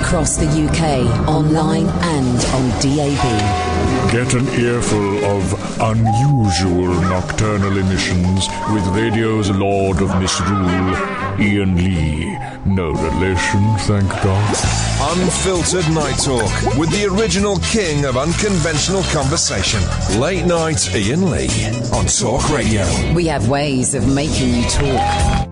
across the UK, online and on DAB. Get an earful of unusual nocturnal emissions with radio's Lord of Misrule, Iain Lee. No relation, thank God. Unfiltered Night Talk with the original king of unconventional conversation. Late Night Iain Lee on Talk Radio. We have ways of making you talk.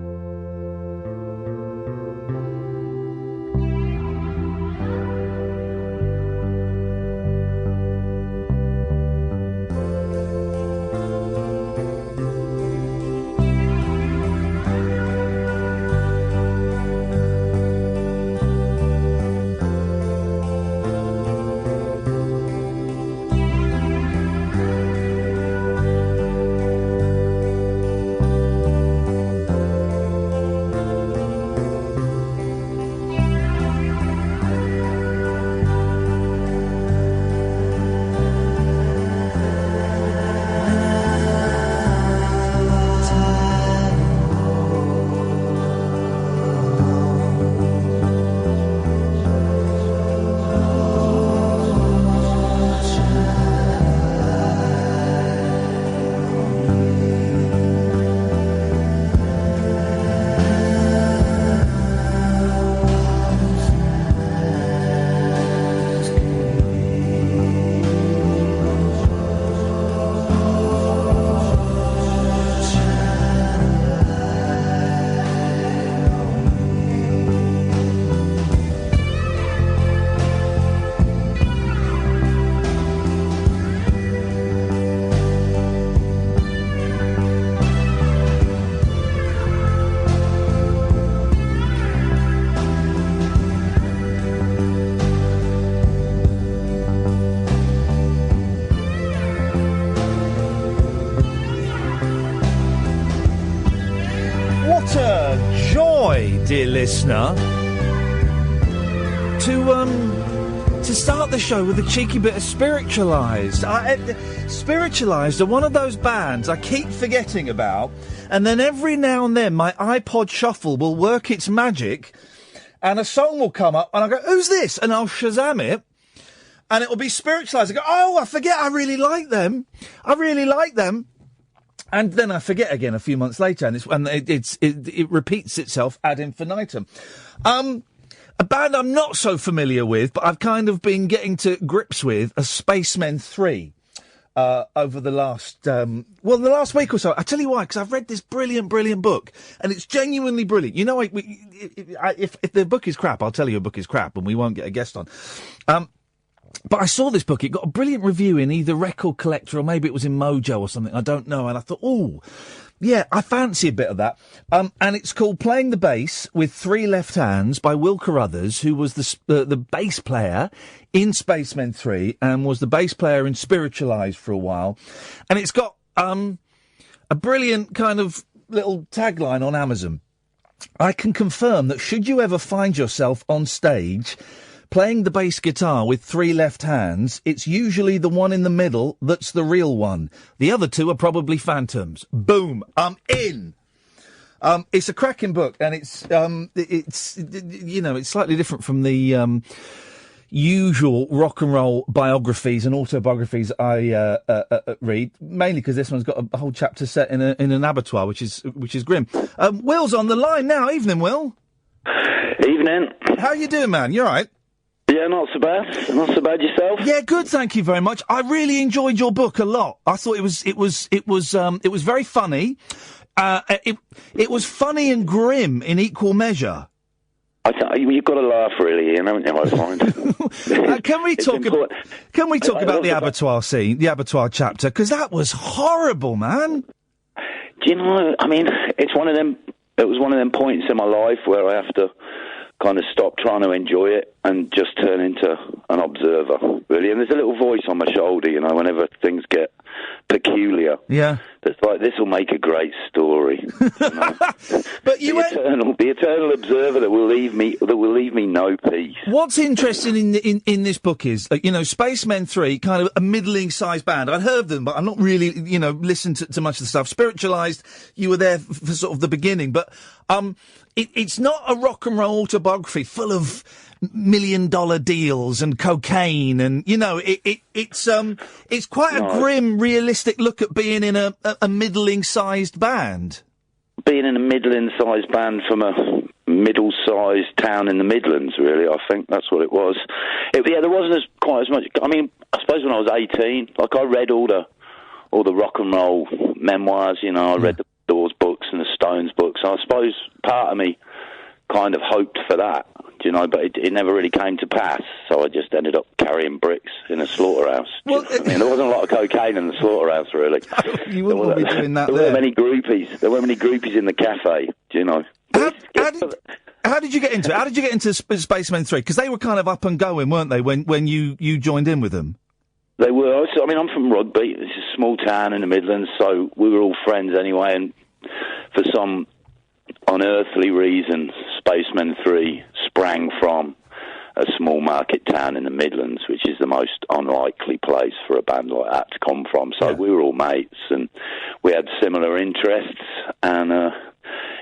Dear listener, to start the show with a cheeky bit of Spiritualised. Spiritualised are one of those bands I keep forgetting about, and then every now and then my iPod Shuffle will work its magic, and a song will come up, and I go, "Who's this?" And I'll Shazam it, and it will be Spiritualised. I go, "Oh, I forget, I really like them. And then I forget again a few months later, and it repeats itself ad infinitum. A band I'm not so familiar with, but I've kind of been getting to grips with, are Spacemen 3, over the last, the last week or so. I tell you why, because I've read this brilliant book, and it's genuinely brilliant. You know, if the book is crap, I'll tell you a book is crap, and we won't get a guest on. But I saw this book. It got a brilliant review in either Record Collector or maybe it was in Mojo or something. I don't know. And I thought, oh, yeah, I fancy a bit of that. And it's called Playing the Bass with Three Left Hands by Will Carruthers, who was the bass player in Spacemen 3 and was the bass player in Spiritualised for a while. And it's got a brilliant kind of little tagline on Amazon. I can confirm that should you ever find yourself on stage playing the bass guitar with three left hands, it's usually the one in the middle that's the real one. The other two are probably phantoms. Boom. I'm in. It's a cracking book, and it's slightly different from the usual rock and roll biographies and autobiographies I read, mainly because this one's got a whole chapter set in an abattoir, which is grim. Will's on the line now. Evening, Will. Evening. How you doing, man? You all right? Yeah, not so bad. Not so bad yourself. Yeah, good. Thank you very much. I really enjoyed your book a lot. I thought it was very funny. It was funny and grim in equal measure. You've got to laugh, really, Ian, haven't you? I find. Can we talk about the abattoir scene, the abattoir chapter? Because that was horrible, man. Do you know? I mean, it's one of them. It was one of them points in my life where I have to kind of stop trying to enjoy it and just turn into an observer, really. And there's a little voice on my shoulder, you know, whenever things get peculiar. Yeah. That's like, this will make a great story. You know? But the eternal observer that will leave me no peace. What's interesting in this book is, Spacemen 3, kind of a middling-sized band. I'd heard of them, but I'm not really, listened to much of the stuff. Spiritualised, you were there for sort of the beginning, but it's not a rock and roll autobiography full of million-dollar deals and cocaine, and it's quite a grim, realistic look at being in a middling-sized band. Being in a middling-sized band from a middle-sized town in the Midlands, really, I think that's what it was. There wasn't quite as much. I mean, I suppose when I was 18, I read all the rock and roll memoirs. I read the Doors books and the Stones books. I suppose part of me kind of hoped for that, but it never really came to pass. So I just ended up carrying bricks in a slaughterhouse. Well, there wasn't a lot of cocaine in the slaughterhouse, really. You wouldn't want to be doing that. There weren't many groupies. There weren't many groupies in the cafe. How did you get into it? How did you get into Spacemen 3? Because they were kind of up and going, weren't they, when you joined in with them? They were. I'm from Rugby. It's a small town in the Midlands, so we were all friends anyway. And for some unearthly reason, Spacemen 3 sprang from a small market town in the Midlands, which is the most unlikely place for a band like that to come from. So we were all mates, and we had similar interests, and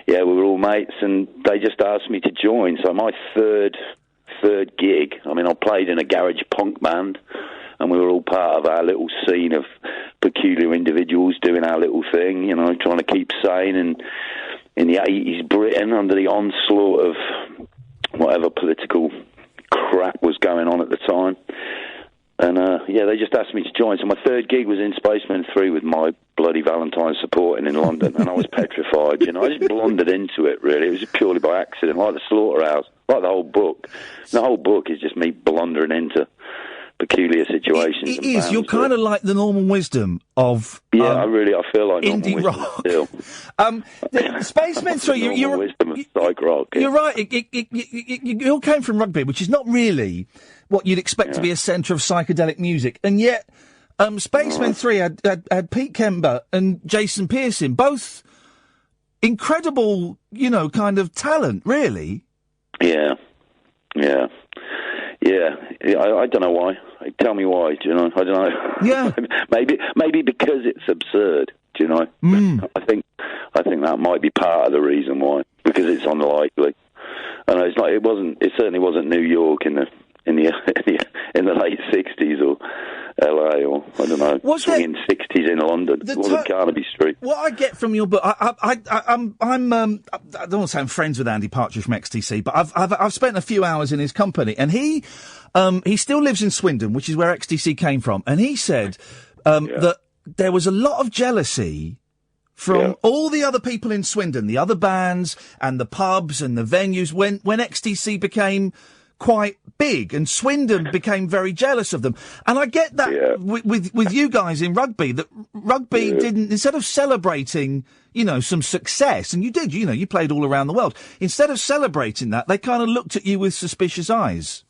we were all mates, and they just asked me to join. So my third gig, I played in a garage punk band, and we were all part of our little scene of peculiar individuals doing our little thing, trying to keep sane in the 80s Britain under the onslaught of whatever political crap was going on at the time. And, they just asked me to join. So my third gig was in Spacemen 3 with My Bloody Valentine supporting in London, and I was petrified, I just blundered into it, really. It was purely by accident, like the Slaughterhouse, like the whole book. The whole book is just me blundering into peculiar situations. It is. You're kind of like the Norman Wisdom of I feel like indie rock. Still. Spacemen 3. You're wisdom of psych rock. You're right. You all came from Rugby, which is not really what you'd expect to be a centre of psychedelic music, and yet Spacemen 3 had Pete Kember and Jason Pearson, both incredible, kind of talent, really. Yeah. I don't know why. Tell me why. I don't know. Yeah. maybe because it's absurd. I think that might be part of the reason why, because it's unlikely. And it's like it certainly wasn't New York in the late '60s or LA or I don't know, swinging '60s in London. It wasn't Carnaby Street. What I get from your book, I don't want to say I'm friends with Andy Partridge from XTC, but I've spent a few hours in his company, and he still lives in Swindon, which is where XTC came from, and he said that there was a lot of jealousy from all the other people in Swindon, the other bands and the pubs and the venues, when XTC became quite big, and Swindon became very jealous of them. And I get that with you guys in Rugby, that Rugby didn't, instead of celebrating, some success, and you did, you played all around the world, instead of celebrating that, they kind of looked at you with suspicious eyes.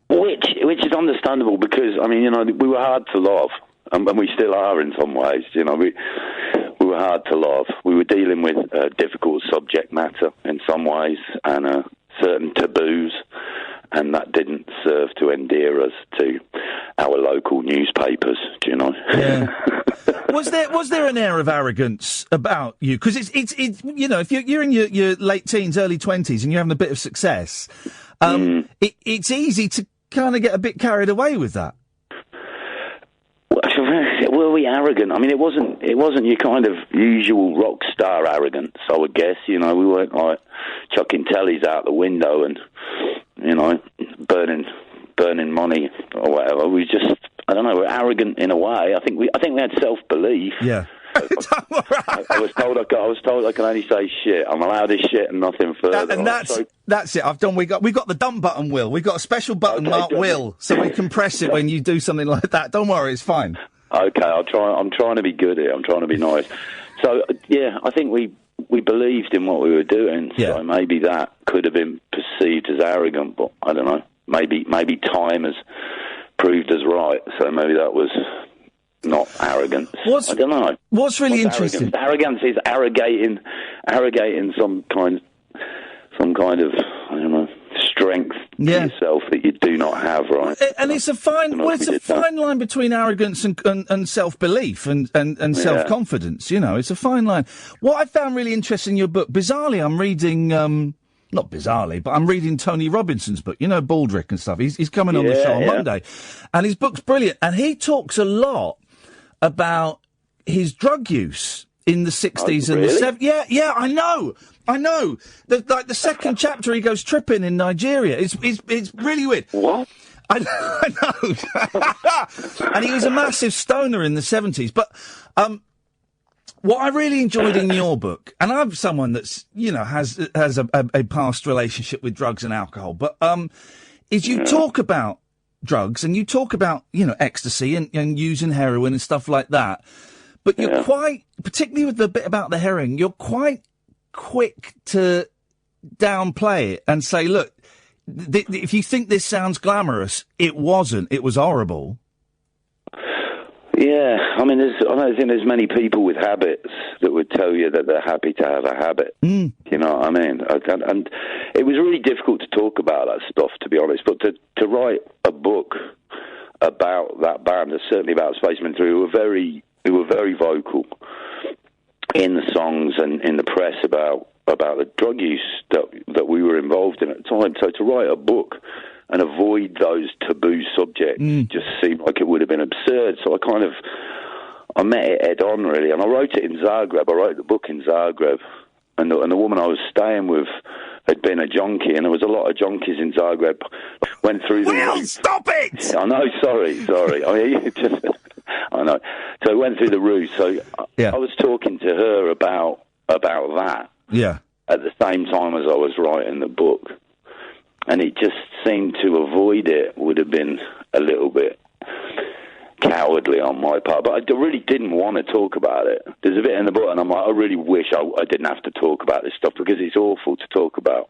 Which is understandable, because, we were hard to love, and we still are in some ways, we were hard to love. We were dealing with difficult subject matter in some ways, and certain taboos, and that didn't serve to endear us to our local newspapers, Yeah. Was there an air of arrogance about you? Because it's if you're in your late teens, early 20s, and you're having a bit of success, it's easy to kind of get a bit carried away with that. Were we arrogant? It wasn't your kind of usual rock star arrogance, I would guess. We weren't like chucking tellies out the window and, burning money or whatever. We just, I don't know, we're arrogant in a way. I think we had self-belief. Yeah. I was told I can only say shit. I'm allowed this shit and nothing further. That's it. We got the dump button, Will. We've got a special button marked Will, so we can press it when you do something like that. Don't worry, it's fine. Okay, I'll try. I'm trying to be good here. I'm trying to be nice. So I think we believed in what we were doing. So maybe that could have been perceived as arrogant, but I don't know. Maybe time has proved us right. So maybe that was not arrogance. I don't know. What's really interesting? Arrogance is arrogating some kind of, I don't know, strength to yourself that you do not have, right? And it's a fine line between arrogance and self-belief and self-confidence. It's a fine line. What I found really interesting in your book, bizarrely, I'm reading not bizarrely, but I'm reading Tony Robinson's book, Baldrick and stuff. He's coming on the show on Monday. And his book's brilliant. And he talks a lot about his drug use in the 60s and the 70s. Yeah, I know. The second chapter, he goes tripping in Nigeria. It's really weird. What? I know. And he was a massive stoner in the 70s. But what I really enjoyed in your book, and I'm someone that's, has a past relationship with drugs and alcohol, but is you talk about drugs and you talk about, ecstasy and using heroin and stuff like that. But you're quite, particularly with the bit about the heroin, you're quite quick to downplay it and say, look, if you think this sounds glamorous, it wasn't. It was horrible. Yeah, I mean, I don't think there's many people with habits that would tell you that they're happy to have a habit. You know what I mean? And it was really difficult to talk about that stuff, to be honest. But to write a book about that band, certainly about Spacemen 3, who were very vocal in the songs and in the press about the drug use that we were involved in at the time. So to write a book and avoid those taboo subjects just seemed like it would have been absurd. So I met it head on, really, and I wrote it in Zagreb. I wrote the book in Zagreb, and the woman I was staying with had been a junkie, and there was a lot of junkies in Zagreb. Went through the... Will, stop it! I know, sorry. I mean, I know. So I went through the route. So I was talking to her about that. Yeah. At the same time as I was writing the book. And it just seemed to avoid it would have been a little bit cowardly on my part. But I really didn't want to talk about it. There's a bit in the book, and I'm like, I really wish I didn't have to talk about this stuff, because it's awful to talk about.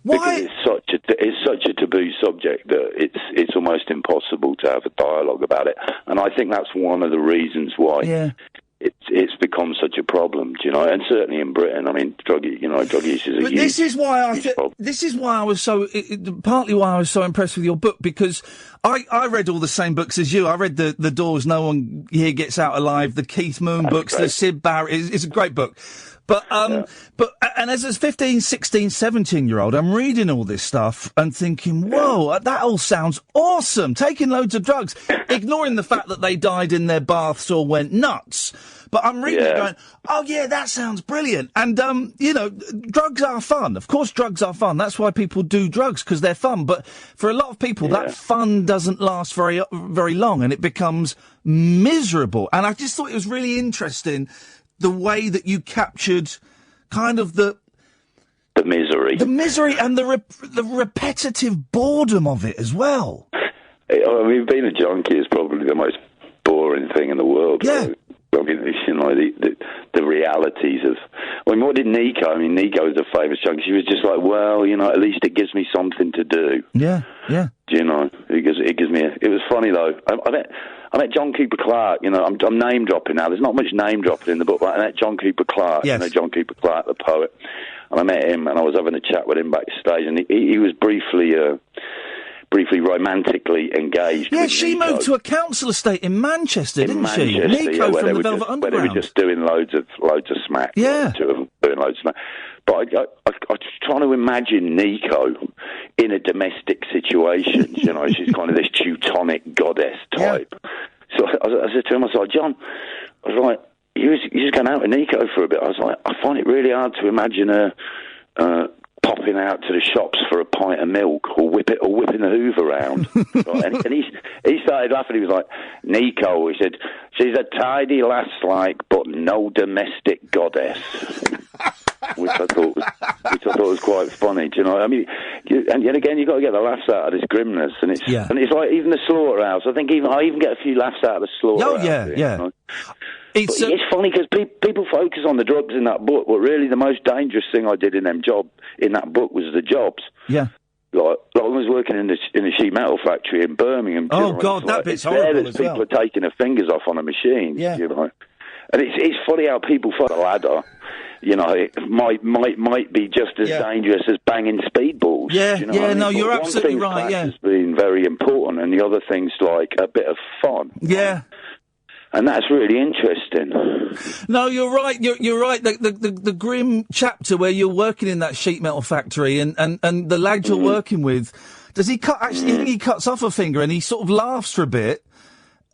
Why? Because it's such a taboo subject that it's almost impossible to have a dialogue about it. And I think that's one of the reasons why it's become such a problem, and certainly in Britain. I mean, drug use is a huge. But this is why I was so partly why I was so impressed with your book, because I read all the same books as you. I read the Doors' No One Here Gets Out Alive, the Keith Moon books, the Syd Barrett. It's a great book. But as a 15, 16, 17-year-old, I'm reading all this stuff and thinking, whoa, that all sounds awesome. Taking loads of drugs, ignoring the fact that they died in their baths or went nuts. But I'm reading it going, oh yeah, that sounds brilliant. And, drugs are fun. Of course drugs are fun. That's why people do drugs, because they're fun. But for a lot of people, that fun doesn't last very, very long, and it becomes miserable. And I just thought it was really interesting the way that you captured kind of the misery and the repetitive boredom of it as well. I mean, being a junkie is probably the most boring thing in the world. Yeah. Right? I mean, the realities of... I mean, what did Nico... I mean, Nico was a famous junkie. She was just like, well, at least it gives me something to do. Yeah. It gives me... It was funny, though. I met John Cooper Clarke. I'm name dropping now. There's not much name dropping in the book, but I met John Cooper Clarke. Yes. John Cooper Clarke, the poet. And I met him, and I was having a chat with him backstage, and he was briefly romantically engaged. Yeah, with she Nico. moved to a council estate in Manchester, didn't she? Nico from the Velvet Underground. Where they were just doing loads of smack. Yeah. Two of them doing loads of smack. But I was trying to imagine Nico in a domestic situation. She's kind of this Teutonic goddess type. Yeah. So I said to him, I was like, John, I was like, you're just going out with Nico for a bit. I was like, I find it really hard to imagine her popping out to the shops for a pint of milk or whipping the Hoover around. and he started laughing. He was like, Nico, he said, she's a tidy lass-like, but no domestic goddess. which I thought was quite funny. Do you know what I mean? And yet again, you've got to get the laughs out of this grimness, and it's like even the Slaughterhouse. I think I even get a few laughs out of the Slaughterhouse. Oh yeah. You know? It's funny because people focus on the drugs in that book, but really the most dangerous thing I did in that book was the jobs. Yeah. Like I was working in a sheet metal factory in Birmingham. Oh God, that bit's horrible as well. People are taking their fingers off on a machine. Yeah. And it's funny how people follow the ladder. It might be just as dangerous as banging speedballs. Yeah, you're One absolutely thing's right. Yeah, has been very important, and the other thing's like a bit of fun. Yeah. And that's really interesting. No, you're right. You're right. The grim chapter where you're working in that sheet metal factory and the lad you're working with, does he cut? Actually, I think he cuts off a finger and he sort of laughs for a bit.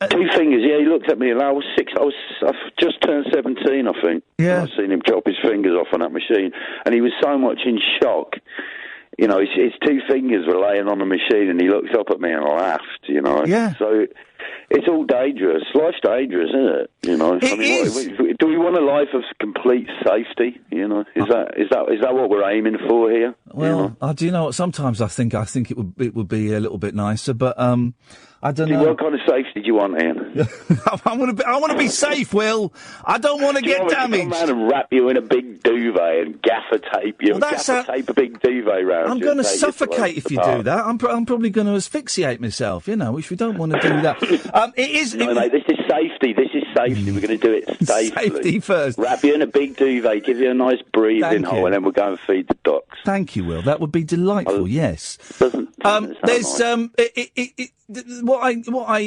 2 fingers, yeah. He looked at me and I was 6. I've just turned 17, I think. Yeah. I've seen him chop his fingers off on that machine, and he was so much in shock. You know, his 2 fingers were laying on the machine, and he looked up at me and laughed. You know. Yeah. So it's all dangerous. Life's dangerous, isn't it? You know. It is. Do we want a life of complete safety? You know, is that what we're aiming for here? Well, do you know what? Sometimes I think it would be a little bit nicer, but I don't know. What kind of safety do you want, Ian? I want to be safe, Will. I don't want to get damaged. Come around and wrap you in a big duvet and gaffer tape you. Tape a big duvet round. I'm going to suffocate if you do that. I'm probably going to asphyxiate myself. You know, which we don't want to do that. It is. No, mate. This is safety. We're going to do it safely. Safety first. Wrap you in a big duvet, give you a nice breathing hole, and then we'll go and feed the ducks. Thank you, Will. That would be delightful. Yes. There's what I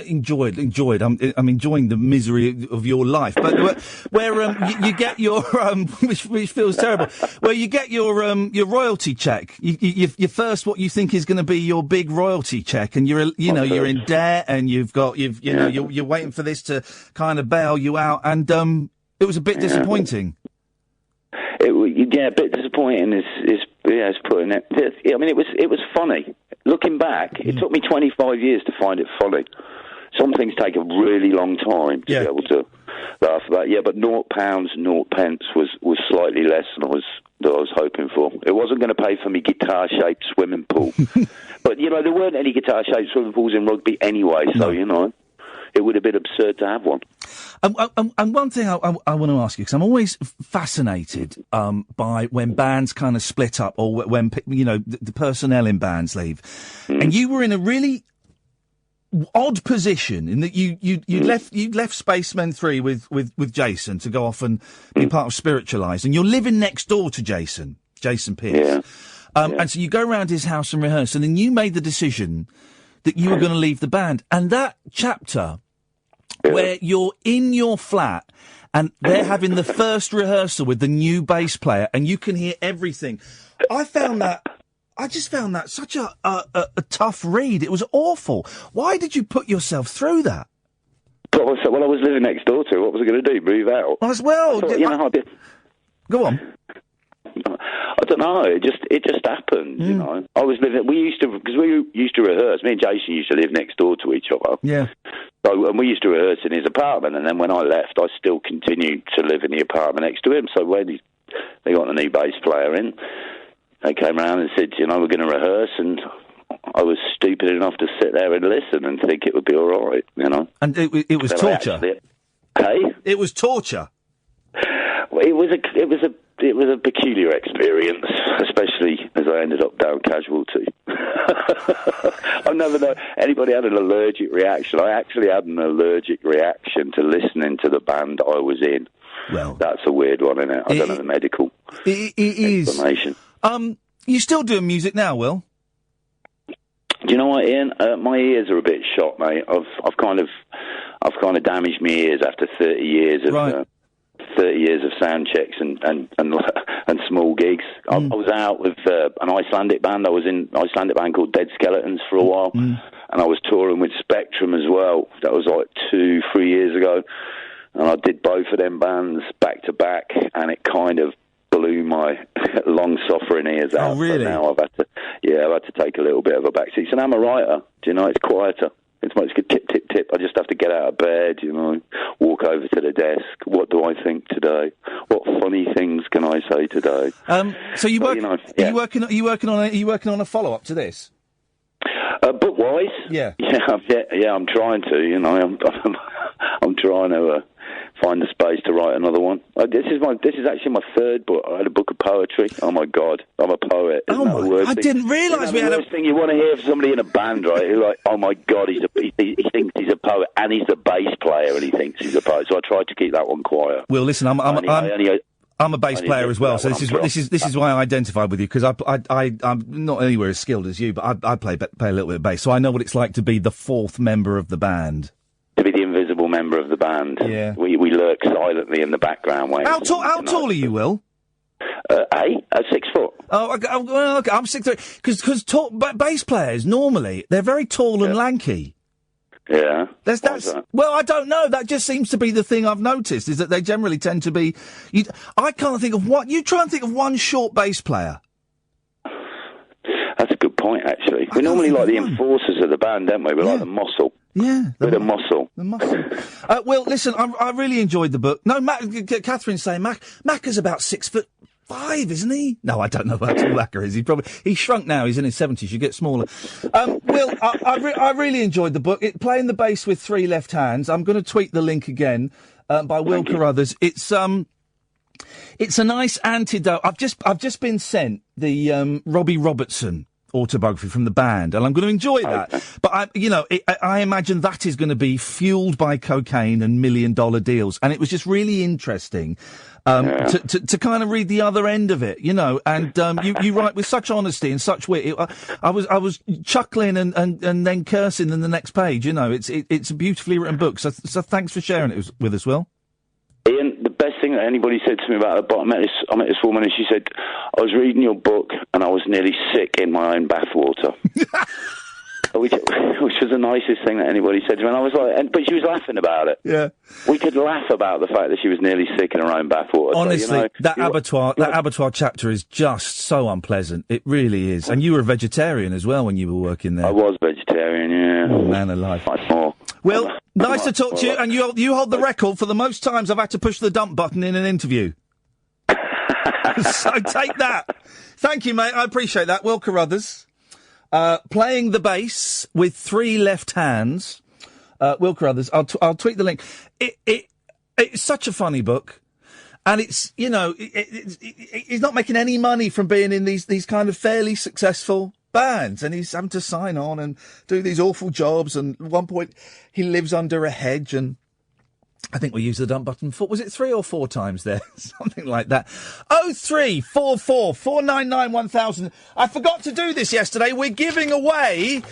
enjoyed. I'm enjoying the misery of your life, but where you get your which feels terrible, where you get your royalty check. You first what you think is going to be your big royalty check, and you're in debt, and you're waiting for this to kind of bail you out, and it was a bit disappointing. A bit disappointing is putting it. I mean, it was funny. Looking back, it took me 25 years to find it funny. Some things take a really long time to be able to laugh about. Yeah, but £0, 0 pence was slightly less than I was hoping for. It wasn't going to pay for me guitar-shaped swimming pool. But, you know, there weren't any guitar-shaped swimming pools in rugby anyway, so, you know, it would have been absurd to have one. And one thing I want to ask you, because I'm always fascinated by when bands kind of split up, or when the personnel in bands leave, and you were in a really odd position in that you left Spacemen 3 with Jason to go off and be part of Spiritualised, and you're living next door to Jason Pierce, and so you go around his house and rehearse, and then you made the decision that you were going to leave the band, and that chapter. Where you're in your flat and they're having the first rehearsal with the new bass player and you can hear everything. I just found that such a tough read. It was awful. Why did you put yourself through that? Well, I was living next door to. What was I going to do? Move out? As well. Go on. I don't know. It just happened. You know, I was living. We used to rehearse. Me and Jason used to live next door to each other. Yeah. So, and we used to rehearse in his apartment, and then when I left, I still continued to live in the apartment next to him. So when they got the new bass player in, they came around and said, you know, we're going to rehearse, and I was stupid enough to sit there and listen and think it would be all right, you know. And it was torture. It was torture. Well, it was a peculiar experience, especially as I ended up down Casualty. I've never known anybody had an allergic reaction. I actually had an allergic reaction to listening to the band I was in. Well, that's a weird one, isn't it? I don't know the medical explanation. You still doing music now, Will? Do you know what, Ian? My ears are a bit shot, mate. I've kind of damaged my ears after 30 years of 30 years of sound checks and small gigs. I was out with an Icelandic band. I was in an Icelandic band called Dead Skeletons for a while, and I was touring with Spectrum as well. That was like 2-3 years ago, and I did both of them bands back to back, and it kind of blew my long-suffering ears out. Oh, really? So now I've had to take a little bit of a backseat. So now I'm a writer. Do you know, it's quieter. It's much good tip, tip, tip. I just have to get out of bed, you know, walk over to the desk. What do I think today? What funny things can I say today? So you work? Are you working on a follow-up to this? Book-wise? Yeah. I'm trying to. You know, I'm trying to find the space to write another one. This is actually my third book. I had a book of poetry. Oh my God, I'm a poet. I didn't realise we had a thing you want to hear from somebody in a band, right? Who like, oh my God, he thinks he's a poet and he's a bass player and he thinks he's a poet. So I tried to keep that one quiet. Well, listen, I'm a bass player as well, so this is why I identified with you, because I'm not anywhere as skilled as you, but I play a little bit of bass, so I know what it's like to be the fourth member of the band. To be the invisible member of the band. Yeah. We lurk silently in the background. How tall are you, Will? 6 foot. Well, okay, I'm 6'3". Because bass players normally they're very tall and lanky. Yeah. That's well, I don't know. That just seems to be the thing I've noticed is that they generally tend to be. I can't think of what you try and think of one short bass player. That's a good point, actually. We're normally like the enforcers of the band, don't we? We're like the muscle. Yeah, bit of muscle. The muscle. Well, listen, I really enjoyed the book. No, Catherine's saying Mac is about 6'5", isn't he? No, I don't know how tall Macca is. He's shrunk now. He's in his 70s. You get smaller. Will, I really enjoyed the book. Playing the bass with 3 left hands. I'm going to tweet the link again by Will Carruthers. It's a nice antidote. I've just been sent the Robbie Robertson autobiography from the band, and I'm going to enjoy that. Okay. But I imagine that is going to be fueled by cocaine and $1 million deals, and it was just really interesting to kind of read the other end of it, And you write with such honesty and such wit. I was chuckling and then cursing in the next page. It's a beautifully written book. So thanks for sharing it with us, Will. Ian, the best thing that anybody said to me about it, I met this woman and she said, I was reading your book and I was nearly sick in my own bathwater. which was the nicest thing that anybody said to me. And I was like, but she was laughing about it. Yeah. We could laugh about the fact that she was nearly sick in her own bathwater. Honestly, so, that abattoir chapter is just so unpleasant. It really is. And you were a vegetarian as well when you were working there. I was vegetarian, yeah. Oh, man alive. Well, nice to talk to you, and you hold the record for the most times I've had to push the dump button in an interview. So take that. Thank you, mate. I appreciate that. Will Carruthers, playing the bass with 3 left hands. Will Carruthers. I'll tweet the link. It's such a funny book, and it's he's not making any money from being in these kind of fairly successful bands, and he's having to sign on and do these awful jobs, and at one point he lives under a hedge, and I think we used the dump button was it 3 or 4 times there? Something like that. 0344 499 1000. I forgot to do this yesterday. We're giving away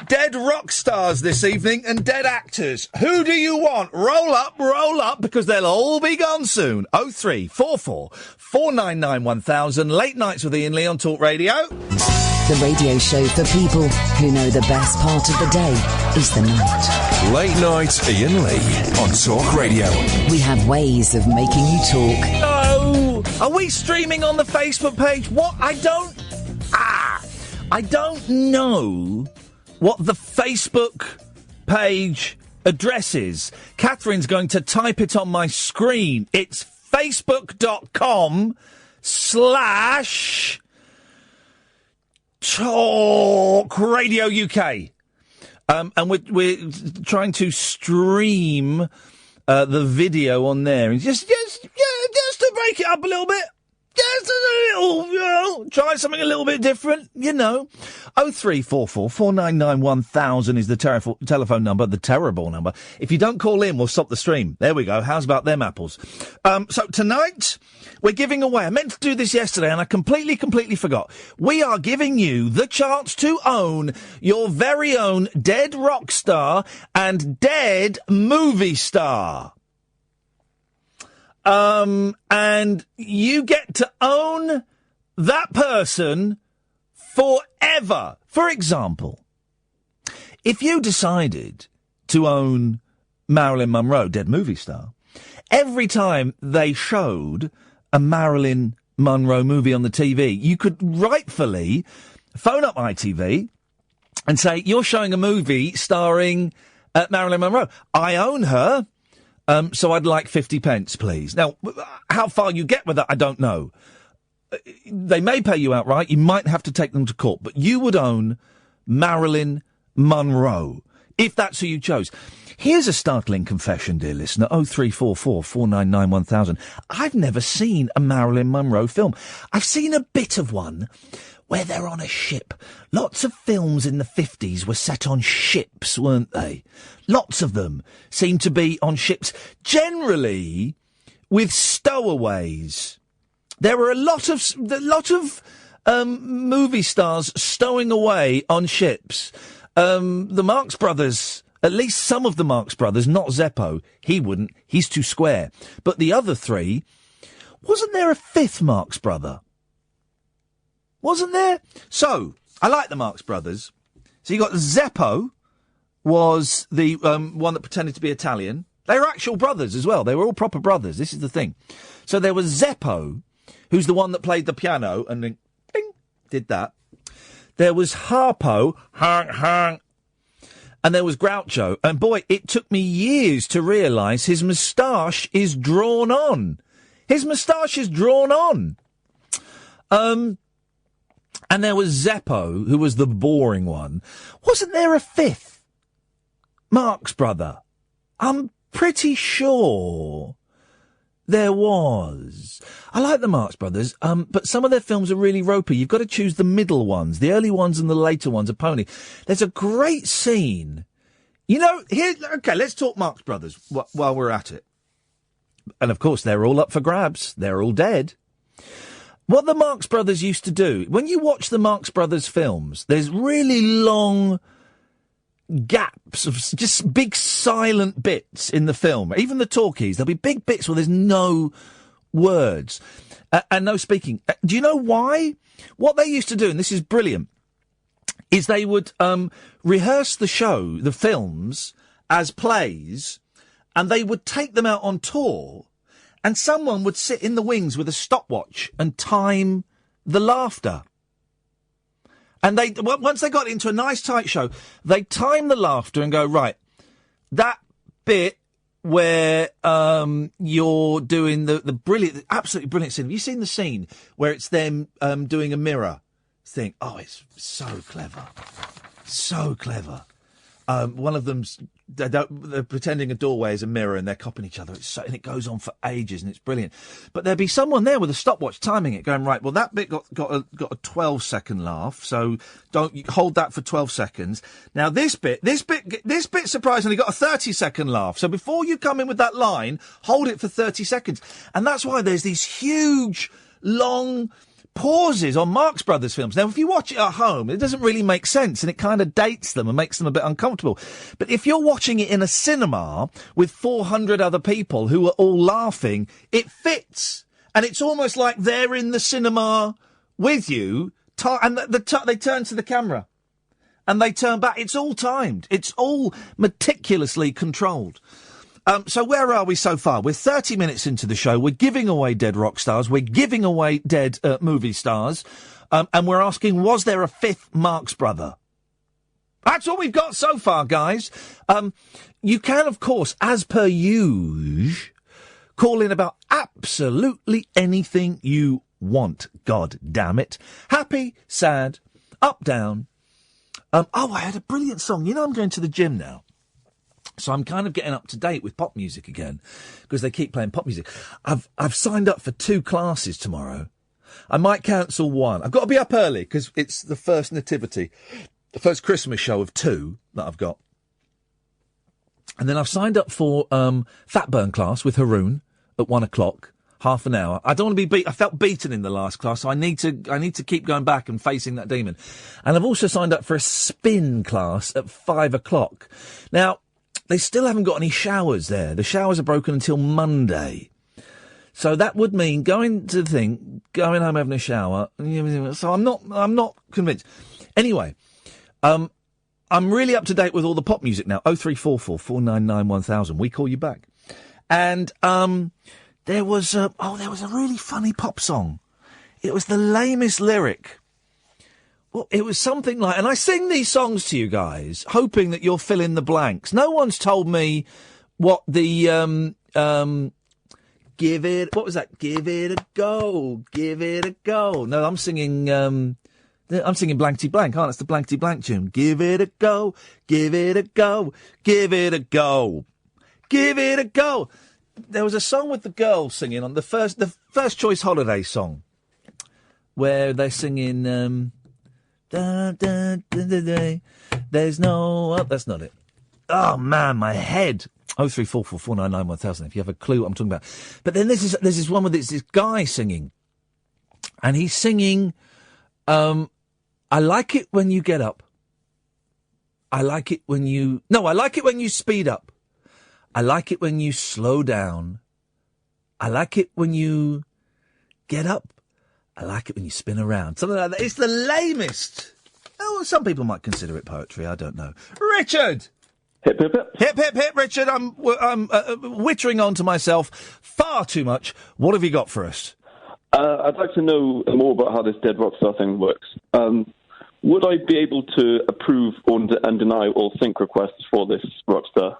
dead rock stars this evening and dead actors. Who do you want? Roll up, because they'll all be gone soon. 0344 499 1000. Late Nights with Iain Lee on Talk Radio. The radio show for people who know the best part of the day is the night. Late Night Iain Lee on Talk Radio. We have ways of making you talk. Oh, are we streaming on the Facebook page? What? I don't know what the Facebook page address is. Catherine's going to type it on my screen. It's facebook.com/ Talk Radio UK. And we're trying to stream the video on there. And just to break it up a little bit. Just a little, try something a little bit different, 0344 499 1000 is the telephone number, the terrible number. If you don't call in, we'll stop the stream. There we go. How's about them apples? So tonight, we're giving away, I meant to do this yesterday and I completely forgot. We are giving you the chance to own your very own dead rock star and dead movie star. And you get to own that person forever. For example, if you decided to own Marilyn Monroe, dead movie star, every time they showed a Marilyn Monroe movie on the TV, you could rightfully phone up ITV and say, you're showing a movie starring Marilyn Monroe. I own her. So I'd like 50 pence, please. Now, how far you get with that, I don't know. They may pay you outright. You might have to take them to court. But you would own Marilyn Monroe, if that's who you chose. Here's a startling confession, dear listener. 0344 499 1000. I've never seen a Marilyn Monroe film. I've seen a bit of one where they're on a ship. Lots of films in the 50s were set on ships, weren't they? Lots of them seem to be on ships, generally with stowaways. There were a lot of movie stars stowing away on ships. The Marx Brothers At least some of the Marx Brothers, not Zeppo. He wouldn't. He's too square. But the other three, wasn't there a fifth Marx Brother? Wasn't there? So, I like the Marx Brothers. So you got Zeppo, was the one that pretended to be Italian. They were actual brothers as well. They were all proper brothers. This is the thing. So there was Zeppo, who's the one that played the piano and then ding, did that. There was Harpo, hang, and there was Groucho. And boy, it took me years to realise his moustache is drawn on. His moustache is drawn on. And there was Zeppo, who was the boring one. Wasn't there a fifth Marx Brother? I'm pretty sure there was. I like the Marx Brothers, but some of their films are really ropey. You've got to choose the middle ones. The early ones and the later ones are pony. There's a great scene. You know, here, okay, let's talk Marx Brothers while we're at it. And of course, they're all up for grabs. They're all dead. What the Marx Brothers used to do, when you watch the Marx Brothers films, there's really long gaps of just big silent bits in the film. Even the talkies, there'll be big bits where there's no words and no speaking. Do you know why? What they used to do, and this is brilliant, is they would rehearse the show, the films, as plays, and they would take them out on tour, and someone would sit in the wings with a stopwatch and time the laughter. And they, once they got into a nice tight show, they'd time the laughter and go, right, that bit where you're doing the brilliant, absolutely brilliant scene. Have you seen the scene where it's them doing a mirror thing? Oh, it's so clever. So clever. One of them's, they're pretending a doorway is a mirror and they're copying each other. And it goes on for ages and it's brilliant. But there'd be someone there with a stopwatch timing it, going, right, well, that bit got a 12-second laugh, so don't hold that for 12 seconds. Now, this bit surprisingly got a 30-second laugh. So before you come in with that line, hold it for 30 seconds. And that's why there's these huge, long pauses on Marx Brothers films. Now, if you watch it at home, it doesn't really make sense and it kind of dates them and makes them a bit uncomfortable. But if you're watching it in a cinema with 400 other people who are all laughing, it fits. And it's almost like they're in the cinema with you, and they turn to the camera and they turn back. It's all timed. It's all meticulously controlled. So where are we so far? We're 30 minutes into the show. We're giving away dead rock stars. We're giving away dead movie stars. And we're asking, was there a fifth Marx Brother? That's all we've got so far, guys. You can, of course, as per usual, call in about absolutely anything you want. God damn it. Happy, sad, up, down. I had a brilliant song. You know, I'm going to the gym now. So I'm kind of getting up to date with pop music again, because they keep playing pop music. I've signed up for 2 classes tomorrow. I might cancel one. I've got to be up early because it's the first nativity, the first Christmas show of 2 that I've got. And then I've signed up for Fat Burn class with Haroon at 1:00, half an hour. I don't want to be I felt beaten in the last class, so I need to keep going back and facing that demon. And I've also signed up for a spin class at 5:00. Now, they still haven't got any showers there. The showers are broken until Monday. So that would mean going to the thing, going home, having a shower. So I'm not convinced. Anyway, I'm really up to date with all the pop music now. 0344 499 1000. We call you back. And, there was a really funny pop song. It was the lamest lyric. Well, it was something like, and I sing these songs to you guys, hoping that you'll fill in the blanks. No one's told me what the, what was that? Give it a go, give it a go. No, I'm singing Blankety Blank, aren't I? It's the Blankety Blank tune. Give it a go, give it a go, give it a go, give it a go. There was a song with the girls singing on the first choice holiday song, where they're singing, da, da, da, da, da. There's no... Oh, that's not it. Oh, man, my head. 0344 499 1000, if you have a clue what I'm talking about. But then there's this one with this guy singing. And he's singing, I like it when you get up. I like it when you speed up. I like it when you slow down. I like it when you get up. I like it when you spin around. Something like that. It's the lamest. Oh, some people might consider it poetry. I don't know. Richard! Hip, hip, hip. Hip, hip, hip, Richard. I'm wittering on to myself far too much. What have you got for us? I'd like to know more about how this Dead Rockstar thing works. Would I be able to approve and deny all sync requests for this Rockstar?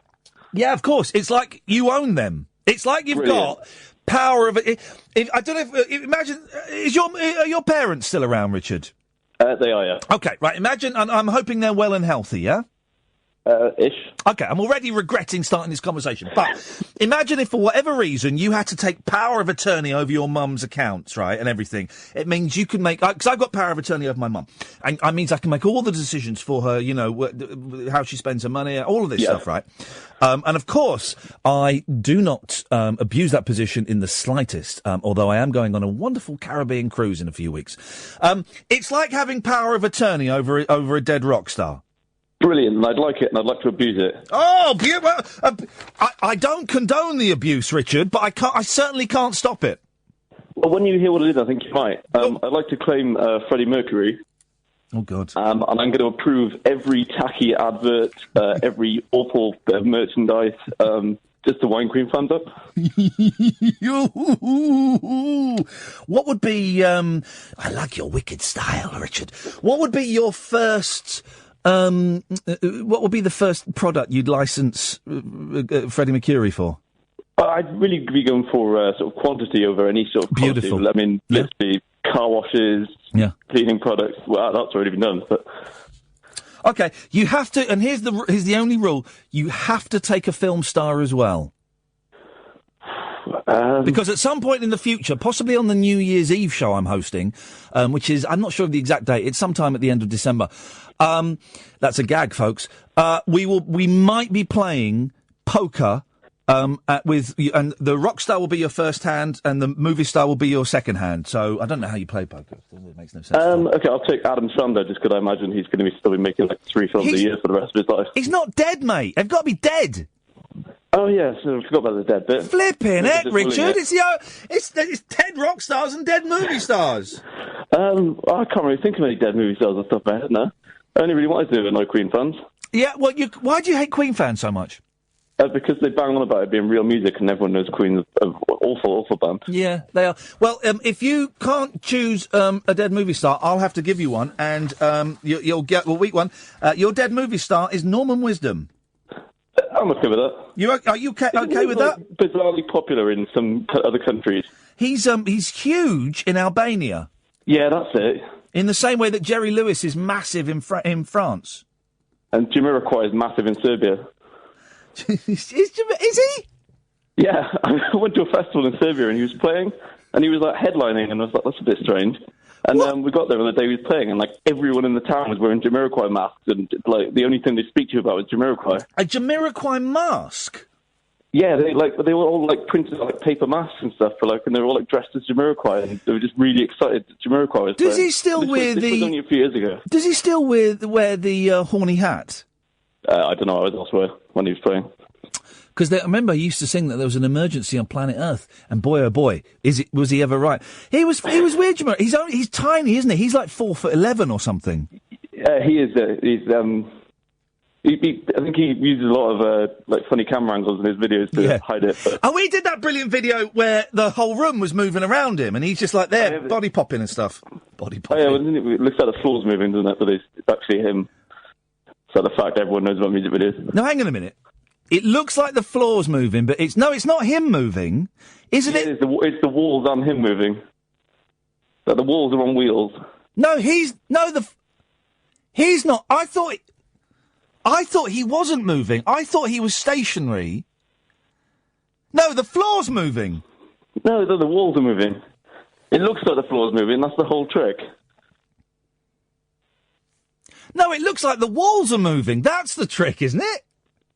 Yeah, of course. It's like you own them. It's like you've got power of it. I don't know if imagine, are your parents still around, Richard? They are, yeah. Okay, right. Imagine, I'm hoping they're well and healthy, yeah? Ish. Okay, I'm already regretting starting this conversation. But imagine if, for whatever reason, you had to take power of attorney over your mum's accounts, right, and everything. It means you can make... Because I've got power of attorney over my mum. And it means I can make all the decisions for her, you know, how she spends her money, all of this stuff, right? And, of course, I do not abuse that position in the slightest, although I am going on a wonderful Caribbean cruise in a few weeks. It's like having power of attorney over a dead rock star. Brilliant, and I'd like it, and I'd like to abuse it. Oh, I don't condone the abuse, Richard, but I certainly can't stop it. Well, when you hear what it is, I think you might. I'd like to claim Freddie Mercury. Oh, God. And I'm going to approve every tacky advert, every awful bit of merchandise, just to wind Queen fans up. What would be... I like your wicked style, Richard. What would be your first... what would be the first product you'd license Freddie Mercury for? I'd really be going for sort of quantity over any sort of quality. Beautiful. I mean, literally car washes, cleaning products. Well, that's already been done. But okay, you have to. And here's the only rule: you have to take a film star as well. Because at some point in the future, possibly on the New Year's Eve show I'm hosting, which is, I'm not sure of the exact date, it's sometime at the end of December. That's a gag, folks. We might be playing poker, and the rock star will be your first hand and the movie star will be your second hand. So I don't know how you play poker. It makes no sense. Okay, I'll take Adam Sandler just because I imagine he's going to still be making like 3 films a year for the rest of his life. He's not dead, mate. They've got to be dead. Oh, yeah, so I forgot about the dead bit. Flipping heck, Richard. It's dead rock stars and dead movie stars. I can't really think of any dead movie stars off the top of my head now. I only really wanted to annoy Queen fans. Yeah, well, why do you hate Queen fans so much? Because they bang on about it being real music and everyone knows Queen's an awful band. Yeah, they are. Well, if you can't choose a dead movie star, I'll have to give you one, and you'll get a weak one. Your dead movie star is Norman Wisdom. I'm okay with that. Are you okay with that? Bizarrely popular in some other countries. He's huge in Albania. Yeah, that's it. In the same way that Jerry Lewis is massive in France. And Jamiroquai is massive in Serbia. Is he? Yeah, I went to a festival in Serbia and he was playing, and he was like headlining, and I was like, that's a bit strange. And we got there on the day he was playing, and like everyone in the town was wearing Jamiroquai masks, and like the only thing they speak to you about was Jamiroquai. A Jamiroquai mask? Yeah, they were all like printed like paper masks and stuff and they were all like dressed as Jamiroquai, and they were just really excited that Jamiroquai was Does he still wear this was only a few years ago. Does he still wear the horny hat? I don't know. I was elsewhere when he was playing. Because I remember he used to sing that there was an emergency on planet Earth, and boy oh boy, was he ever right? He was weird. He's tiny, isn't he? He's like 4'11" or something. Yeah, he is. I think he uses a lot of like funny camera angles in his videos to hide it. But... Oh, he did that brilliant video where the whole room was moving around him, and he's just like there, body popping and stuff. Body popping. Oh, yeah, it looks like the floor's moving, doesn't it? But it's actually him. So the fact everyone knows about music videos. Now, hang on a minute. It looks like the floor's moving, but it's not him moving, isn't it? It's the walls and him moving. But the walls are on wheels. No, he's not. I thought he wasn't moving. I thought he was stationary. No, the floor's moving. No, the walls are moving. It looks like the floor's moving. That's the whole trick. No, it looks like the walls are moving. That's the trick, isn't it?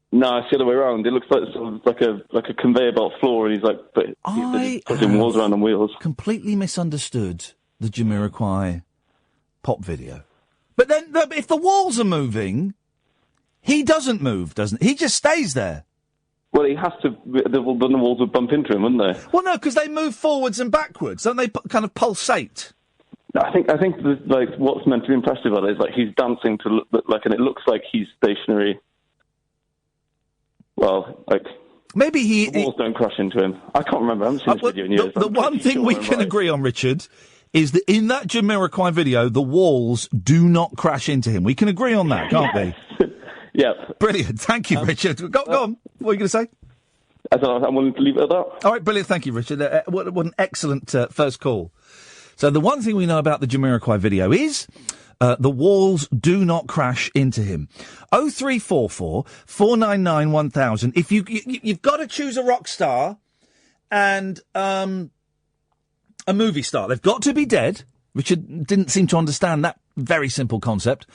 No, it's the other way around. It looks like sort of like a conveyor belt floor, and he's like putting walls around on wheels. Completely misunderstood the Jamiroquai pop video. But then, if the walls are moving, He doesn't move, doesn't he? He just stays there. Well, he has to. The walls would bump into him, wouldn't they? Well, no, because they move forwards and backwards, don't they? Kind of pulsate. I think like what's meant to be impressive about it is like he's dancing to look like, and it looks like he's stationary. Well, like maybe the walls don't crash into him. I can't remember. I haven't seen this video in years. The one thing we can agree on, Richard, is that in that Jamiroquai video, the walls do not crash into him. We can agree on that, can't we? Yeah. Brilliant. Thank you, Richard. Go on. What are you going to say? I don't know. I'm willing to leave it at that. All right, brilliant. Thank you, Richard. What an excellent first call. So the one thing we know about the Jamiroquai video is the walls do not crash into him. 0344 499 1000. If you've got to choose a rock star and a movie star. They've got to be dead. Richard didn't seem to understand that very simple concept.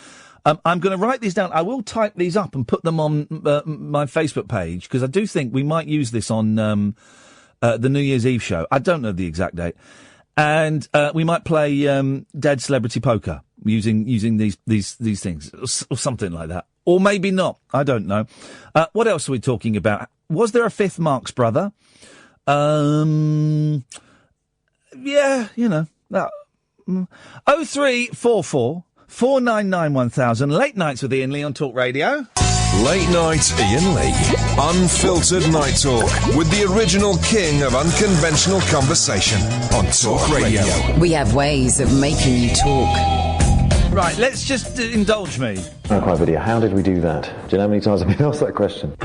I'm going to write these down. I will type these up and put them on my Facebook page, because I do think we might use this on the New Year's Eve show. I don't know the exact date. And we might play Dead Celebrity Poker using these things, or something like that. Or maybe not. I don't know. What else are we talking about? Was there a fifth Marx brother? Yeah, you know. 0344 499 1000. Late Nights with Iain Lee on Talk Radio. Late Night Iain Lee. Unfiltered night talk with the original king of unconventional conversation on Talk Radio. We have ways of making you talk. Right, let's just indulge me. Jamiroquai video. How did we do that? Do you know how many times I've been asked that question?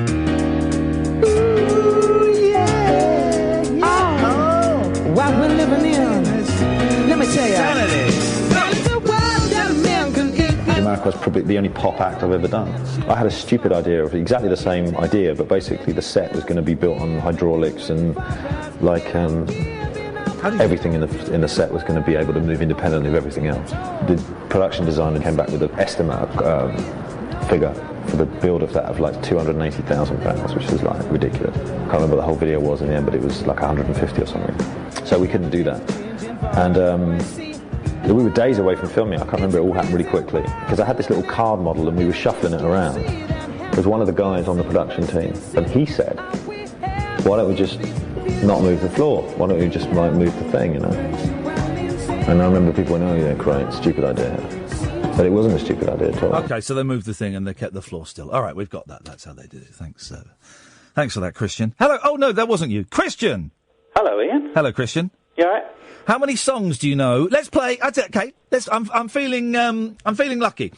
What we're living in. Let me tell you. Jamiroquai's probably the only pop act I've ever done. I had a stupid idea of exactly the same idea, but basically the set was going to be built on hydraulics and like everything in the set was going to be able to move independently of everything else. The production designer came back with an estimate figure for the build of that of like £280,000, which is like ridiculous. I can't remember what the whole video was in the end, but it was like 150 or something. So we couldn't do that. And we were days away from filming. I can't remember, it all happened really quickly. Because I had this little card model and we were shuffling it around. There was one of the guys on the production team, and he said, why don't we just not move the floor? Why don't we just like move the thing, you know? And I remember people went, oh yeah, great, stupid idea. But it wasn't a stupid idea at all. Okay, so they moved the thing and they kept the floor still. All right, we've got that. That's how they did it. Thanks. Thanks for that, Christian. Hello. Oh, no, that wasn't you. Christian. Hello, Ian. Hello, Christian. You all right? How many songs do you know? Let's play. Okay, I'm feeling lucky.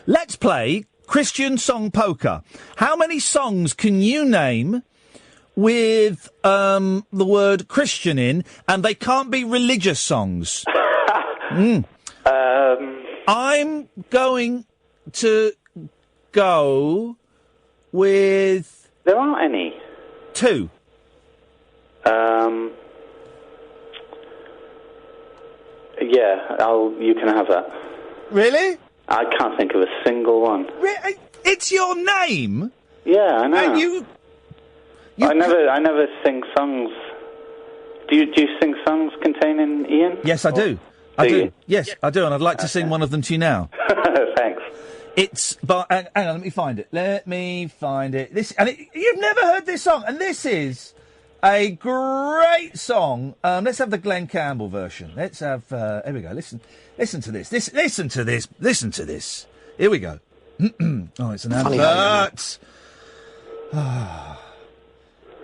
Let's play Christian Song Poker. How many songs can you name with the word Christian in, and they can't be religious songs? I'm going to go with... There aren't any. 2. Yeah, you can have that. Really? I can't think of a single one. It's your name? Yeah, I know. And you I never sing songs. Do you sing songs containing Ian? Yes, I do. I do. Yes, I do, and I'd like to sing one of them to you now. Thanks. It's... But hang on, let me find it. You've never heard this song, and this is a great song. Let's have the Glenn Campbell version. Let's have... here we go. Listen to this. Listen to this. Here we go. Oh, it's an advert.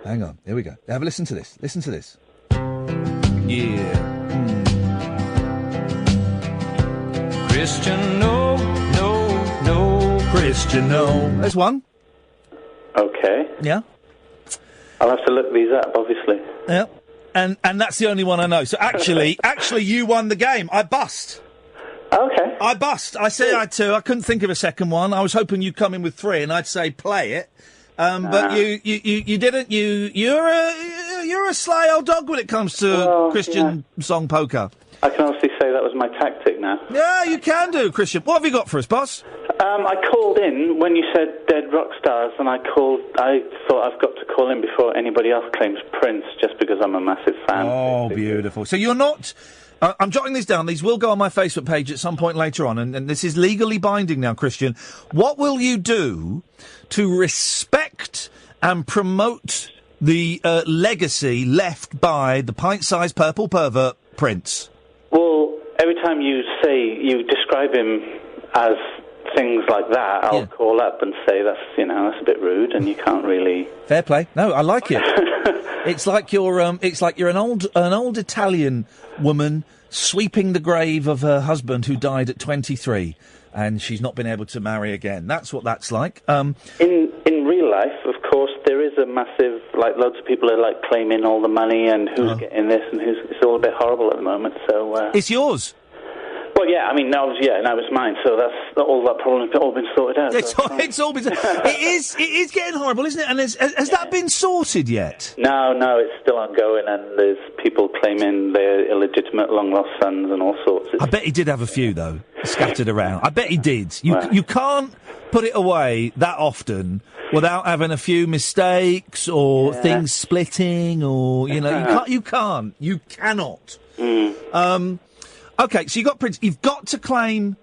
Hang on. Here we go. Have a listen to this. Yeah. Christian, no. Christian, no. There's one. Okay. Yeah. I'll have to look these up, obviously. Yeah. And that's the only one I know. So actually, you won the game. I bust. Okay. I bust. I said I had 2. I couldn't think of a second one. I was hoping you'd come in with 3, and I'd say play it. But you didn't. You're a sly old dog when it comes to Christian song poker. I can honestly say that was my tactic now. Yeah, you can do, Christian. What have you got for us, boss? I called in when you said dead rock stars, and I thought I've got to call in before anybody else claims Prince, just because I'm a massive fan. Oh, beautiful. So you're not I'm jotting this down. These will go on my Facebook page at some point later on, and this is legally binding now, Christian. What will you do to respect and promote the legacy left by the pint-sized purple pervert Prince? Well, every time you describe him as things like that, I'll call up and say that's a bit rude, and you can't really. Fair play. No, I like it. It's like you're an old Italian woman sweeping the grave of her husband who died at 23, and she's not been able to marry again. That's what that's like. In real life, of course, there is a massive, loads of people are claiming all the money and who's getting this and who's. It's all a bit horrible at the moment. So it's yours. Well, yeah, I mean, now it's mine, so that's all that problem's all been sorted out. It's all been. It is getting horrible, isn't it? And has that been sorted yet? No, it's still ongoing, and there's people claiming they're illegitimate, long-lost sons and all sorts. I bet he did have a few, though, scattered around. I bet he did. You can't put it away that often without having a few mistakes or things splitting, or, you cannot. Okay, so you got Prince. You've got to claim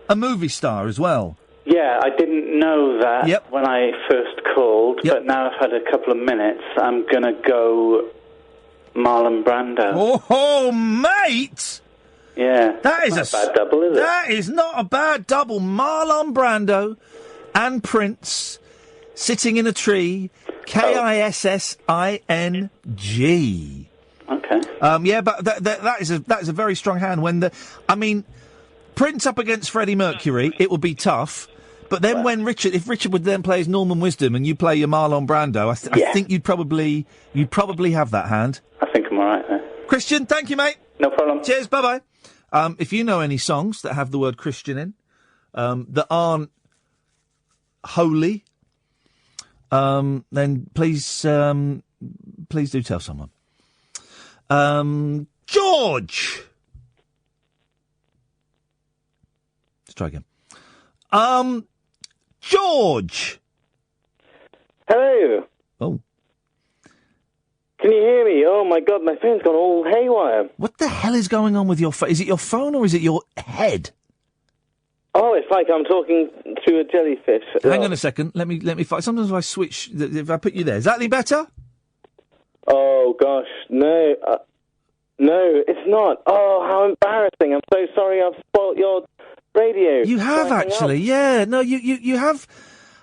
a movie star as well. Yeah, I didn't know that when I first called, but now I've had a couple of minutes. I'm going to go Marlon Brando. Oh, mate! Yeah. That is not a bad double, is it? That is not a bad double. Marlon Brando and Prince sitting in a tree. Kissing. Okay. Yeah, but that is a very strong hand. Prince up against Freddie Mercury, it would be tough. But then if Richard would then play his Norman Wisdom and you play your Marlon Brando, I think you'd probably have that hand. I think I'm all right there. Christian, thank you, mate. No problem. Cheers. Bye bye. If you know any songs that have the word Christian in, that aren't holy, then please do tell someone. George! Let's try again. George! Hello. Oh. Can you hear me? Oh my god, my phone's gone all haywire. What the hell is going on with your phone? Is it your phone or is it your head? Oh, it's like I'm talking through a jellyfish. Hang on a second. Let me find. Sometimes if I switch, if I put you there, is that any better? Oh gosh, no. No, it's not. Oh, how embarrassing. I'm so sorry I've spoilt your radio. You have actually, yeah. No, you have.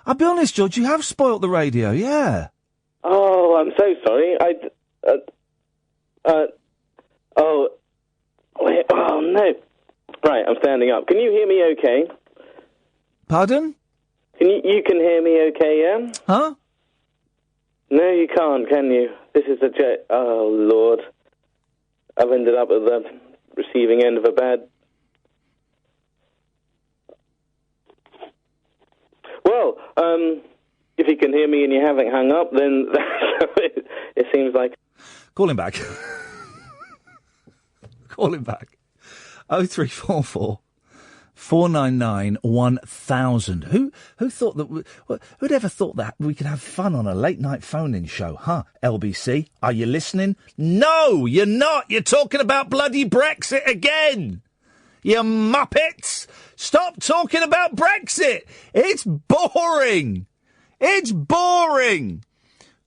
I'll be honest, George, you have spoilt the radio, yeah. Oh, I'm so sorry. Oh, no. Right, I'm standing up. Can you hear me okay? Pardon? You can hear me okay, yeah? Huh? No, you can't, can you? This is a jet. Oh, Lord. I've ended up at the receiving end of a bad... Well, if you can hear me and you haven't hung up, then it seems like... Call him back. Call him back. 0344 499 1000. Who thought that... Who'd ever thought that we could have fun on a late-night phone-in show, huh, LBC? Are you listening? No, you're not. You're talking about bloody Brexit again. You muppets. Stop talking about Brexit. It's boring. It's boring.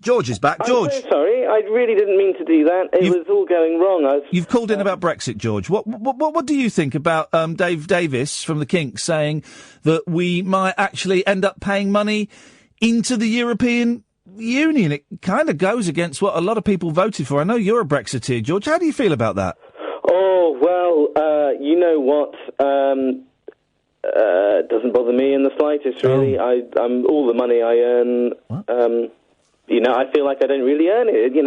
George is back. George. I'm so sorry. I really didn't mean to do that. It was all going wrong. You've called in about Brexit, George. What do you think about Dave Davis from the Kinks saying that we might actually end up paying money into the European Union? It kind of goes against what a lot of people voted for. I know you're a Brexiteer, George. How do you feel about that? Oh, well, you know what? It doesn't bother me in the slightest, really. I'm all the money I earn... I feel like I don't really earn it. I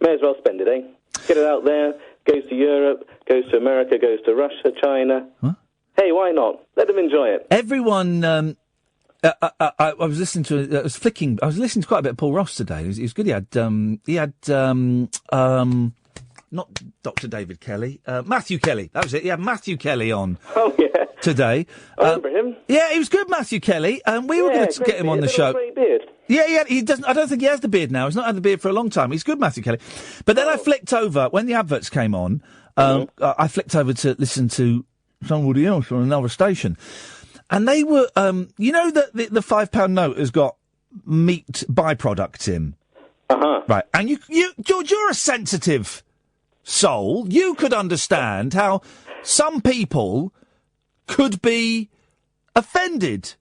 may as well spend it, eh? Get it out there, goes to Europe, goes to America, goes to Russia, China. Huh? Hey, why not? Let them enjoy it. Everyone, I was listening to, I was listening to quite a bit of Paul Ross today. He was good. He had not Dr. David Kelly, Matthew Kelly. That was it. He had Matthew Kelly on. Oh, yeah. Today. I remember him. Yeah, he was good, Matthew Kelly. And we were going to get him on the show. Great beard. Yeah, he doesn't. I don't think he has the beard now. He's not had the beard for a long time. He's good, Matthew Kelly. But then I flicked over when the adverts came on. I flicked over to listen to somebody else on another station, and they were, you know, that the £5 note has got meat byproducts in. Right, and you, George, you're a sensitive soul. You could understand how some people could be offended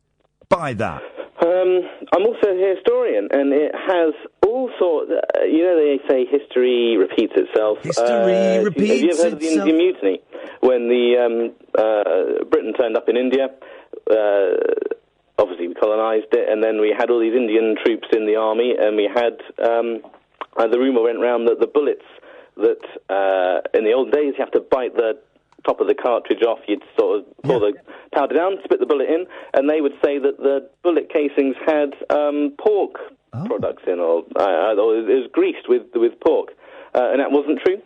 by that. I'm also a historian, and it has all sorts. You know, they say history repeats itself. History repeats Have you ever heard of the Indian Mutiny? When the Britain turned up in India, obviously we colonised it, and then we had all these Indian troops in the army, and we had the rumour went round that the bullets that in the old days you have to bite the top of the cartridge off, you'd sort of pour the powder down, spit the bullet in, and they would say that the bullet casings had pork products in, or it was greased with pork, and that wasn't true.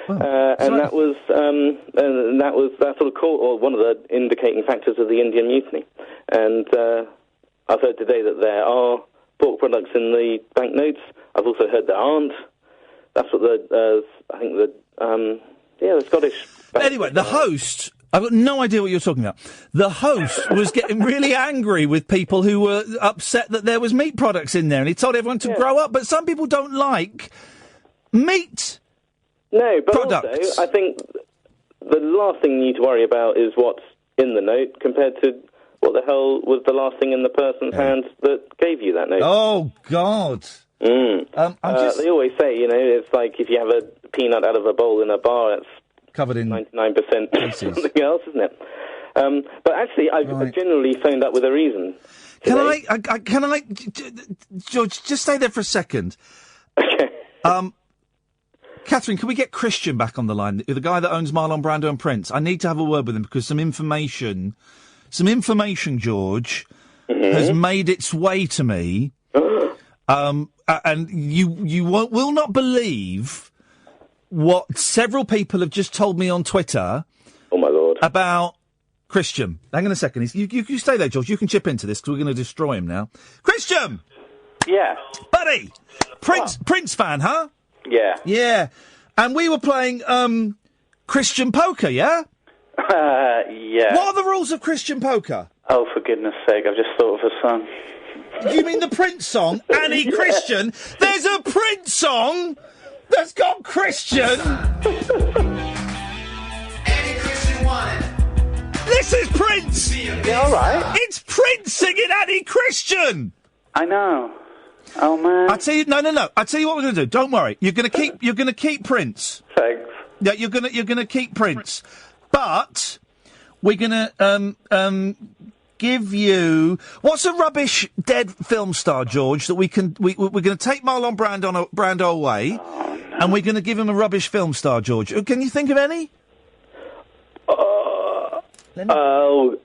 And that was that sort of or one of the indicating factors of the Indian Mutiny. And I've heard today that there are pork products in the banknotes. I've also heard there aren't. That's what I think the Scottish. Anyway, the host, I've got no idea what you're talking about. The host was getting really angry with people who were upset that there was meat products in there, and he told everyone to grow up, but some people don't like meat products. Also, I think the last thing you need to worry about is what's in the note compared to what the hell was the last thing in the person's hands that gave you that note. Oh, God. They always say, you know, it's like if you have a peanut out of a bowl in a bar, it's covered in 99% something else, isn't it? But actually, I generally phoned up with a reason. Can I, George, just stay there for a second. Okay. Catherine, can we get Christian back on the line? The guy that owns Marlon Brando and Prince. I need to have a word with him because some information, George, has made its way to me. And you will not believe what several people have just told me on Twitter. Oh, my Lord. About Christian. Hang on a second. You stay there, George. You can chip into this because we're going to destroy him now. Christian! Yeah. Buddy! Prince fan, huh? Yeah. Yeah. And we were playing, Christian poker, yeah? Yeah. What are the rules of Christian poker? Oh, for goodness sake, I've just thought of a song. Do you mean the Prince song? Annie Christian? There's a Prince song that's got Christian! Annie Christian won it. This is Prince! Yeah, all right. It's Prince singing Annie Christian! I know. Oh, man. I tell you, no. I tell you what we're going to do. Don't worry. You're going to keep Prince. Thanks. Yeah, you're going to keep Prince. But we're going to give you what's a rubbish dead film star, George, that we're going to take Marlon Brando away, and we're going to give him a rubbish film star, George. Can you think of any? No.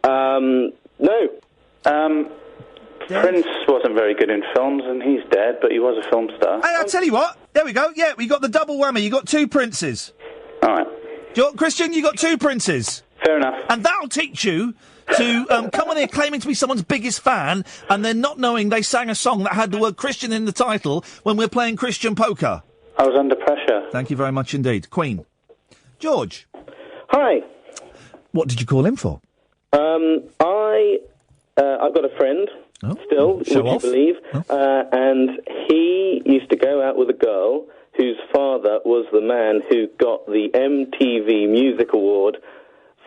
Prince wasn't very good in films, and he's dead, but he was a film star. Hey, I'll tell you what. There we go. Yeah, we got the double whammy. You got two Princes. All right. Christian, you got two Princes. Fair enough. And that'll teach you to come on here claiming to be someone's biggest fan, and then not knowing they sang a song that had the word Christian in the title when we're playing Christian poker. I was under pressure. Thank you very much indeed. Queen. George. Hi. What did you call him for? I've got a friend, still, would you believe, and he used to go out with a girl whose father was the man who got the MTV Music Award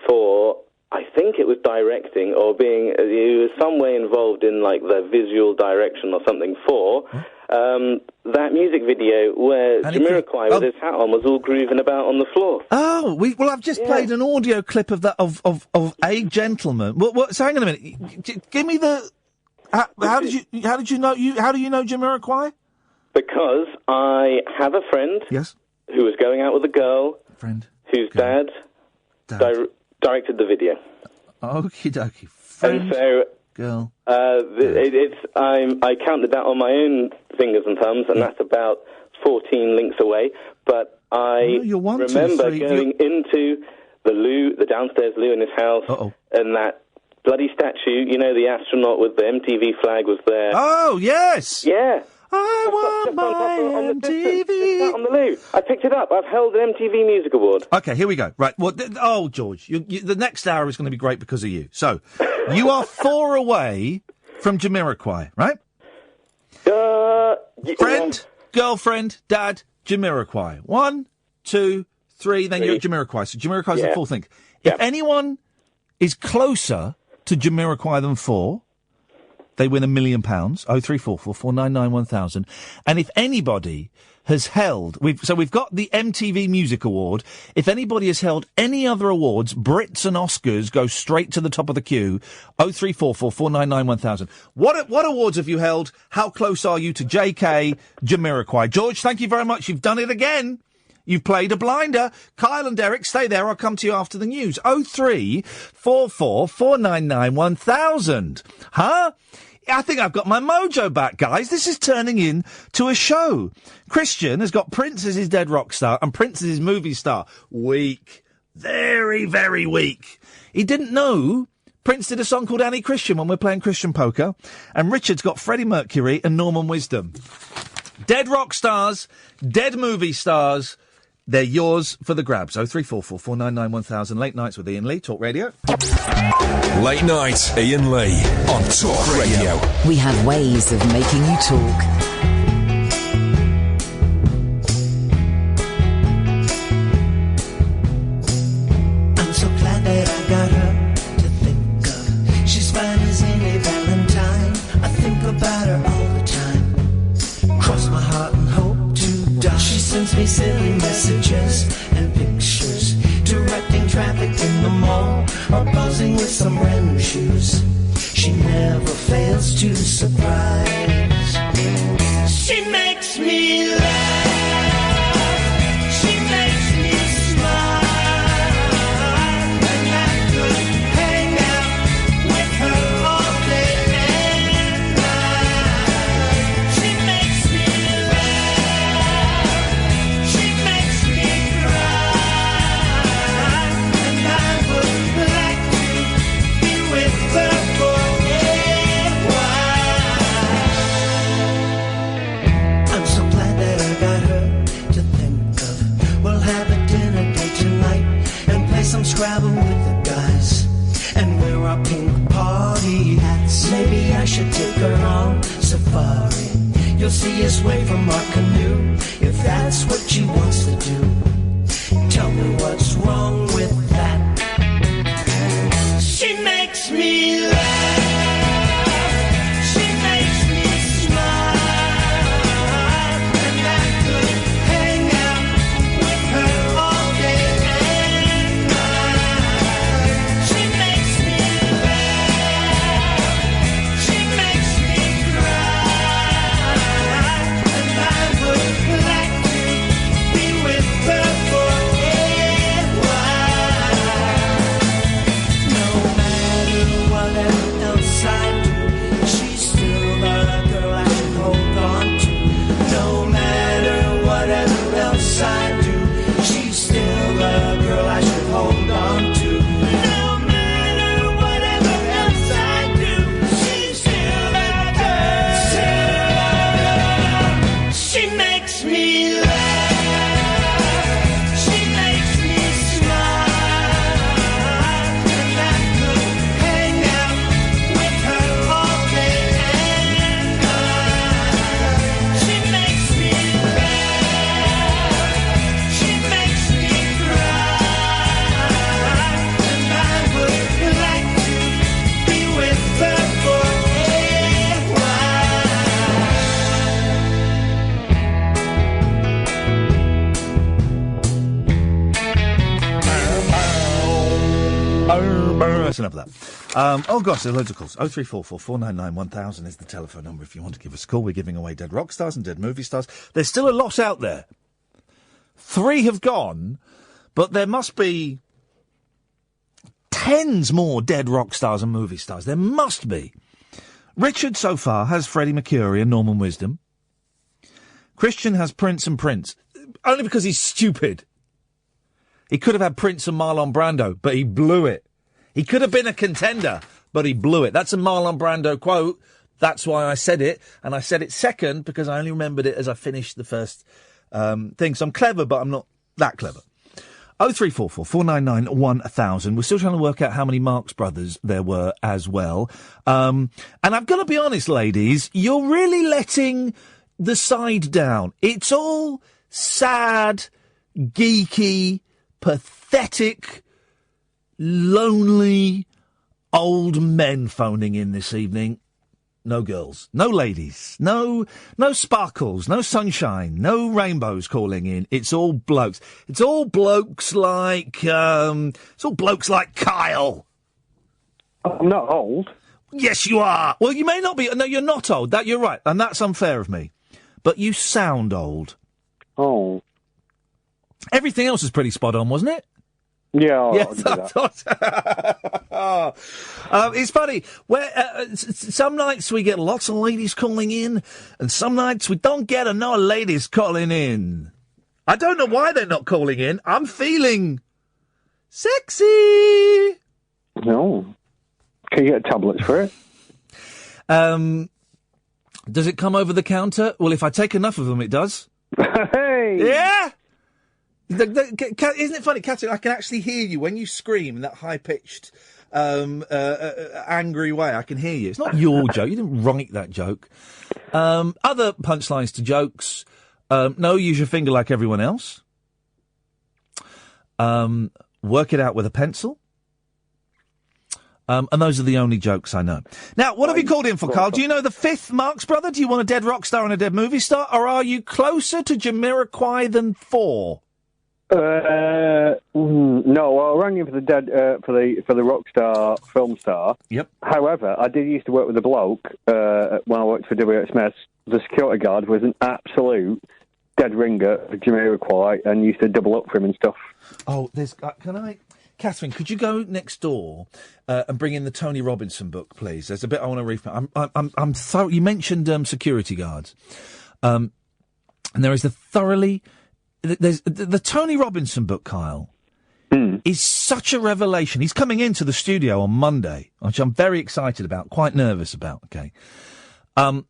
for, I think it was directing or being, he was some way involved in like the visual direction or something for that music video where Jamiroquai with his hat on was all grooving about on the floor. Oh, I've just played an audio clip of that of a gentleman. So hang on a minute. Give me the. How do you know Jamiroquai? Because I have a friend. Yes. Who was going out with a girl. Friend. Whose dad. Directed the video. Okie dokie. Friend. And so. Girl. I counted that on my own fingers and thumbs, and that's about 14 links away. But I remember going into the downstairs loo in his house, and that bloody statue, you know, the astronaut with the MTV flag was there. Oh, yes! Yeah. I want my MTV. On the loo. I picked it up. I've held an MTV Music Award. Okay, here we go. Right. Well, George, the next hour is going to be great because of you. So, you are 4 away from Jamiroquai, right? Friend, girlfriend, dad, Jamiroquai. 1, 2, 3, then you're at Jamiroquai. So Jamiroquai's the fourth thing. If anyone is closer to Jamiroquai than 4, they win £1 million. 0344 499 1000. And if anybody has held, we've got the MTV Music Award. If anybody has held any other awards, Brits and Oscars go straight to the top of the queue. 0344 499 1000. What awards have you held? How close are you to JK Jamiroquai? George, thank you very much. You've done it again. You've played a blinder. Kyle and Derek, stay there. I'll come to you after the news. 0344 499 1000. Huh? I think I've got my mojo back, guys. This is turning into a show. Christian has got Prince as his dead rock star and Prince as his movie star. Weak. Very, very weak. He didn't know Prince did a song called Annie Christian when we're playing Christian poker. And Richard's got Freddie Mercury and Norman Wisdom. Dead rock stars, dead movie stars. They're yours for the grabs. 0344 499 1000. Late nights with Iain Lee, Talk Radio. Late night, Iain Lee on Talk Radio. We have ways of making you talk. I'm so glad that I got her to think of. She's fine as any Valentine. I think about her all the time. Cross my heart and hope to die. She sends me silly messages and pictures, directing traffic in the mall or posing with some brand new shoes. She never fails to surprise. She makes me laugh. She makes me smile. And I could hang out with her all day and night. She makes me laugh. She makes me cry. And I would like to be with her for a while. I'm so glad that I got her to think of. We'll have a dinner date tonight and play some Scrabble with the guys and wear our pink party hats. Maybe I should take her on safari. You'll see us wave from our canoe if that's what she wants to do. Tell me what's wrong with that. She makes me laugh. She makes me smile. And I could hang out with her all day and night. She makes me laugh. She makes me cry. And I would like to be with her for a while. No matter what else I do, she's still the girl I should hold on to. No matter whatever else I do, she's still the girl I should hold on to. No matter whatever else I do, she's still the girl. She makes me laugh. She makes me smile. And I could hang out with her all day and night. She makes me laugh. She makes me cry. And I would like to be with her for a That's enough of that. Oh gosh, there's loads of calls. 0344 499 1000 is the telephone number if you want to give us a call. We're giving away dead rock stars and dead movie stars. There's still a lot out there. 3 have gone, but there must be tens more dead rock stars and movie stars. There must be. Richard so far has Freddie Mercury and Norman Wisdom. Christian has Prince and Prince. Only because he's stupid. He could have had Prince and Marlon Brando, but he blew it. He could have been a contender, but he blew it. That's a Marlon Brando quote. That's why I said it, and I said it second because I only remembered it as I finished the first thing. So I'm clever, but I'm not that clever. 0344 499 1000. We're still trying to work out how many Marx Brothers there were as well. And I've got to be honest, ladies, you're really letting the side down. It's all sad, geeky, pathetic, lonely old men phoning in this evening. No girls, no ladies, no sparkles, no sunshine, no rainbows calling in. It's all blokes. It's all blokes like Kyle. I'm not old. Yes, you are. Well, you may not be. No, you're not old. That you're right, and that's unfair of me. But you sound old. Oh. Everything else is pretty spot on, wasn't it? Yeah, yes, I thought. It's funny. Some nights we get lots of ladies calling in, and some nights we don't get enough ladies calling in. I don't know why they're not calling in. I'm feeling sexy. No. Can you get tablets for it? Does it come over the counter? Well, if I take enough of them, it does. Hey! Yeah! Isn't it funny, Catherine? I can actually hear you when you scream in that high-pitched, angry way. I can hear you. It's not your joke. You didn't write that joke. Other punchlines to jokes. No, use your finger like everyone else. Work it out with a pencil. And those are the only jokes I know. Now, what have you called in for, Carl? Do you know the fifth Marx Brother? Do you want a dead rock star and a dead movie star? Or are you closer to Jamiroquai than Thor? No, well, I rang in for the dead, for the rock star film star. Yep. However, I did used to work with a bloke when I worked for WH Smith. The security guard was an absolute dead ringer for Jamiroquai and used to double up for him and stuff. Oh, Catherine, could you go next door and bring in the Tony Robinson book, please? There's a bit I want to read. I'm you mentioned security guards, and there is there's the Tony Robinson book, Kyle, is such a revelation. He's coming into the studio on Monday, which I'm very excited about, quite nervous about. Okay, but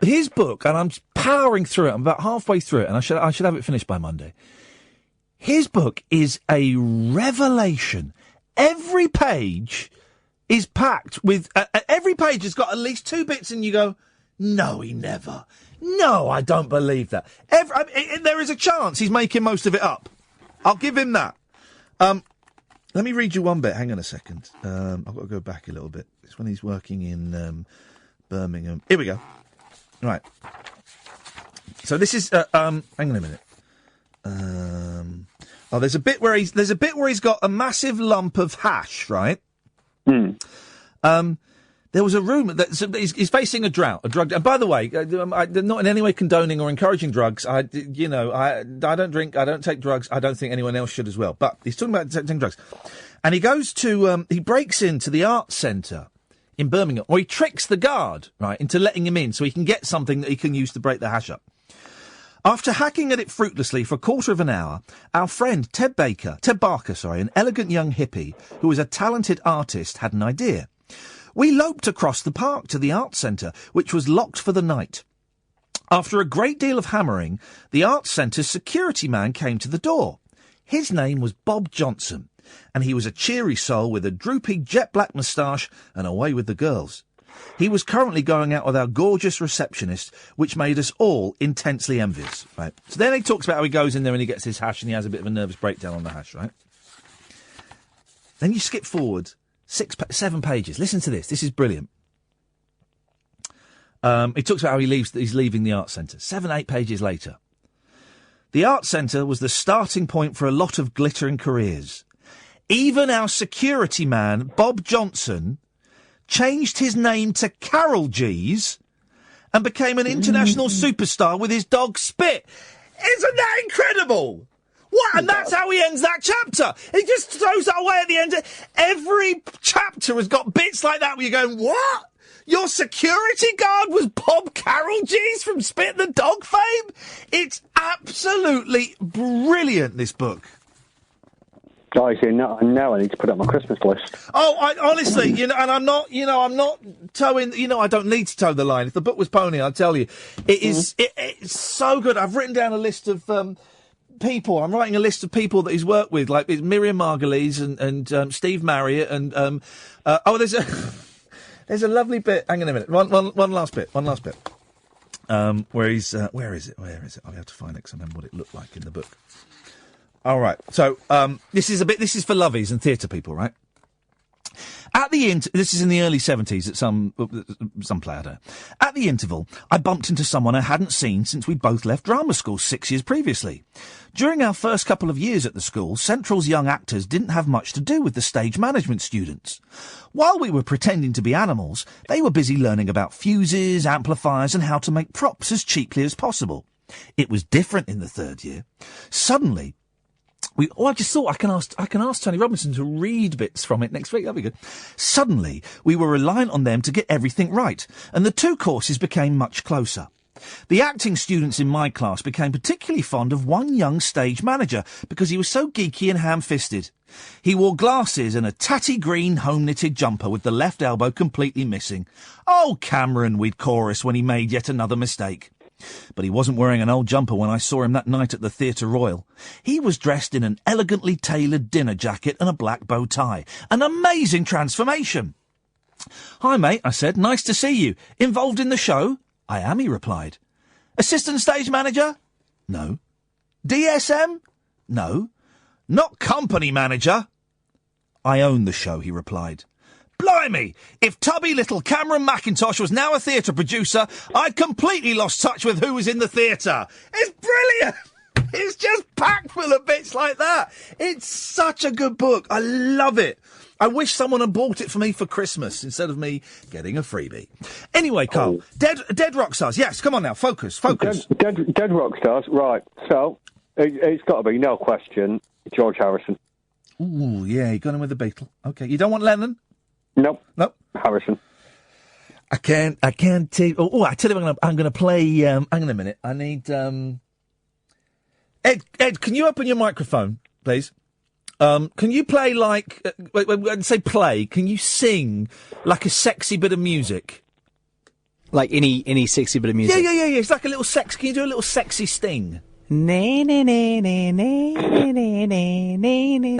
his book, and I'm powering through it. I'm about halfway through it, and I should have it finished by Monday. His book is a revelation. Every page is packed with... every page has got at least two bits and you go, no, he never. No, I don't believe that. There is a chance he's making most of it up. I'll give him that. Let me read you one bit. Hang on a second. I've got to go back a little bit. It's when he's working in Birmingham. Here we go. Right. So this is... hang on a minute. There's a bit where he's got a massive lump of hash, right? There was a rumour that he's facing a drought, a drug. And by the way, I'm not in any way condoning or encouraging drugs. I don't drink, I don't take drugs. I don't think anyone else should as well. But he's talking about taking drugs, and he goes to he breaks into the arts centre in Birmingham, or he tricks the guard right into letting him in so he can get something that he can use to break the hash up. After hacking at it fruitlessly for a quarter of an hour, our friend Ted Barker, an elegant young hippie who was a talented artist, had an idea. We loped across the park to the art centre, which was locked for the night. After a great deal of hammering, the art centre's security man came to the door. His name was Bob Johnson, and he was a cheery soul with a droopy jet-black moustache and away with the girls. He was currently going out with our gorgeous receptionist, which made us all intensely envious, right? So then he talks about how he goes in there and he gets his hash and he has a bit of a nervous breakdown on the hash, right? Then you skip forward 7 pages. Listen to this. This is brilliant. He talks about how he's leaving the art centre. 7-8 pages later. The art centre was the starting point for a lot of glittering careers. Even our security man, Bob Johnson, changed his name to Carol G's and became an international superstar with his dog Spit. Isn't that incredible? What? And that's how he ends that chapter. He just throws that away at the end. Every chapter has got bits like that where you're going, what? Your security guard was Bob Carol G's from Spit the Dog fame? It's absolutely brilliant, this book. I see. Now I need to put it on my Christmas list. Oh, honestly, and I'm not towing. I don't need to toe the line. If the book was pony, I'd tell you, it is. It's so good. I've written down a list of people. I'm writing a list of people that he's worked with, like Miriam Margolyes and Steve Marriott, and there's a lovely bit. Hang on a minute. One last bit. Where is it? I'll have to find it because I remember what it looked like in the book. All right. So, this is for lovies and theatre people, right? This is in the early 70s at some play, I don't know. At the interval, I bumped into someone I hadn't seen since we both left drama school 6 years previously. During our first couple of years at the school, Central's young actors didn't have much to do with the stage management students. While we were pretending to be animals, they were busy learning about fuses, amplifiers, and how to make props as cheaply as possible. It was different in the third year. Suddenly, I just thought I can ask Tony Robinson to read bits from it next week. That'd be good. Suddenly, we were reliant on them to get everything right, and the two courses became much closer. The acting students in my class became particularly fond of one young stage manager because he was so geeky and ham-fisted. He wore glasses and a tatty green home-knitted jumper with the left elbow completely missing. "Oh, Cameron," we'd chorus when he made yet another mistake. But he wasn't wearing an old jumper when I saw him that night at the Theatre Royal. He was dressed in an elegantly tailored dinner jacket and a black bow tie. An amazing transformation. "Hi, mate," I said. "Nice to see you. Involved in the show?" "I am," he replied. "Assistant stage manager?" "No." "DSM?" "No." "Not company manager?" "I own the show," he replied. "Blimey! If tubby little Cameron McIntosh was now a theatre producer, I'd completely lost touch with who was in the theatre." It's brilliant! It's just packed full of bits like that. It's such a good book. I love it. I wish someone had bought it for me for Christmas instead of me getting a freebie. Anyway, Carl, Dead Rock Stars. Yes, come on now, focus. Dead Rock Stars, right. So, it's got to be, no question, George Harrison. Ooh, yeah, you got him with the Beatle. Okay, you don't want Lennon? Nope. Harrison. I can't take. I tell you, I'm going to play. Hang on a minute. I need. Ed, can you open your microphone, please? Can you play when say play? Can you sing like a sexy bit of music? Like any sexy bit of music? Yeah. It's like a little sex. Can you do a little sexy sting? A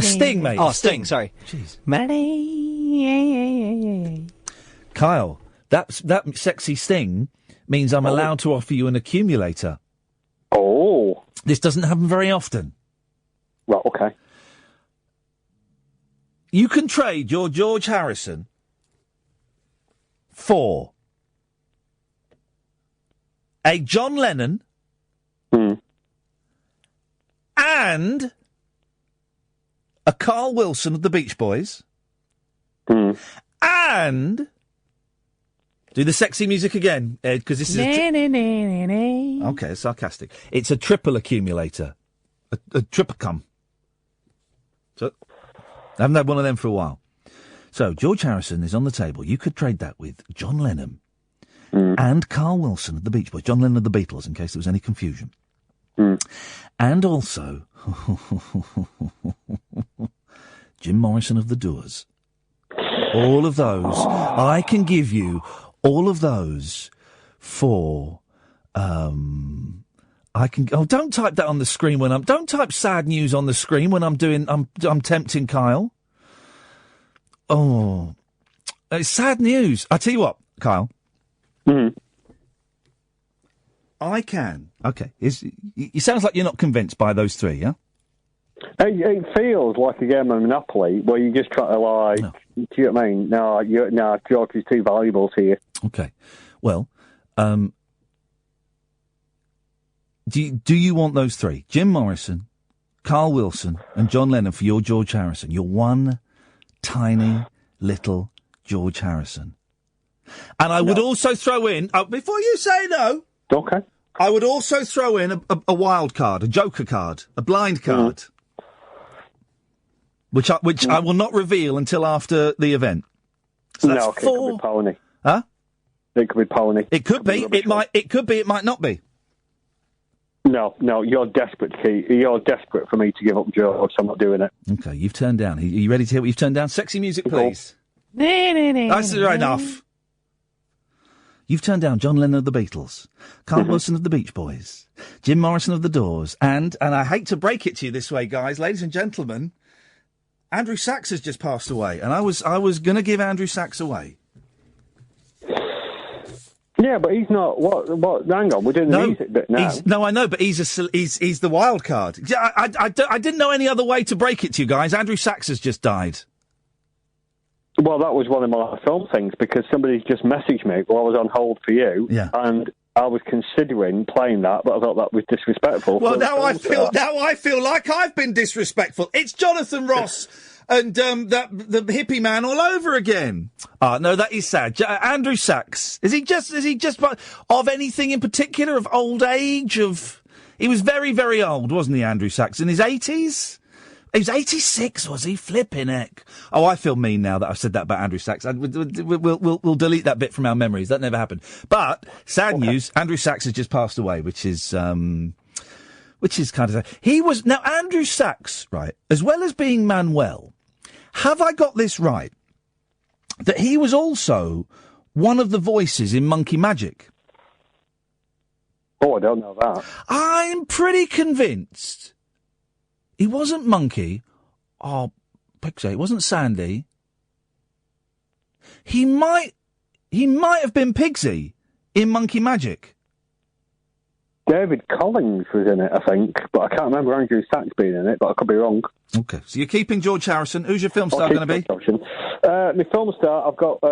sting, mate. Oh, sting. Sorry. Jeez. Kyle, that sexy sting means I'm allowed to offer you an accumulator. Oh. This doesn't happen very often. Right, okay. You can trade your George Harrison for a John Lennon and a Carl Wilson of the Beach Boys and do the sexy music again, Ed, because this is okay, sarcastic. It's a triple accumulator, a triple cum. So I haven't had one of them for a while. So George Harrison is on the table. You could trade that with John Lennon and Carl Wilson of the Beach Boys. John Lennon of the Beatles, in case there was any confusion. And also Jim Morrison of the Doors. All of those. I can give you all of those for don't type that on the screen don't type sad news on the screen when I'm tempting Kyle. Oh, it's sad news. I tell you what, Kyle. I can. Okay. It sounds like you're not convinced by those three, yeah? It feels like a game of Monopoly where you just try to do you know what I mean? No, George is too valuable to you. Okay. Well, do you want those three? Jim Morrison, Carl Wilson, and John Lennon for your George Harrison. Your one tiny little George Harrison. And I would also throw in, before you say no. Okay. I would also throw in a wild card, a joker card, a blind card. Which I will not reveal until after the event. So that's it could be Pony. Huh? It could be Pony. It could be. It might not be. No, you're desperate, Keith. You're desperate for me to give up George, so I'm not doing it. Okay, you've turned down. Are you ready to hear what you've turned down? Sexy music, please. That's right enough. You've turned down John Lennon of the Beatles, Carl Wilson of the Beach Boys, Jim Morrison of the Doors, and I hate to break it to you this way, guys, ladies and gentlemen, Andrew Sachs has just passed away, and I was going to give Andrew Sachs away. Yeah, but he's not. What? Hang on, we're doing the music bit now. No, I know, but he's the wild card. I didn't know any other way to break it to you guys. Andrew Sachs has just died. Well, that was one of my film things because somebody just messaged me while I was on hold for you, and I was considering playing that, but I thought that was disrespectful. Well, now I feel like I've been disrespectful. It's Jonathan Ross and the hippie man all over again. No, that is sad. Andrew Sachs, is he just of anything in particular, of old age? He was very, very old, wasn't he, Andrew Sachs, in his 80s? He was 86, was he? Flipping heck. Oh, I feel mean now that I've said that about Andrew Sachs. We'll delete that bit from our memories. That never happened. But, sad news, Andrew Sachs has just passed away, which is kind of sad. Now, Andrew Sachs, right, as well as being Manuel, have I got this right? That he was also one of the voices in Monkey Magic? Oh, I don't know that. I'm pretty convinced. He wasn't Monkey. Oh, Pixie. It wasn't Sandy. He might have been Pigsy in Monkey Magic. David Collins was in it, I think, but I can't remember Andrew Sachs being in it, but I could be wrong. Okay, so you're keeping George Harrison. Who's your film star going to be? My film star, I've got 2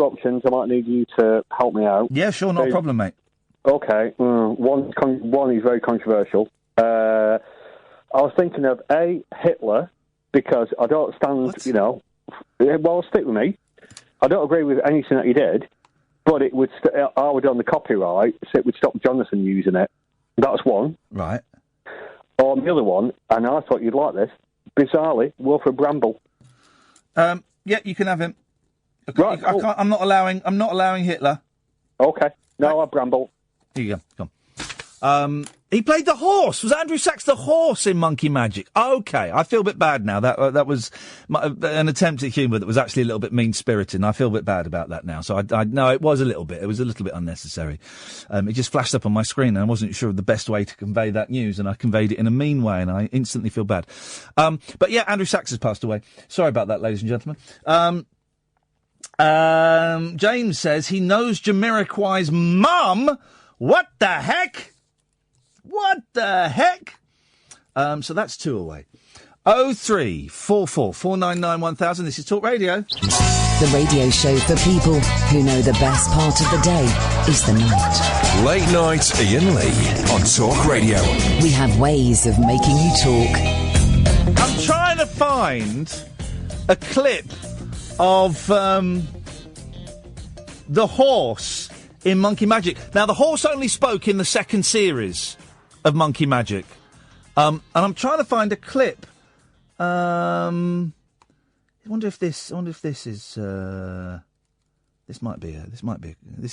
options. I might need you to help me out. Yeah, sure, not a problem, mate. Okay, one is very controversial. I was thinking of A, Hitler, because I don't stand, well, stick with me. I don't agree with anything that he did, but it would, I would on the copyright, so it would stop Jonathan using it. That's one. Right. Or the other one, and I thought you'd like this, bizarrely, Wilfred Bramble. Yeah, you can have him. Right, I can't, I'm not allowing Hitler. Okay. No, I'll Bramble. Here you go. Come. He played the horse. Was Andrew Sachs the horse in Monkey Magic? Okay, I feel a bit bad now. That was an attempt at humour that was actually a little bit mean-spirited, and I feel a bit bad about that now. So no, it was a little bit. It was a little bit unnecessary. It just flashed up on my screen, and I wasn't sure of the best way to convey that news, and I conveyed it in a mean way, and I instantly feel bad. But yeah, Andrew Sachs has passed away. Sorry about that, ladies and gentlemen. James says he knows Jamiroquai's mum. What the heck? What the heck? So that's 2 away. 0344 499 1000. This is Talk Radio. The radio show for people who know the best part of the day is the night. Late night Iain Lee on Talk Radio. We have ways of making you talk. I'm trying to find a clip of the horse in Monkey Magic. Now, the horse only spoke in the second series of Monkey Magic. And I'm trying to find a clip. I wonder if this is. This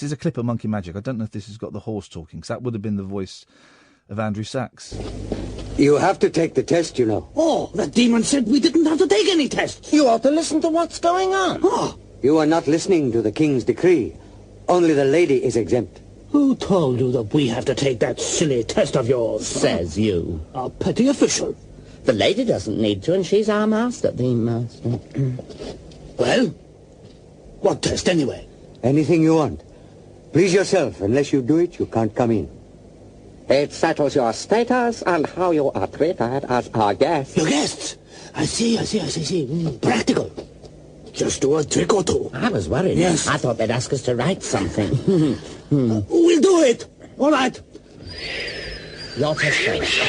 is a clip of Monkey Magic. I don't know if this has got the horse talking, because that would have been the voice of Andrew Sachs. You have to take the test, you know. Oh, the demon said we didn't have to take any tests. You ought to listen to what's going on. Oh. You are not listening to the king's decree. Only the lady is exempt. Who told you that we have to take that silly test of yours? Says you. A petty official. The lady doesn't need to, and she's our master, the master. Well, what test anyway? Anything you want. Please yourself. Unless you do it, you can't come in. It settles your status and how you are treated as our guests. Your guests? I see. Practical. Just do a trick or two. I was worried. Yes. I thought they'd ask us to write something. We'll do it. All right. Your test first.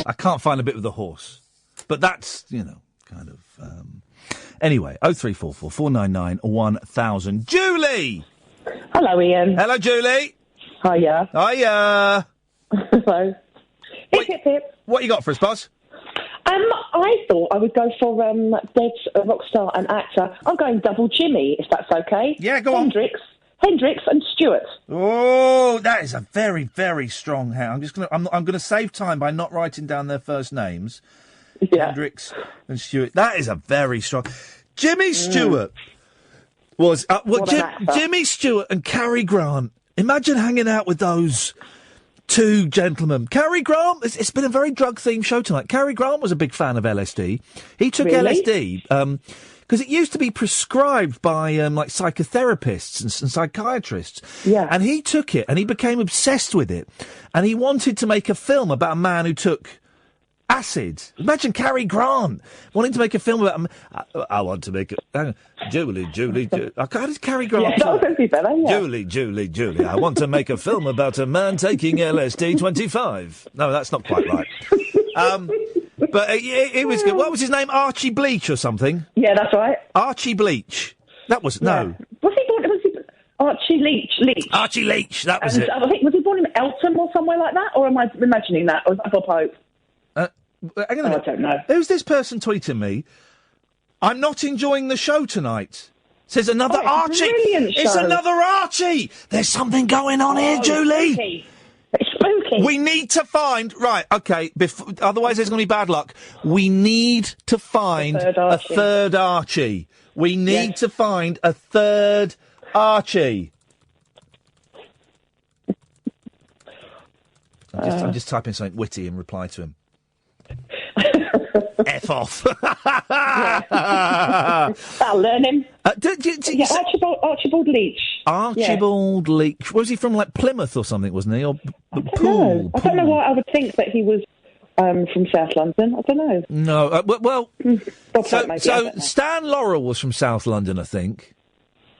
I can't find a bit with the horse. But that's, kind of... Anyway, 0344 499 1000. Julie! Hello, Ian. Hello, Julie. Hiya. Hiya. Hello. Hip, hip, hip. What you got for us, boss? I thought I would go for dead rock star and actor. I'm going double Jimmy, if that's okay. Yeah, go on. Hendrix and Stewart. Oh, that is a very, very strong hand. I'm going to save time by not writing down their first names. Yeah. Hendrix and Stewart. That is a very strong. Jimmy Stewart was Jimmy Stewart and Cary Grant. Imagine hanging out with those two gentlemen. Cary Grant. It's been a very drug-themed show tonight. Cary Grant was a big fan of LSD. He took LSD. Because it used to be prescribed by like psychotherapists and psychiatrists. Yeah. And he took it and he became obsessed with it. And he wanted to make a film about a man who took acid. Imagine Cary Grant wanting to make a film about I want to make it. Julie. How does Cary Grant talk? Julie. I want to make a film about a man taking LSD 25. No, that's not quite right. But it was good. What was his name? Archie Bleach or something? Yeah, that's right. Archie Bleach. That was no. Was he born? Archie Leach? Archie Leach. That was it. I think was he born in Eltham or somewhere like that? Or am I imagining that? Or was that Bob Hope? Hang on a minute. I don't know. Who's this person tweeting me? I'm not enjoying the show tonight. Says another Archie. It's another Archie. There's something going on here, Julie. Spooky. It's spooky. We need to find... Right, OK, otherwise there's going to be bad luck. We need to find a third Archie. We need to find a third Archie. I'm just typing something witty in reply to him. F off. I'll learn him. Archibald Leach. Archibald Leach. Was he from like Plymouth or something, wasn't he? Or Poole? I don't know why I would think that he was from South London. I don't know. No, so Stan Laurel was from South London, I think.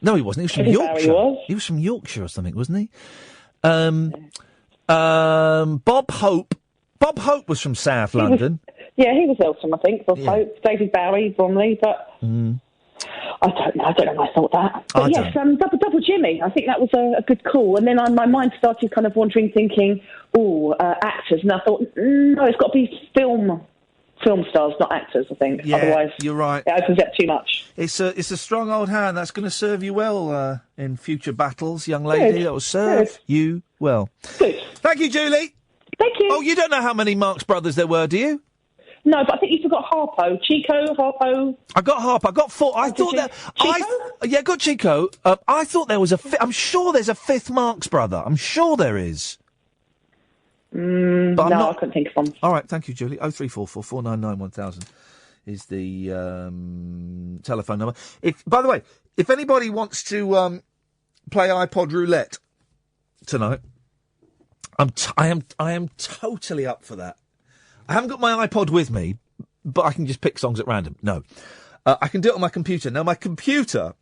No, he wasn't. He was from Yorkshire. He was from Yorkshire or something, wasn't he? Bob Hope. Bob Hope was from South London. He was Eltham, I think. Bob Hope, David Bowie, Bromley, but I don't know. I don't know why I thought that. But yes, double Jimmy. I think that was a good call. And then my mind started kind of wandering, thinking, actors. And I thought, no, it's got to be film stars, not actors. I think. Yeah, otherwise, you're right. It opens up too much. It's a strong old hand. That's going to serve you well in future battles, young lady. Good. That will serve you well. Good. Thank you, Julie. Thank you. Oh, you don't know how many Marx Brothers there were, do you? No, but I think you forgot Harpo. Chico, Harpo. I got Harpo. I got four. I thought that. Chico? I got Chico. I thought there was I'm sure there's a fifth Marx Brother. I'm sure there is. But I couldn't think of one. All right, thank you, Julie. 0344 499 1000 is the telephone number. By the way, if anybody wants to play iPod roulette tonight, I am totally up for that. I haven't got my iPod with me, but I can just pick songs at random. No. I can do it on my computer. Now, my computer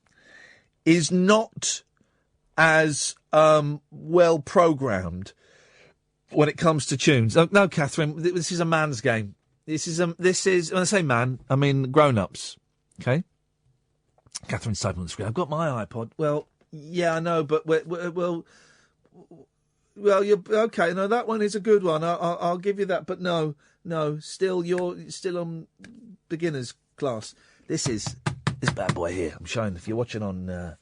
is not as well programmed when it comes to tunes. No, Catherine, this is a man's game. This is when I say man, I mean grown-ups. Okay? Catherine's typing on the screen. I've got my iPod. Well, yeah, I know, but well, you're okay. No, that one is a good one. I'll give you that. But no, still you're still on beginners class. This is this bad boy here. I'm showing. If you're watching on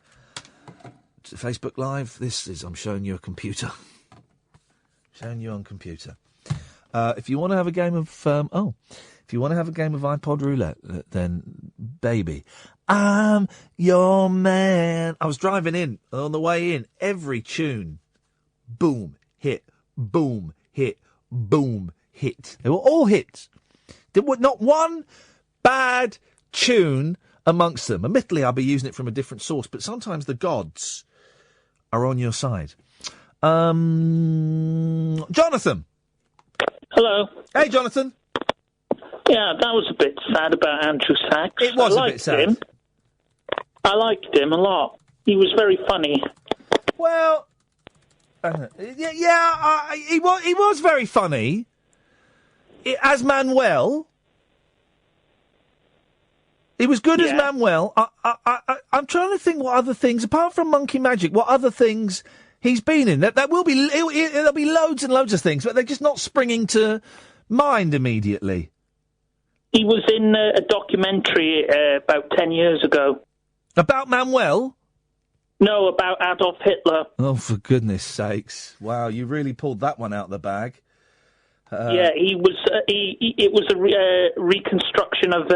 Facebook Live, I'm showing you a computer. Showing you on computer. If you want to have a game of iPod roulette, then baby, I'm your man. I was driving in on the way in. Every tune. Boom, hit, boom, hit, boom, hit. They were all hits. There were not one bad tune amongst them. Admittedly, I'll be using it from a different source, but sometimes the gods are on your side. Jonathan. Hello. Hey, Jonathan. Yeah, that was a bit sad about Andrew Sachs. It was a bit sad. I liked him a lot. He was very funny. Well... he was very funny. As Manuel. He was good as Manuel. I'm trying to think what other things, apart from Monkey Magic, what other things he's been in. There'll be loads and loads of things, but they're just not springing to mind immediately. He was in a documentary about 10 years ago. About Manuel? No, about Adolf Hitler. Oh, for goodness sakes. Wow, you really pulled that one out of the bag. Yeah, he was. It was a reconstruction of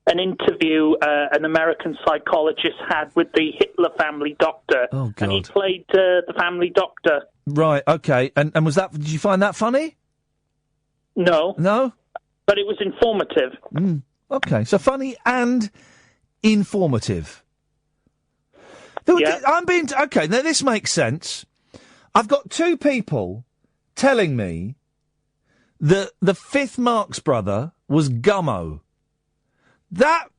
an interview an American psychologist had with the Hitler family doctor. Oh, God. And he played the family doctor. Right, okay. And was that... Did you find that funny? No. No? But it was informative. Okay, so funny and informative. Yeah. Okay, now this makes sense. I've got two people telling me that the fifth Marx brother was Gummo. That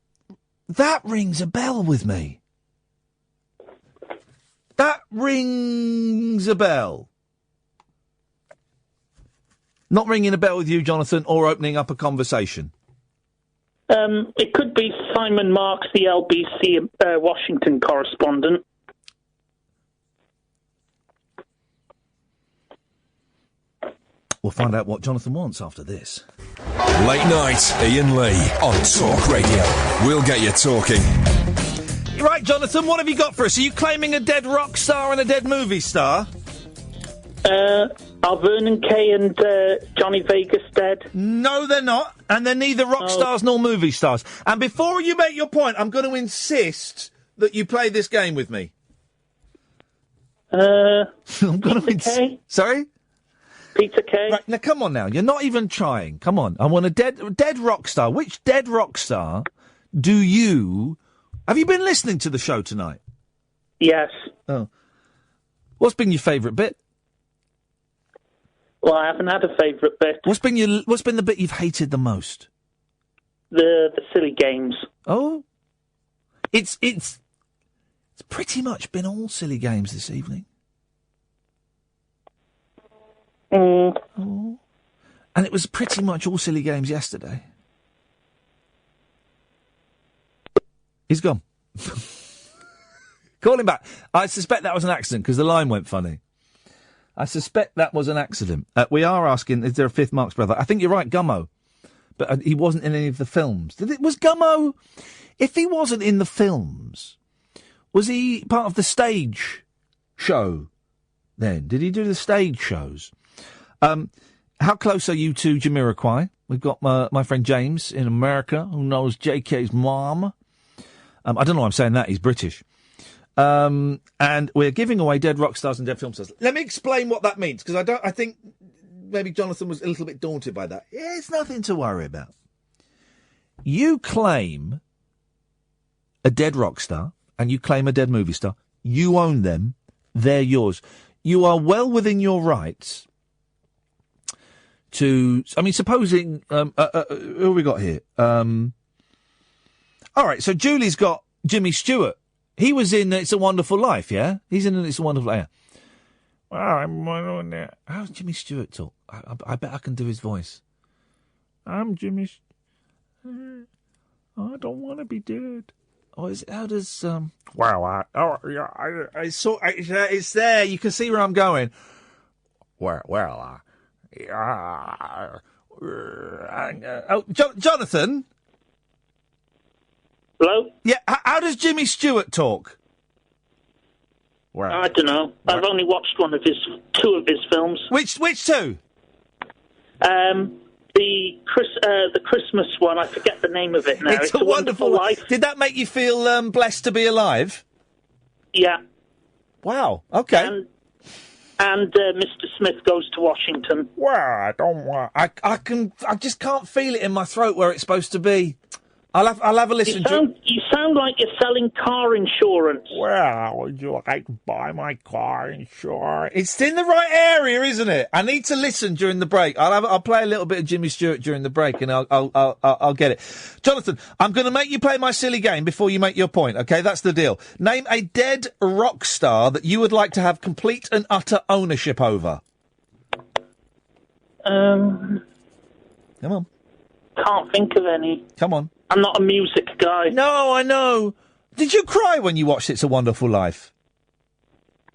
rings a bell with me. That rings a bell. Not ringing a bell with you, Jonathan, or opening up a conversation. It could be Simon Marks, the LBC Washington correspondent. We'll find out what Jonathan wants after this. Late night, Iain Lee on Talk Radio. We'll get you talking. Right, Jonathan, what have you got for us? Are you claiming a dead rock star and a dead movie star? Are Vernon Kay and Johnny Vegas dead? No, they're not. And they're neither rock stars nor movie stars. And before you make your point, I'm going to insist that you play this game with me. I'm going to insist. Sorry? Peter Kay? Right, now come on now. You're not even trying. Come on. I want a dead rock star. Which dead rock star do you... Have you been listening to the show tonight? Yes. Oh. What's been your favourite bit? Well, I haven't had a favourite bit. What's been the bit you've hated the most? The silly games. Oh, it's pretty much been all silly games this evening. Oh. And it was pretty much all silly games yesterday. He's gone. Call him back. I suspect that was an accident because the line went funny. I suspect that was an accident. We are asking, is there a fifth Marx brother? I think you're right, Gummo. But he wasn't in any of the films. Was Gummo... If he wasn't in the films, was he part of the stage show then? Did he do the stage shows? How close are you to Jamiroquai? We've got my friend James in America who knows JK's mom. I don't know why I'm saying that. He's British. And we're giving away dead rock stars and dead film stars. Let me explain what that means, because I think maybe Jonathan was a little bit daunted by that. Yeah, it's nothing to worry about. You claim a dead rock star and you claim a dead movie star. You own them. They're yours. You are well within your rights to... I mean, supposing... who have we got here? All right, so Julie's got Jimmy Stewart. He was in It's a Wonderful Life, yeah? He's in It's a Wonderful Life. Yeah. Well, how does Jimmy Stewart talk? I bet I can do his voice. I'm Jimmy... I don't want to be dead. Oh, how does... Well, it's there. You can see where I'm going. Jonathan? Hello? Yeah, how does Jimmy Stewart talk? Well, I don't know. I've only watched two of his films. Which two? The Christmas one. I forget the name of it now. It's a Wonderful Life. Did that make you feel blessed to be alive? Yeah. Wow. Okay. And Mr. Smith Goes to Washington. Well, I don't want. I just can't feel it in my throat where it's supposed to be. I'll have a listen. You sound like you're selling car insurance. Well, would you like to buy my car insurance? It's in the right area, isn't it? I need to listen during the break. I'll play a little bit of Jimmy Stewart during the break, and I'll get it. Jonathan, I'm going to make you play my silly game before you make your point. Okay, that's the deal. Name a dead rock star that you would like to have complete and utter ownership over. Come on. Can't think of any. Come on. I'm not a music guy. No, I know. Did you cry when you watched It's a Wonderful Life?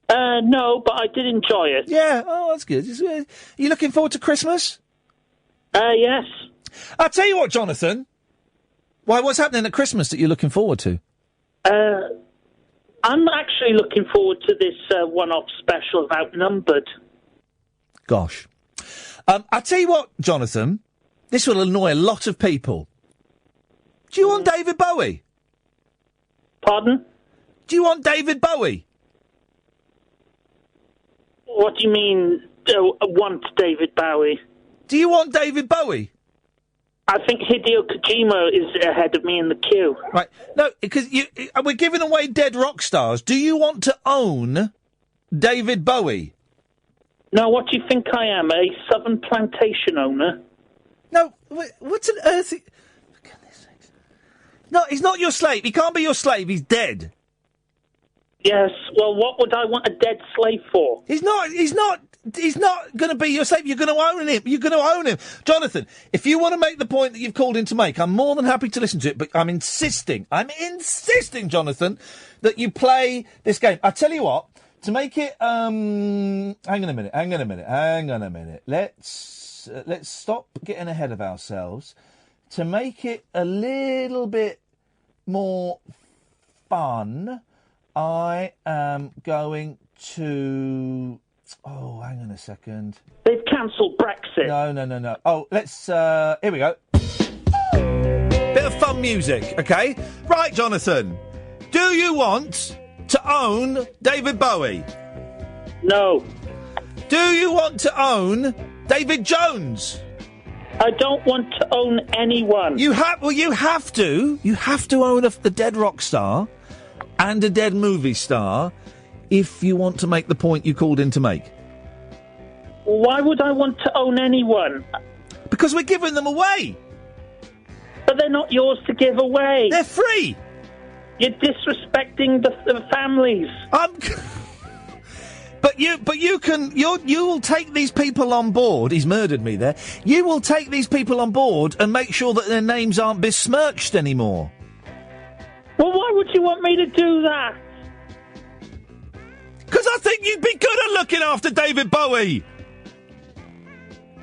No, but I did enjoy it. Yeah, oh, that's good. Are you looking forward to Christmas? Yes. I'll tell you what, Jonathan. Why? What's happening at Christmas that you're looking forward to? I'm actually looking forward to this one-off special of Outnumbered. Gosh. I'll tell you what, Jonathan. This will annoy a lot of people. Do you want David Bowie? Pardon? Do you want David Bowie? What do you mean, want David Bowie? Do you want David Bowie? I think Hideo Kojima is ahead of me in the queue. Right. No, because we're giving away dead rock stars. Do you want to own David Bowie? No, what do you think I am, a Southern plantation owner? No, what's an earthy... For goodness sakes. No, he's not your slave. He can't be your slave. He's dead. Yes, well, what would I want a dead slave for? He's not going to be your slave. You're going to own him. You're going to own him. Jonathan, if you want to make the point that you've called in to make, I'm more than happy to listen to it, but I'm insisting, Jonathan, that you play this game. I tell you what, to make it, hang on a minute. Let's stop getting ahead of ourselves. To make it a little bit more fun, I am going to... Oh, hang on a second. They've cancelled Brexit. No. Oh, let's... here we go. Bit of fun music, OK? Right, Jonathan. Do you want to own David Bowie? No. Do you want to own David Jones? I don't want to own anyone. You have to. You have to own a dead rock star and a dead movie star if you want to make the point you called in to make. Why would I want to own anyone? Because we're giving them away. But they're not yours to give away. They're free. You're disrespecting the families. But you will take these people on board. He's murdered me there. You will take these people on board and make sure that their names aren't besmirched anymore. Well, why would you want me to do that? Because I think you'd be good at looking after David Bowie.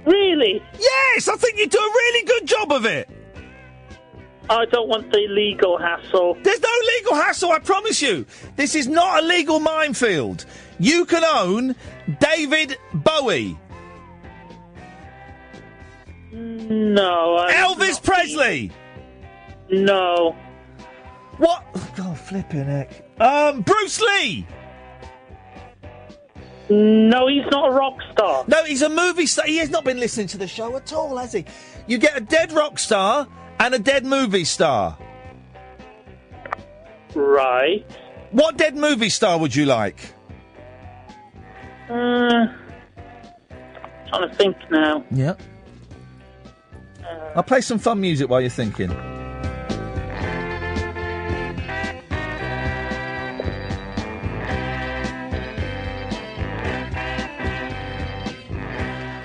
Really? Yes, I think you'd do a really good job of it. I don't want the legal hassle. There's no legal hassle, I promise you. This is not a legal minefield. You can own David Bowie. No. Elvis Presley. No. What? Oh, God, flipping heck. Bruce Lee. No, he's not a rock star. No, he's a movie star. He has not been listening to the show at all, has he? You get a dead rock star and a dead movie star. Right. What dead movie star would you like? Trying to think now. Yeah. I'll play some fun music while you're thinking.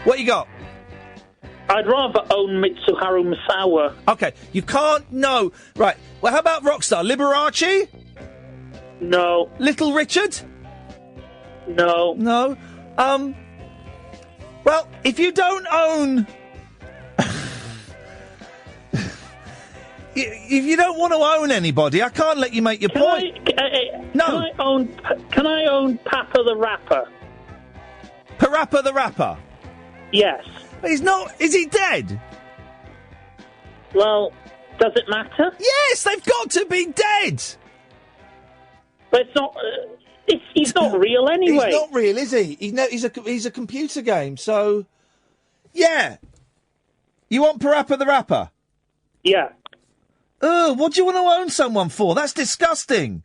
What you got? I'd rather own Mitsuharu Misawa. Okay, you can't know. Right, well, how about Rockstar? Liberace? No. Little Richard? No. No? Well, if you don't own... if you don't want to own anybody, I can't let you make your point. No. Can I own Papa the Rapper? Parappa the Rapper? Yes. But he's not... Is he dead? Well, does it matter? Yes, they've got to be dead! But it's not... he's not real anyway. He's not real, is he? He's a computer game, so... Yeah. You want Parappa the Rapper? Yeah. What do you want to own someone for? That's disgusting.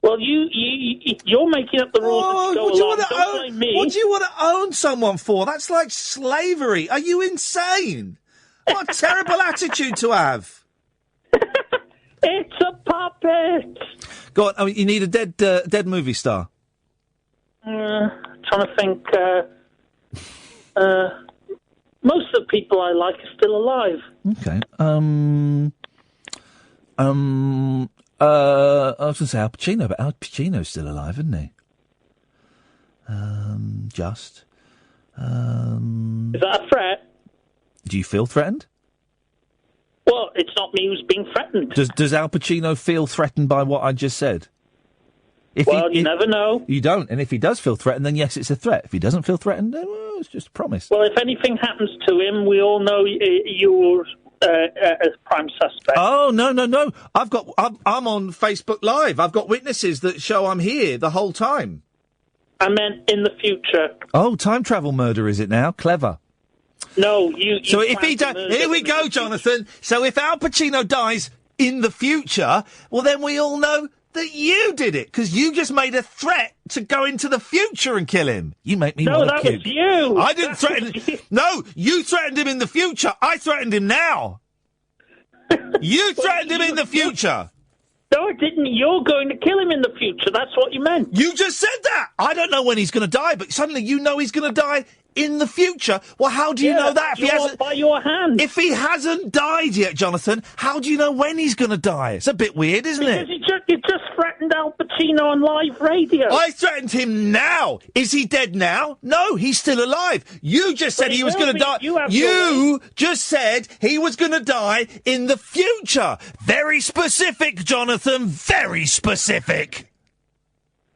Well, you're making up the rules as you go along. Don't blame me. What do you want to own someone for? That's like slavery. Are you insane? What a terrible attitude to have. It's a puppet. Go on. You need a dead movie star. Trying to think. Most of the people I like are still alive. Okay. I was going to say Al Pacino, but Al Pacino's still alive, isn't he? Is that a threat? Do you feel threatened? Well, it's not me who's being threatened. Does Al Pacino feel threatened by what I just said? You never know. You don't, and if he does feel threatened, then yes, it's a threat. If he doesn't feel threatened, then well, it's just a promise. Well, if anything happens to him, we all know you're as prime suspect. Oh, no. I'm on Facebook Live. I've got witnesses that show I'm here the whole time. I meant in the future. Oh, time travel murder is it now? Clever. No, you So if he dies... Here we go, Jonathan. So if Al Pacino dies in the future, well, then we all know that you did it, because you just made a threat to go into the future and kill him. You make me want to puke. No, that was you. I didn't threaten him. No, you threatened him in the future. I threatened him now. You threatened him in the future. No, I didn't. You're going to kill him in the future. That's what you meant. You just said that. I don't know when he's going to die, but suddenly you know he's going to die in the future. Well, how do you know that? If he hasn't, by your hand. If he hasn't died yet, Jonathan, how do you know when he's going to die? It's a bit weird, isn't it? Because you just threatened Al Pacino on live radio. I threatened him now. Is he dead now? No, he's still alive. You just said he was going to die. You just said he was going to die in the future. Very specific, Jonathan. Very specific.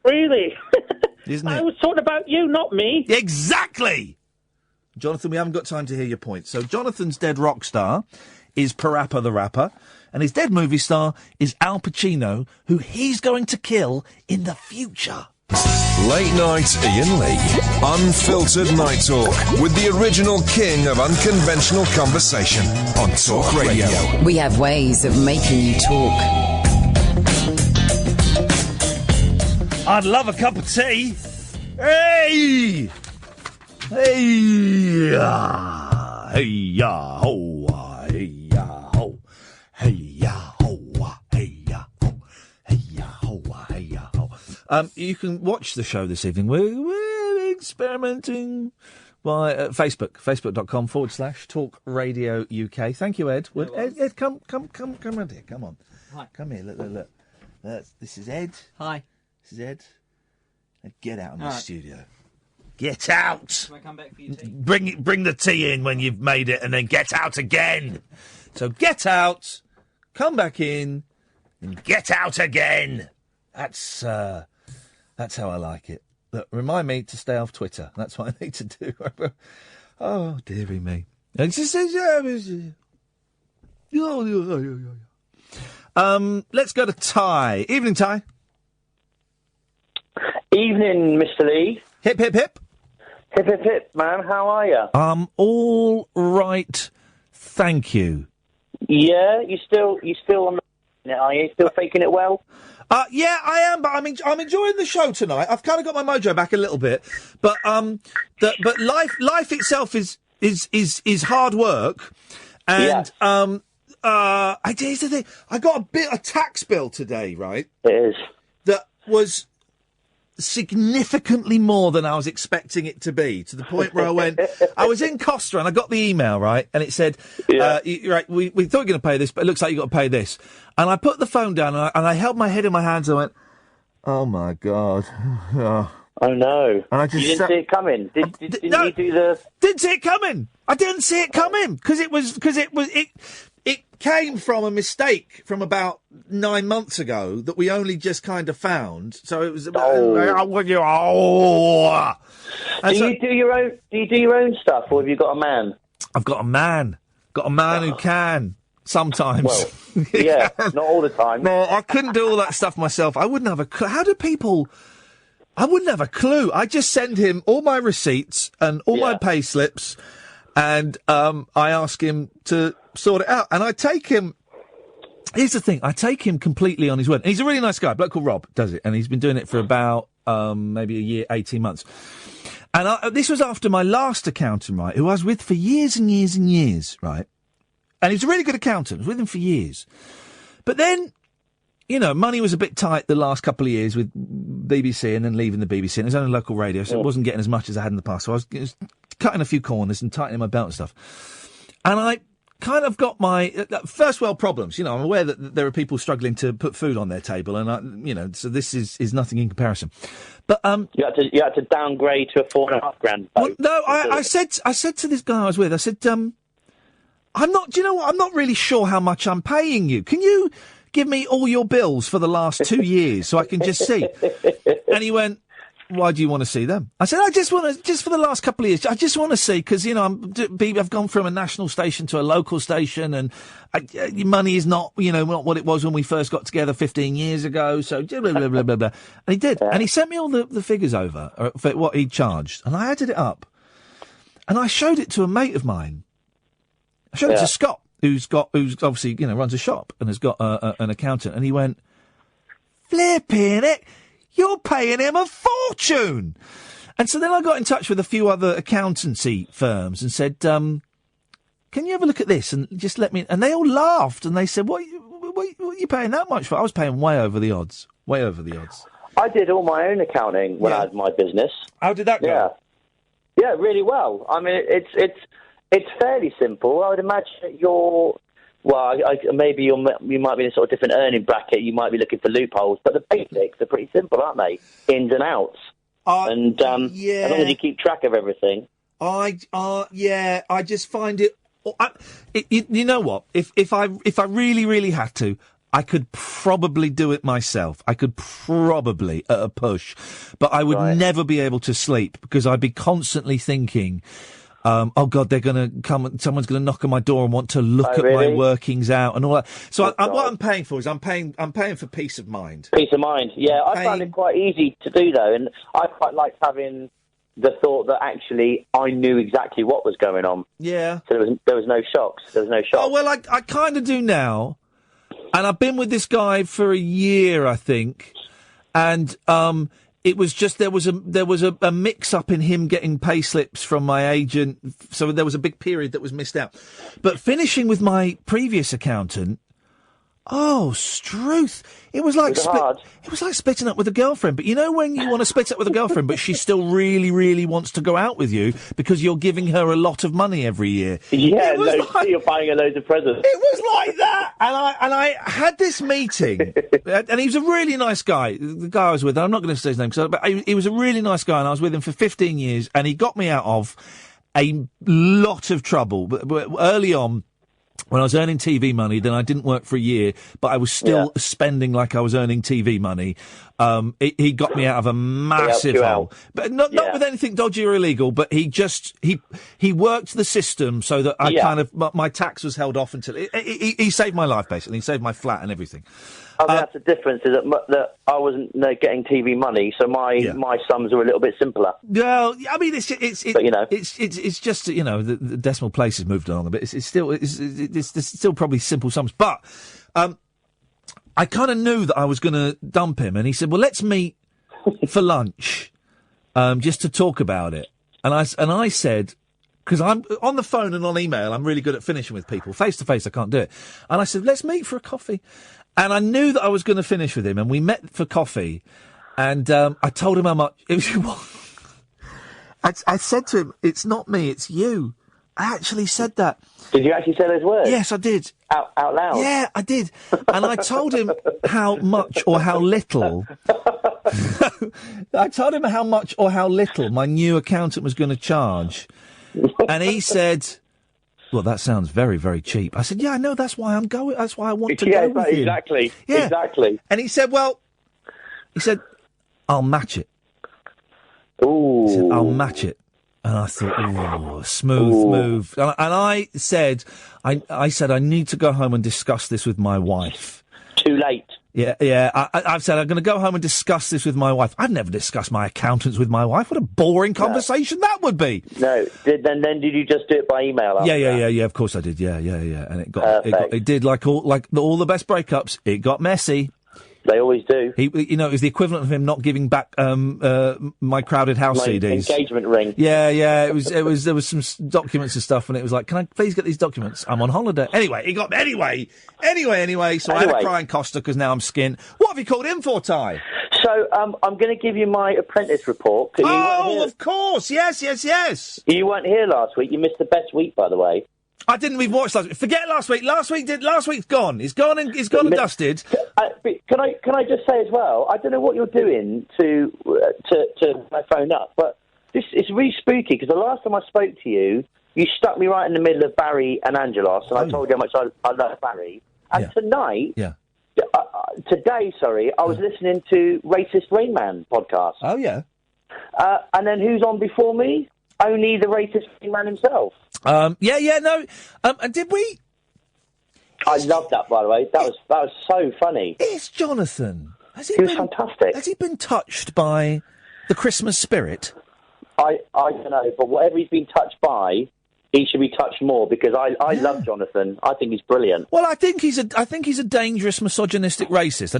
Really? Isn't it? I was talking about you, not me. Exactly! Jonathan, we haven't got time to hear your point. So Jonathan's dead rock star is Parappa the Rapper, and his dead movie star is Al Pacino, who he's going to kill in the future. Late night Iain Lee. Unfiltered Night Talk with the original king of unconventional conversation on Talk Radio. We have ways of making you talk. I'd love a cup of tea. Hey! Hey! Hey! Ya! Ho! Hey! Ya! Ho! Hey! Ya! Ho! Hey! Ya! Ho! Hey! Ya! Ho! Hey! Ya! Ho! You can watch the show this evening. We're experimenting by facebook.com/Talk Radio UK. Thank you, Ed. Ed, come round here. Come on. Hi. Come here. Look. This is Ed. Hi. This is Ed. Now get out of my All right. studio. Get out! Can I come back for your tea? Bring the tea in when you've made it, and then get out again. So get out, come back in, and get out again. That's how I like it. Look, remind me to stay off Twitter. That's what I need to do. Oh, dearie me. Let's go to Ty. Evening, Ty. Evening, Mr. Lee. Hip, hip, hip. Hip, hip, hip, man. How are you? All right, thank you. Yeah, you still on the... Are you still faking it well? Yeah, I am, but I'm enjoying the show tonight. I've kind of got my mojo back a little bit, but but life itself is hard work, and here's the thing. I got a tax bill today, right? It is. That was significantly more than I was expecting it to be, to the point where I was in Costa and I got the email, right, and it said, we thought you were going to pay this, but it looks like you got to pay this. And I put the phone down and I held my head in my hands and I went, oh my God. Oh no. And I just you didn't see it coming. Didn't you do the... Didn't see it coming. I didn't see it coming because it came from a mistake from about 9 months ago that we only just kind of found. So it was about, Do you do your own stuff, or have you got a man? I've got a man. Got a man who can sometimes. Well, yeah, not all the time. No, I couldn't do all that stuff myself. I wouldn't have a clue. How do people? I wouldn't have a clue. I just send him all my receipts and all my pay slips, and I ask him to sort it out. And I take him. Here's the thing. I take him completely on his word. And he's a really nice guy. A bloke called Rob does it, and he's been doing it for about maybe a year, 18 months. And this was after my last accountant, right, who I was with for years and years and years, right? And he's a really good accountant. I was with him for years. But then, you know, money was a bit tight the last couple of years with BBC and then leaving the BBC. And it was only local radio, so it wasn't getting as much as I had in the past. So I was cutting a few corners and tightening my belt and stuff. And I kind of got my first world problems. You know, I'm aware that there are people struggling to put food on their table, and so this is nothing in comparison. But you had to downgrade to a $4,500 boat. Well, no, I said to this guy I was with, I said, I'm not. Do you know what? I'm not really sure how much I'm paying you. Can you give me all your bills for the last 2 years so I can just see? And he went, why do you want to see them? I said, I just want to, just for the last couple of years, I just want to see, because, I've gone from a national station to a local station, and money is not, not what it was when we first got together 15 years ago, so blah, blah, blah, blah, blah. And he did. And he sent me all the figures over for what he charged, and I added it up. And I showed it to a mate of mine. I showed it to Scott, who's obviously, runs a shop and has got an accountant, and he went, flipping it. You're paying him a fortune. And so then I got in touch with a few other accountancy firms and said, can you have a look at this and just let me... And they all laughed and they said, what are you paying that much for? I was paying way over the odds. Way over the odds. I did all my own accounting when I had my business. How did that go? Yeah, really well. I mean, it's fairly simple. I would imagine that you're... Well, maybe you might be in a sort of different earning bracket. You might be looking for loopholes, but the basics are pretty simple, aren't they? Ins and outs. As long as you keep track of everything. I just find it. You know what? If I really, really had to, I could probably do it myself. I could probably at a push, but I would never be able to sleep because I'd be constantly thinking. Oh God, they're going to come. Someone's going to knock on my door and want to look at my workings out and all that. So what I'm paying for is I'm paying for peace of mind. Peace of mind. Yeah, I found it quite easy to do though, and I quite liked having the thought that actually I knew exactly what was going on. Yeah. So there was no shocks. There was no shocks. Oh well, I kind of do now, and I've been with this guy for a year, I think, and it was just there was a mix up in him getting pay slips from my agent, so there was a big period that was missed out. But finishing with my previous accountant, struth! It was like splitting up with a girlfriend. But you know when you want to split up with a girlfriend, but she still really, really wants to go out with you because you're giving her a lot of money every year. Yeah, you're buying her loads of presents. It was like that, and I had this meeting, and he was a really nice guy. The guy I was with, I'm not going to say his name, but he was a really nice guy, and I was with him for 15 years, and he got me out of a lot of trouble. But early on, when I was earning TV money, then I didn't work for a year, but I was still spending like I was earning TV money. He got me out of a massive hole, but not with anything dodgy or illegal. But he worked the system so that my tax was held off until he saved my life basically. He saved my flat and everything. I mean, that's the difference, is that I wasn't getting TV money, so my sums were a little bit simpler. Well, I mean, it's just the decimal place has moved along a bit. It's still probably simple sums, but I kind of knew that I was going to dump him, and he said, "Well, let's meet for lunch, just to talk about it." And I said, because I'm on the phone and on email, I'm really good at finishing with people. Face to face, I can't do it. And I said, "Let's meet for a coffee." And I knew that I was going to finish with him, and we met for coffee, and I told him how much... I said to him, it's not me, it's you. I actually said that. Did you actually say those words? Yes, I did. Out loud? Yeah, I did. And I told him how much or how little... I told him how much or how little my new accountant was going to charge. And he said... Well, that sounds very, very cheap. I said, yeah, I know, that's why I'm going. That's why I want to go with you. Exactly. Yeah, exactly. And he said, I'll match it. Ooh. He said, I'll match it. And I thought, smooth move. And I said, I said, I need to go home and discuss this with my wife. Too late. Yeah. I've said I'm going to go home and discuss this with my wife. I've never discussed my accountants with my wife. What a boring conversation that would be. No. Then did you just do it by email? Yeah. Of course I did. Yeah. And it did like all the best breakups. It got messy. They always do. It was the equivalent of him not giving back my Crowded House CDs. Engagement ring. Yeah. It was. There was some documents and stuff, and it was like, can I please get these documents? I'm on holiday. Anyway. So I had to cry and Costa because now I'm skint. What have you called in for, Ty? So I'm going to give you my apprentice report. Of course. Yes. You weren't here last week. You missed the best week, by the way. I didn't even watch last week. Forget last week. Last week's gone. It's gone and dusted. Can I just say as well? I don't know what you're doing to my phone up, but it's really spooky because the last time I spoke to you, you stuck me right in the middle of Barry and Angelos, and I told you how much I love Barry. And tonight, today, I was listening to Racist Rain Man podcast. Oh, yeah. And then who's on before me? Only the Racist Rain Man himself. And did we... I love that, by the way. That was so funny. It's Jonathan. He was fantastic. Has he been touched by the Christmas spirit? I don't know, but whatever he's been touched by, he should be touched more, because I love Jonathan. I think he's brilliant. Well, I think he's a dangerous, misogynistic racist.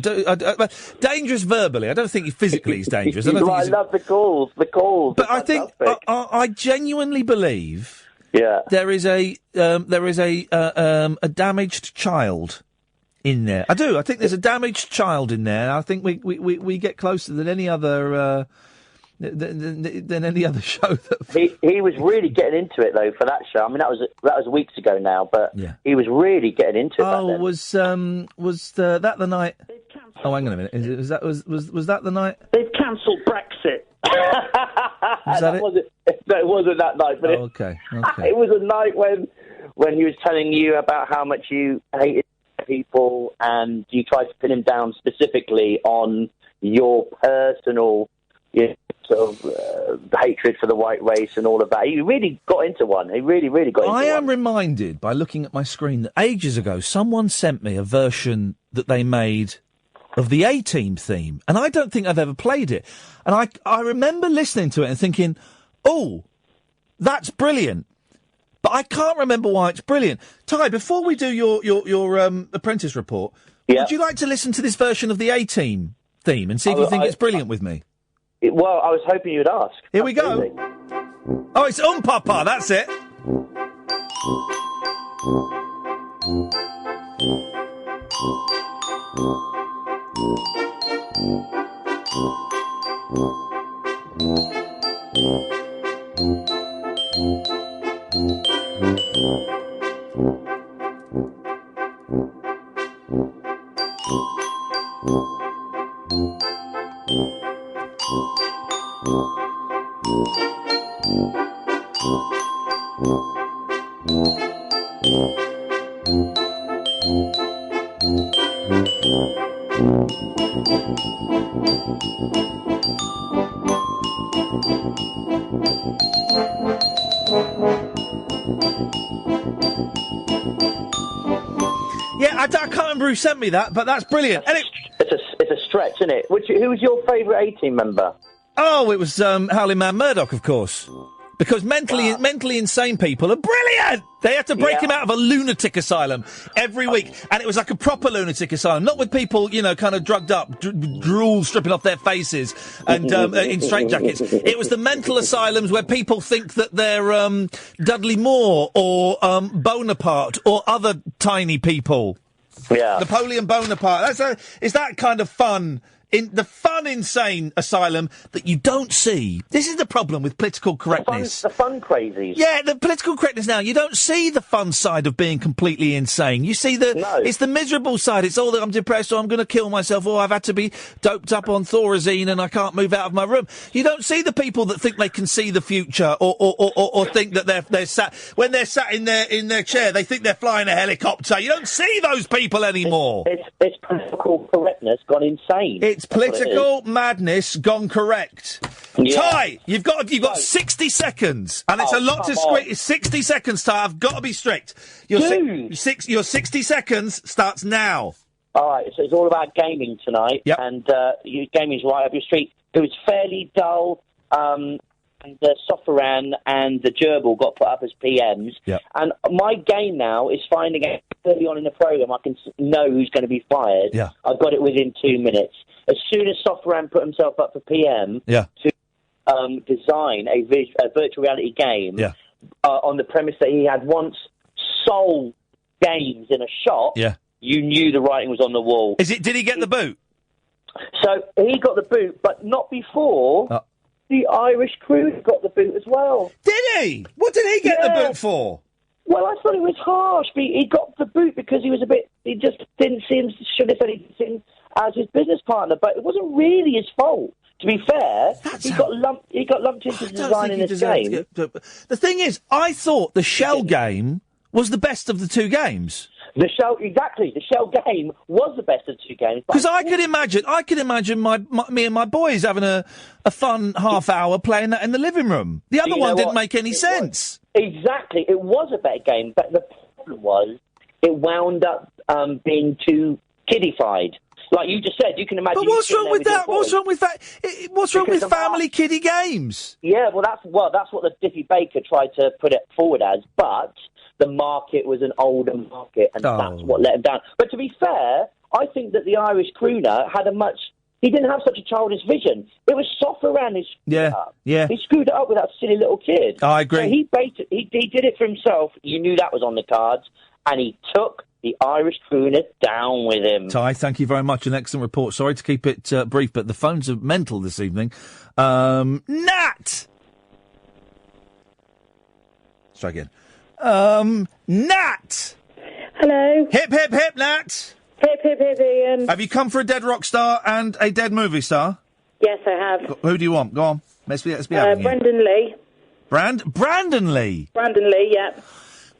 Dangerous verbally. I don't think physically he's dangerous. I love the calls. But I think I genuinely believe. Yeah. There is a damaged child in there. I do. I think there's a damaged child in there. I think we get closer than any other. Than any other show. He was really getting into it though for that show. I mean, that was weeks ago now, but he was really getting into it. Oh, was that the night? Oh, hang on a minute. Was that the night? They've cancelled Brexit. Was that it? It wasn't that night, but okay. It was a night when he was telling you about how much you hated people, and you tried to pin him down specifically on your personal. Sort of hatred for the white race and all of that. He really got into one. He really got into one. I am reminded by looking at my screen that ages ago someone sent me a version that they made of the A-Team theme, and I don't think I've ever played it. And I remember listening to it and thinking, oh, that's brilliant. But I can't remember why it's brilliant. Ty, before we do your apprentice report, would you like to listen to this version of the A-Team theme and see if you think it's brilliant with me? Well, I was hoping you'd ask. Here we go. Oh, it's Papa, that's it. Yeah, I can't remember who sent me that, but that's brilliant. And it's a stretch, isn't it? Who was your favourite A-Team member? Oh, it was Howling Man Murdoch, of course. Because mentally insane people are brilliant! They had to break him out of a lunatic asylum every week. And it was like a proper lunatic asylum. Not with people, kind of drugged up, drool stripping off their faces and in straitjackets. It was the mental asylums where people think that they're Dudley Moore or Bonaparte or other tiny people. Yeah. Napoleon Bonaparte. It's that kind of fun. In the fun, insane asylum that you don't see. This is the problem with political correctness. The fun crazies. Yeah, the political correctness now. You don't see the fun side of being completely insane. You see it's the miserable side. It's all that I'm depressed or I'm going to kill myself or I've had to be doped up on Thorazine and I can't move out of my room. You don't see the people that think they can see the future or think that they're sat, when they're sat in their chair, they think they're flying a helicopter. You don't see those people anymore. It's political correctness gone insane. It's political madness gone correct. Yeah. Ty, you've got 60 seconds, and it's a lot to squeeze. It's 60 seconds, Ty. I've got to be strict. Your 60 seconds starts now. All right, so it's all about gaming tonight, and gaming's right up your street. It was fairly dull. And the Sofaran and the Gerbil got put up as PMs. Yep. And my game now is finding out early on in the programme I can know who's going to be fired. Yeah. I got it within 2 minutes. As soon as Sofaran put himself up for PM to design a virtual reality game on the premise that he had once sold games in a shop, you knew the writing was on the wall. Did he get the boot? So he got the boot, but not before... The Irish crew got the boot as well. Did he? What did he get the boot for? Well, I thought it was harsh. He got the boot because he just didn't see him, should have said he didn't see him as his business partner, but it wasn't really his fault. To be fair, he got lumped into designing this game. The thing is, I thought the Shell game was the best of the two games. The Shell game was the best of the two games. Because I could imagine me and my boys having a fun half hour playing that in the living room. The other one didn't make any sense. Exactly, it was a better game, but the problem was it wound up being too kiddified. Like you just said, you can imagine. But what's wrong with that? What's wrong with that? What's wrong with family kiddie games? Yeah, that's what the Diffie Baker tried to put it forward as, but the market was an older market, and that's what let him down. But to be fair, I think that the Irish crooner he didn't have such a childish vision. It was soft around his up. Yeah. He screwed it up with that silly little kid. I agree. So he did it for himself. You knew that was on the cards, and he took the Irish crooner down with him. Ty, thank you very much. An excellent report. Sorry to keep it brief, but the phones are mental this evening. Nat! Let's try again. Nat! Hello. Hip, hip, hip, Nat! Hip, hip, hip, Ian. Have you come for a dead rock star and a dead movie star? Yes, I have. Who do you want? Go on. Let's be having Brendan Lee. Brandon Lee? Brandon Lee, yeah.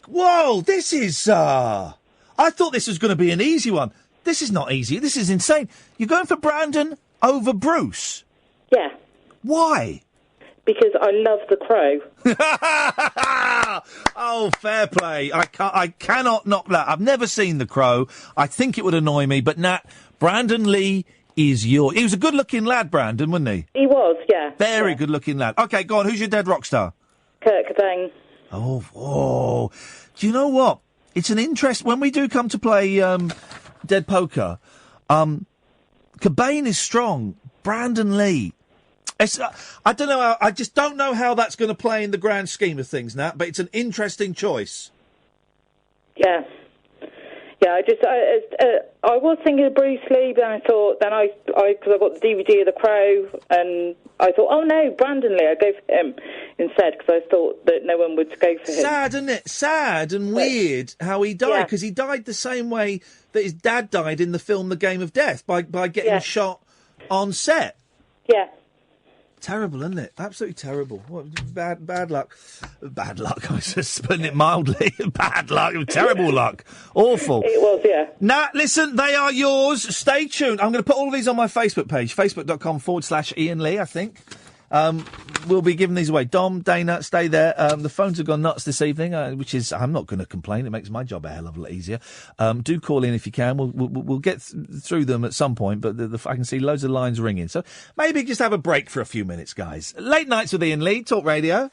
Whoa, this is, I thought this was going to be an easy one. This is not easy. This is insane. You're going for Brandon over Bruce? Yeah. Why? Because I love The Crow. Oh, fair play. I cannot knock that. I've never seen The Crow. I think it would annoy me, but Nat, Brandon Lee is he was a good-looking lad, Brandon, wasn't he? He was, yeah. Very good-looking lad. OK, go on. Who's your dead rock star? Kurt Cobain. Oh. Do you know what? It's an interest. When we do come to play Dead Poker, Cobain is strong. Brandon Lee. I don't know. I just don't know how that's going to play in the grand scheme of things, Nat. But it's an interesting choice. Yeah. Yeah. I was thinking of Bruce Lee, but I thought because I got the DVD of The Crow, and I thought, oh no, Brandon Lee. I'd go for him instead because I thought that no one would go for him. Sad, isn't it? Sad and weird how he died, because he died the same way that his dad died in the film The Game of Death, by getting shot on set. Yeah. Terrible, isn't it? Absolutely terrible. What, bad luck. Bad luck. I was just putting it mildly. Bad luck. Terrible luck. Awful. It was, yeah. Nat, listen, they are yours. Stay tuned. I'm going to put all of these on my Facebook page, facebook.com/Iain Lee, I think. We'll be giving these away. Dom, Dana, stay there. The phones have gone nuts this evening, which is, I'm not going to complain. It makes my job a hell of a lot easier. Do call in if you can. We'll get through them at some point, but I can see loads of lines ringing. So maybe just have a break for a few minutes, guys. Late Nights with Iain Lee, Talk Radio.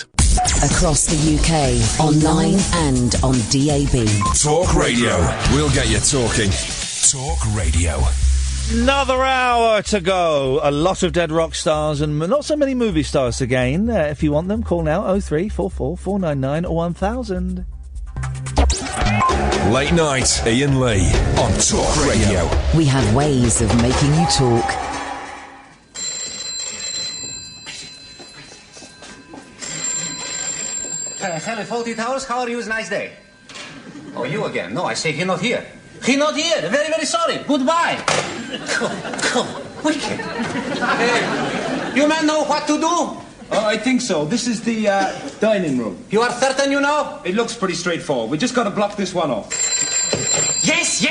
Across the UK, online and on DAB. Talk Radio. We'll get you talking. Talk Radio. Another hour to go. A lot of dead rock stars and not so many movie stars again. If you want them, call now 0344 499 1000. Late Night, Iain Lee on Talk Radio. We have ways of making you talk. Hello, Faulty Towers. How are you? It's a nice day. Oh, you again? No, I say he not here. He not here. Very, very sorry. Goodbye. Come, wicked. You men know what to do? Oh, I think so. This is the dining room. You are certain you know? It looks pretty straightforward. We just got to block this one off. Yes.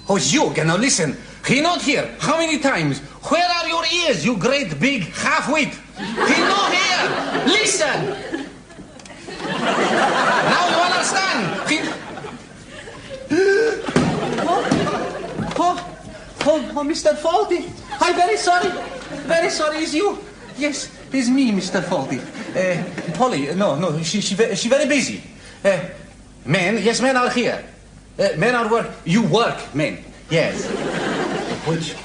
Oh, you again. Now listen. He not here. How many times? Where are your ears, you great big half-wit? He not here. Listen. Now you understand. Oh, Mr. Faulty. I'm very sorry. Very sorry. Is you? Yes, it's me, Mr. Faulty. Polly, no, she very busy. Men are here. Men are work. You work, men. Yes. Which,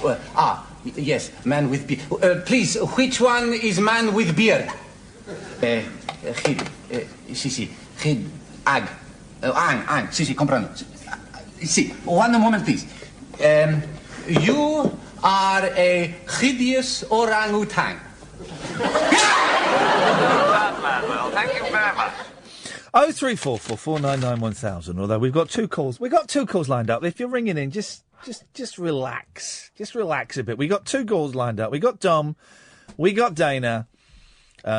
yes, man with beard. Please, which one is man with beard? Ang, si, comprendo. See, one moment, please. You are a hideous orangutan. Well, thank you very much. 0344 499 1000. Although we've got two calls. We've got two calls lined up. If you're ringing in, just just relax. Just relax a bit. We got 2 calls lined up. We got Dom. We got Dana. We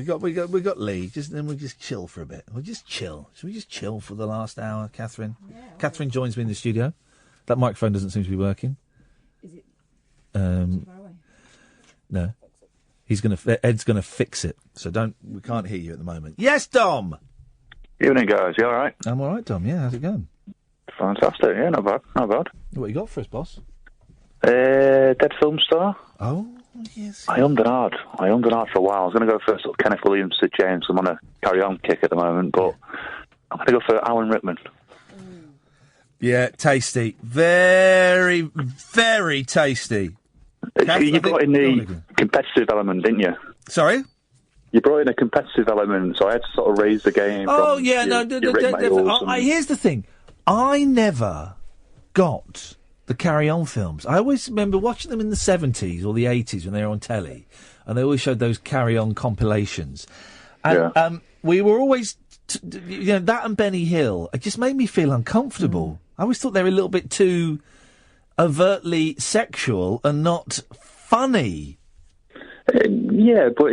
got Lee. Then we'll just chill for a bit. We'll just chill. Should we just chill for the last hour, Catherine? Yeah. Catherine joins me in the studio. That microphone doesn't seem to be working. Is it too far away? No. Ed's gonna fix it. So we can't hear you at the moment. Yes, Dom. Evening, guys. You all right? I'm all right, Dom. Yeah, how's it going? Fantastic. Yeah, not bad. Not bad. What you got for us, boss? Dead film star. Oh, yes. I ummed and ahed for a while. I was going to go for sort of Kenneth Williams, Sid James. I'm on a carry-on kick at the moment, but I'm going to go for Alan Rickman. Yeah, tasty. Very, very tasty. You brought in the competitive element, didn't you? Sorry? You brought in a competitive element, so I had to sort of raise the game. Oh, yeah, here's the thing. I never got the carry-on films. I always remember watching them in the 70s or the 80s when they were on telly, and they always showed those carry-on compilations. And we were always, that and Benny Hill, it just made me feel uncomfortable. I always thought they were a little bit too overtly sexual and not funny. Yeah, but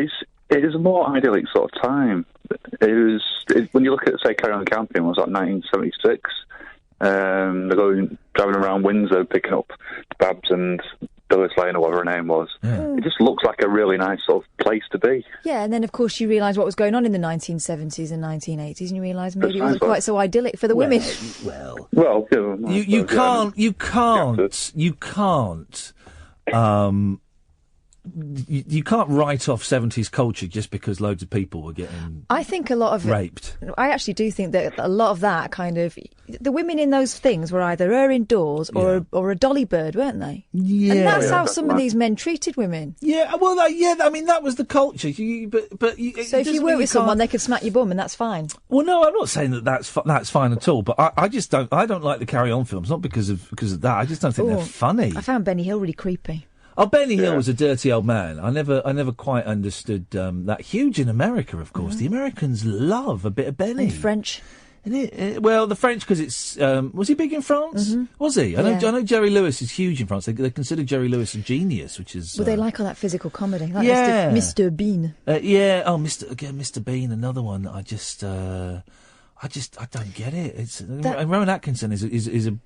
it is a more idyllic sort of time. When you look at, say, Carry On Camping, was that 1976? They're driving around Windsor, picking up Babs and Phyllis Lane, or whatever her name was. Yeah. It just looks like a really nice sort of place to be. Yeah, and then, of course, you realise what was going on in the 1970s and 1980s, and you realise maybe it wasn't quite so idyllic for the women. You can't. You can't write off 70s culture just because loads of people were getting I think a lot of raped. I actually do think that a lot of that kind of... The women in those things were either indoors or a dolly bird, weren't they? Yeah. And that's how some of these men treated women. Yeah, well, I mean, that was the culture. So if you were with someone, they could smack your bum and that's fine. Well, no, I'm not saying that's fine at all, but I just don't... I don't like the carry-on films, not because of that. I just don't think they're funny. I found Benny Hill really creepy. Oh, Benny Hill was a dirty old man. I never quite understood that. Huge in America, of course. The Americans love a bit of Benny. And French. Well, the French, because it's... was he big in France? Mm-hmm. Was he? I know Jerry Lewis is huge in France. They consider Jerry Lewis a genius, which is... Well, they like all that physical comedy. Like yeah. Mr. Bean. Mr. Bean, another one that I don't get it. Rowan Atkinson is a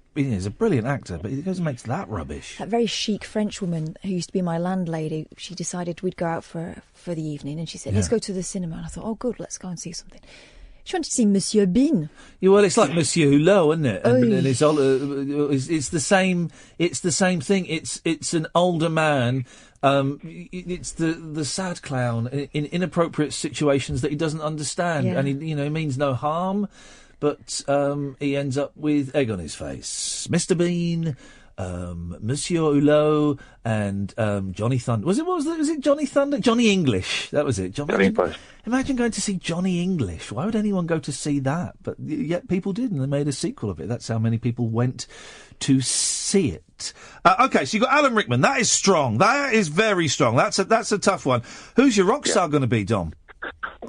brilliant actor, but he goes and makes that rubbish. That very chic French woman who used to be my landlady, she decided we'd go out for the evening, and she said, let's go to the cinema. And I thought, oh, good, let's go and see something. She wanted to see Monsieur Bean. Yeah, well, it's like Monsieur Hulot, isn't it? And it's the same. It's the same thing. It's an older man. It's the sad clown in inappropriate situations that he doesn't understand, and he means no harm, but he ends up with egg on his face. Mr. Bean, Monsieur Hulot, and Johnny Thunder. Was it Johnny Thunder? Johnny English. That was it. Imagine going to see Johnny English. Why would anyone go to see that? But yet people did, and they made a sequel of it. That's how many people went to see it. Okay, so you've got Alan Rickman. That is strong. That is very strong. That's a tough one. Who's your rock star going to be, Dom?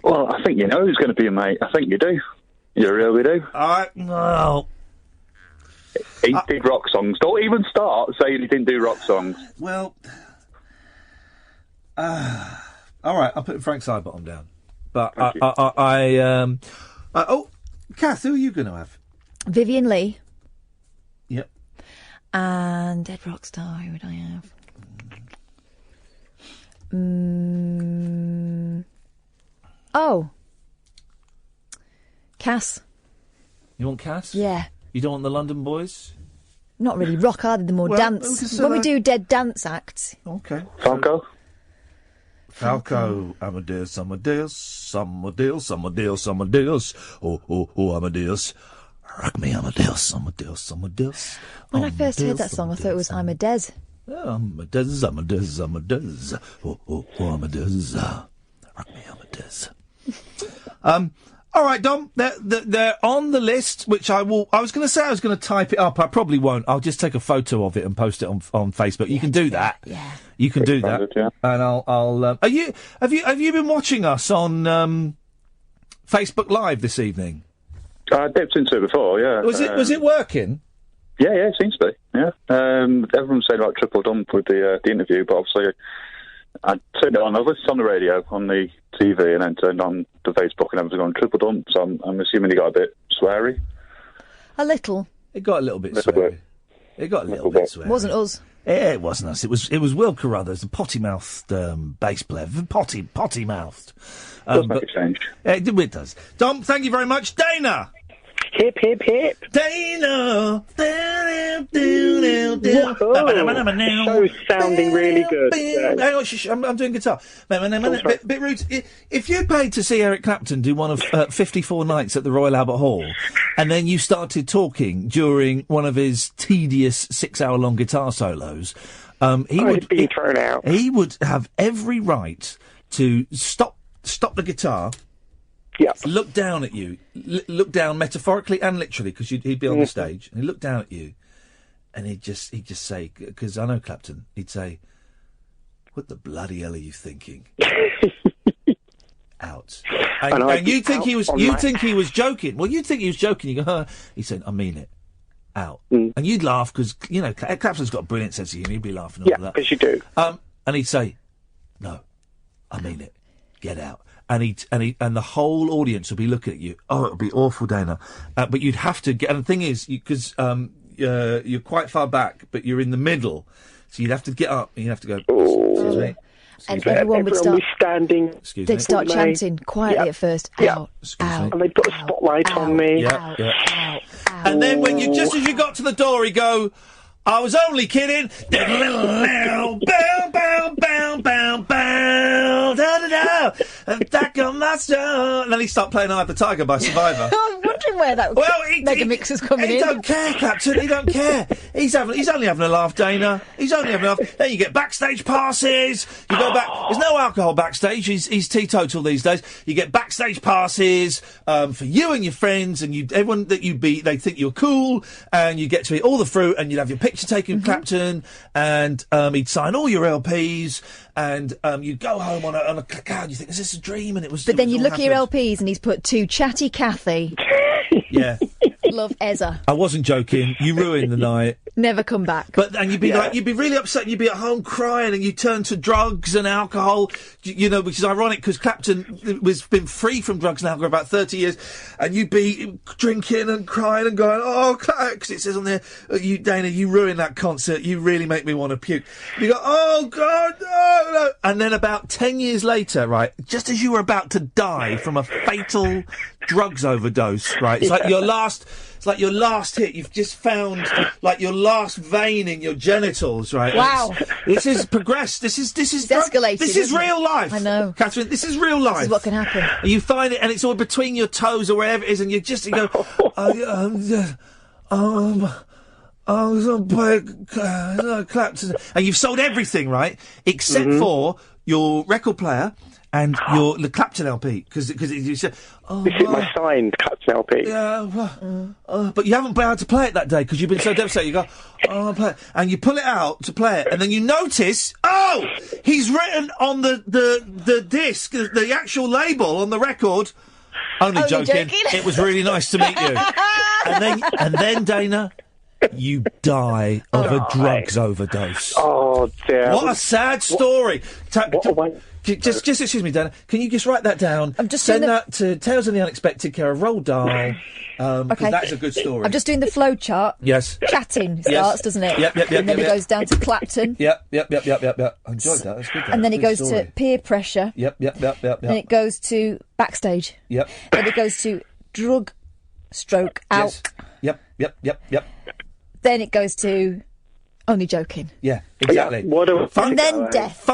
Well, I think you know who's going to be, mate. I think you do. You really do. No. He did rock songs. Don't even start saying he didn't do rock songs. Well, all right, I'll put Frank Sidebottom down. But Kath, who are you going to have? Vivian Leigh. Yep. And Dead Rock Star, who would I have? Cass. You want Cass? Yeah. You don't want the London Boys? Not really rock, are they? The more dance. When we do dead dance acts. Okay. Falco. Amadeus. Oh, Amadeus. Rock me, Amadeus. When I first heard that song, I thought it was I'm a Des. Amadeus. Oh, Amadeus. Rock me, Amadeus. All right, Dom, they're on the list, which I was going to say I was going to type it up. I probably won't. I'll just take a photo of it and post it on Facebook. You can do that. Yeah. You can do that. And I'll have you been watching us on Facebook Live this evening? I dipped into it before, yeah. Was it working? Yeah, it seems to be, yeah. Everyone's saying about triple dump with the interview, but obviously I turned it on. I was listening on the radio, on the TV, and then turned on the Facebook, and everyone's going triple dump, so I'm assuming he got a bit sweary. A little. It got a little bit sweary. It got a little bit sweary. Wasn't us. Yeah, it wasn't us. It was Will Carruthers, the potty-mouthed bass player. Potty-mouthed. Does make a change. It does. Dom, thank you very much. Dana! Hip, hip, hip. Dana! Show's sounding really good. Hang on, I'm doing guitar. Bit rude. If you paid to see Eric Clapton do one of 54 nights at the Royal Albert Hall, and then you started talking during one of his tedious 6-hour-long guitar solos, he would be thrown out. He would have every right to stop the guitar. Yeah. Look down at you. Look down metaphorically and literally, because he'd be on the stage, and he'd look down at you, and he'd just say, because I know Clapton, he'd say, "What the bloody hell are you thinking?" Out. And you think he was joking. Well, you'd think he was joking. You go, huh? He said, "I mean it." Out. And you'd laugh because Clapton's got a brilliant sense of humour. He'd be laughing all of that. Yeah, because you do. And he'd say, "No, I mean it. Get out." And the whole audience would be looking at you. Oh, it would be awful, Dana. But you'd have to get. And the thing is, because you're quite far back, but you're in the middle, so you'd have to get up and you'd have to go. Excuse me. And everyone would start standing. Excuse they'd me. start chanting quietly at first. Out, out, and they put a spotlight on me. Out. And then when just as you got to the door, he'd go, "I was only kidding." Bow, bow, bow, bow, bow, da da da. And back on my star. And then he started playing "Eye of the Tiger" by Survivor. I'm wondering where that mega mix is coming in. He don't care, Clapton. He don't care. He's only having a laugh, Dana. He's only having a laugh. Then you get backstage passes. You go back. There's no alcohol backstage. He's teetotal these days. You get backstage passes for you and your friends, and everyone that you beat. They think you're cool, and you get to eat all the fruit, and you'd have your picture taken with Clapton, and he'd sign all your LPs, and you'd go home on a cloud. You think, is this a dream? And it was. But then you look happened. at your LPs, and he's put "To Chatty Cathy." Yeah. Love Ezza. I wasn't joking. You ruined the night. Never come back. And you'd be you'd be really upset. And you'd be at home crying, and you turn to drugs and alcohol. Which is ironic because Clapton was been free from drugs and alcohol about 30 years, and you'd be drinking and crying and going, "Oh, because it says on there, Dana, you ruined that concert. You really make me want to puke." You go, "Oh God, no!" And then about 10 years later, right, just as you were about to die from a fatal drugs overdose, right? It's like your last. It's like your last hit. You've just found like your last vein in your genitals, right? Wow. This has progressed. This is escalated. This is real life. I know, Catherine. This is real life. This is what can happen. And you find it, and it's all between your toes or wherever it is, and you go, Clapton, and you've sold everything, right, except for your record player. And the Clapton LP, because you said, this is my signed Clapton LP. Yeah, but you haven't been able to play it that day because you've been so devastated. You go, I'll play it. And you pull it out to play it, and then you notice, he's written on the disc, the actual label on the record, only joking. It was really nice to meet you. and then Dana, you die of a drugs overdose. Oh dear! What a sad story. Just excuse me, Dana. Can you just write that down? I'm just send that to Tales of the Unexpected, care of Roald Dahl. Because that's a good story. I'm just doing the flow chart. Yes. Chatting starts, doesn't it? Yep. And then it goes down to Clapton. Yep. I enjoyed that. That's good. And then it goes to peer pressure. Yep. Then it goes to backstage. Yep. Then it goes to drug stroke out. Yes. Yep. Then it goes to only joking. Yeah, exactly. And then death.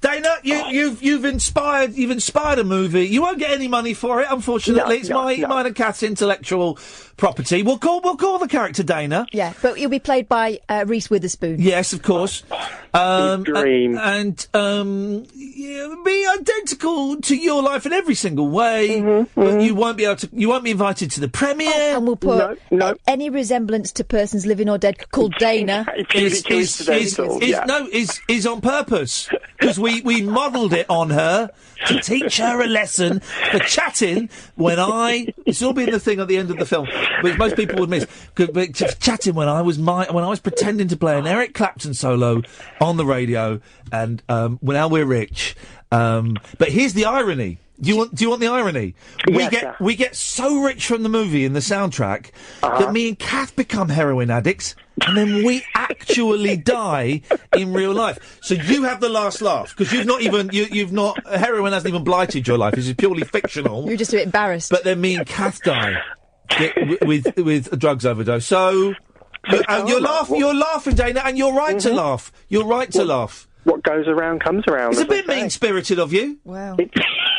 Dana, you've inspired a movie. You won't get any money for it, unfortunately. It's mine and Kath's intellectual property. We'll call the character Dana. Yeah, but you'll be played by Reese Witherspoon. Yes, of course. Dream. And be identical to your life in every single way. But you won't be invited to the premiere. And we'll put any resemblance to persons living or dead called Dana. is on purpose. because we modelled it on her to teach her a lesson for chatting when it's all been the thing at the end of the film, which most people would miss. But chatting when I was pretending to play an Eric Clapton solo on the radio, and now we're rich. But here's the irony. Do you want the irony? We get so rich from the movie and the soundtrack that me and Kath become heroin addicts, and then we actually die in real life. So you have the last laugh because heroin hasn't even blighted your life. This is purely fictional. You're just a bit embarrassed. But then me and Kath die with a drugs overdose. So you're laughing, Dana, and you're right to laugh. You're right to laugh. What goes around comes around. It's a bit mean-spirited of you. Wow.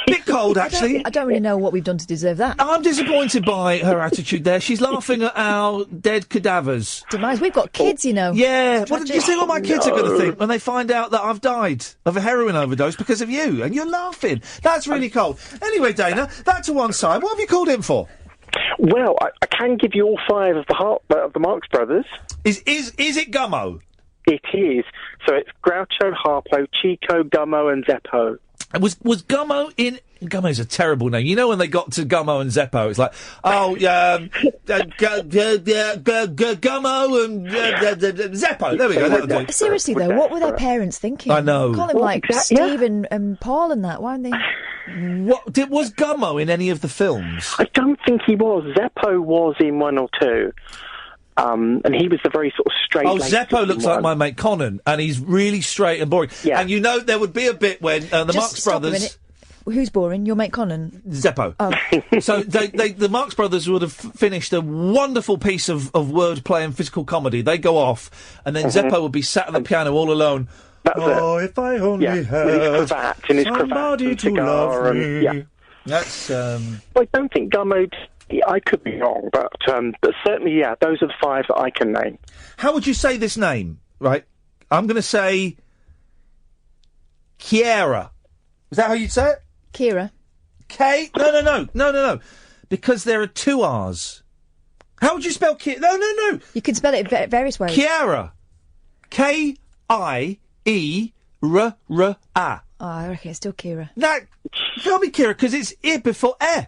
Bit cold, actually. I don't really know what we've done to deserve that. I'm disappointed by her attitude there. She's laughing at our dead cadavers. Demise. We've got kids, you know. Yeah. What do you think what my kids are going to think when they find out that I've died of a heroin overdose because of you? And you're laughing. That's really cold. Anyway, Dana, that to one side. What have you called in for? Well, I can give you all 5 of the Marx Brothers. Is it Gummo? It is. So it's Groucho, Harpo, Chico, Gummo, and Zeppo. Was Gummo in... Gummo's a terrible name. You know when they got to Gummo and Zeppo, it's like, Gummo and Zeppo. There we go. That'll do. Seriously, though, what were their parents thinking? I know. Call him like Steve and Paul and that, weren't they? Was Gummo in any of the films? I don't think he was. Zeppo was in 1 or 2. And he was the very sort of straight... Oh, Zeppo looks like my mate Conan, and he's really straight and boring. Yeah. And you know there would be a bit when the Marx Brothers... Who's boring? Your mate Conan? Zeppo. Oh. So the Marx Brothers would have finished a wonderful piece of wordplay and physical comedy. They go off, and then Zeppo would be sat at the piano all alone. If I only had somebody to love me. Yeah. That's... Well, I don't think Gummo... I could be wrong, but certainly, yeah, those are the 5 that I can name. How would you say this name? Right, I'm going to say Kiera. Is that how you'd say it? Kira. No. Because there are 2 R's. How would you spell Kiera? No. You can spell it various ways. Kiera. K-I-E-R-R-A. Oh, I reckon it's still Kira. No, it can't be Kira because it's I before E.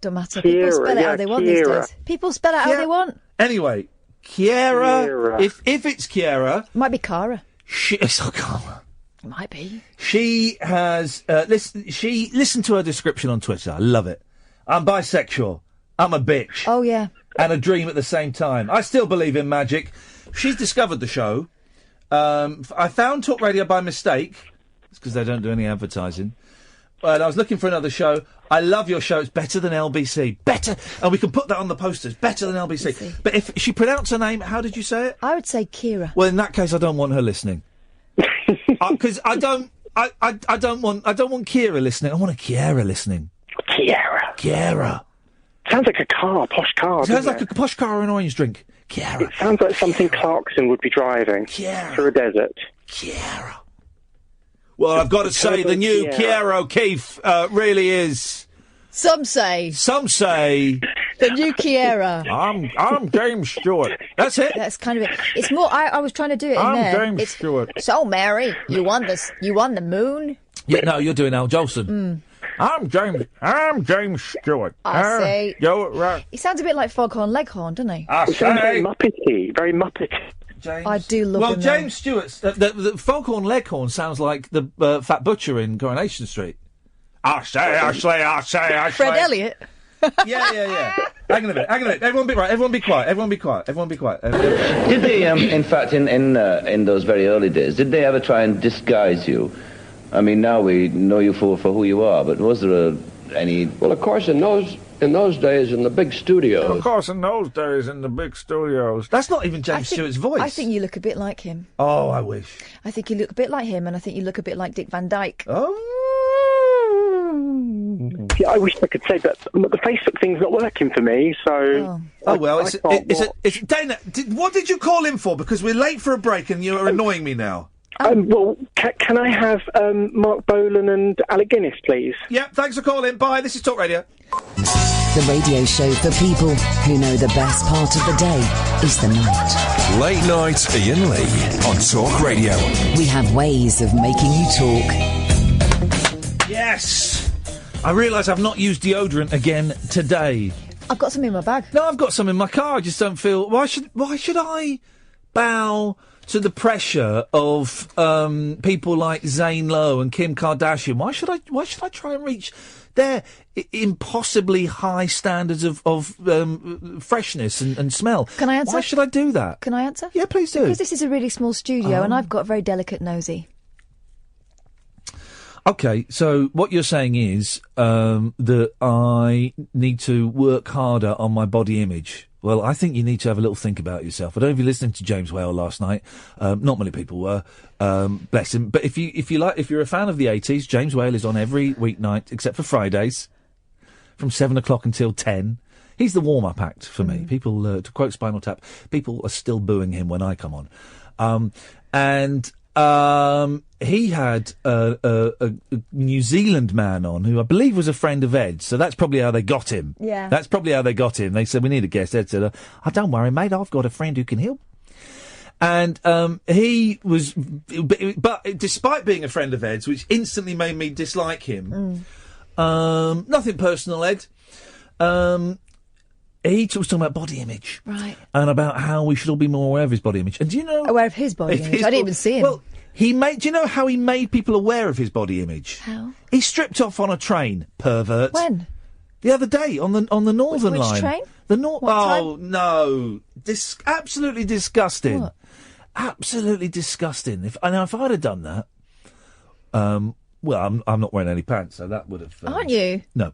Don't matter. People spell it how they want these days. People spell it how they want. Anyway, Kiera. If it's Kiera... It might be Cara. It's not Cara. It might be. She has... Listen to her description on Twitter. I love it. I'm bisexual. I'm a bitch. Oh, yeah. And a dream at the same time. I still believe in magic. She's discovered the show. I found Talk Radio by mistake. It's because they don't do any advertising. And I was looking for another show. I love your show. It's better than LBC. Better. And we can put that on the posters. Better than LBC. But if she pronounced her name, how did you say it? I would say Kira. Well, in that case, I don't want her listening. Because I don't want Kira listening. I want a Kiera listening. Kiera. Sounds like a car, posh car. Sounds like a posh car or an orange drink. Kiera. It sounds like something Clarkson would be driving through a desert. Kiera. Well, I've got to say, the new Kiera O'Keefe really is... Some say. The new Kiera. I'm James Stewart. That's it. That's kind of it. It's more... I was trying to do it in there. I'm James Stewart. So, Mary, you won the moon? Yeah, no, you're doing Al Jolson. I'm James Stewart. I say... Right. He sounds a bit like Foghorn Leghorn, doesn't he? I say... Very Muppety. Very Muppety. James. I do love him. Well, James Stewart's... The Foghorn Leghorn sounds like the Fat Butcher in Coronation Street. I say. Fred Elliott? Yeah. Hang on a minute. Everyone be quiet. Did they, in fact, in those very early days, did they ever try and disguise you? I mean, now we know you for who you are, but was there any... Well, of course, in those days, in the big studios. That's not even James Stewart's voice. I think you look a bit like him. Oh, I wish. I think you look a bit like him, and I think you look a bit like Dick Van Dyke. Oh. Yeah, I wish I could say that the Facebook thing's not working for me, so... It's Dana, what did you call him for? Because we're late for a break and you're annoying me now. Well, can I have Mark Bolan and Alec Guinness, please? Yeah, thanks for calling. Bye, this is Talk Radio. The radio show for people who know the best part of the day is the night. Late Night Iain Lee on Talk Radio. We have ways of making you talk. Yes! I realise I've not used deodorant again today. I've got some in my bag. No, I've got some in my car. I just don't feel... Why should I bow to the pressure of people like Zane Lowe and Kim Kardashian? Why should I try and reach their impossibly high standards of freshness and smell? Can I answer? Why should I do that? Can I answer? Yeah, please do. Because this is a really small studio and I've got a very delicate nosy. Okay, so what you're saying is that I need to work harder on my body image. Well, I think you need to have a little think about yourself. I don't know if you're listening to James Whale last night. Not many people were, bless him. But if you're a fan of the 80s, James Whale is on every weeknight except for Fridays, from 7 o'clock until 10. He's the warm-up act for me. People, to quote Spinal Tap, people are still booing him when I come on. He had a New Zealand man on who I believe was a friend of Ed's, so that's probably how they got him. Yeah. That's probably how they got him. They said, we need a guest. Ed said, oh, don't worry, mate, I've got a friend who can help. And he was... But despite being a friend of Ed's, which instantly made me dislike him, nothing personal, Ed, he was talking about body image. Right. And about how we should all be more aware of his body image. And do you know... Aware of his body image? I didn't even see him. Well, do you know how he made people aware of his body image? How? He stripped off on a train, pervert. When? The other day, on the Northern Which Line. train? The time? No. Absolutely disgusting. What? Absolutely disgusting. If I'd have done that... well, I'm not wearing any pants, so that would have... Aren't you? No.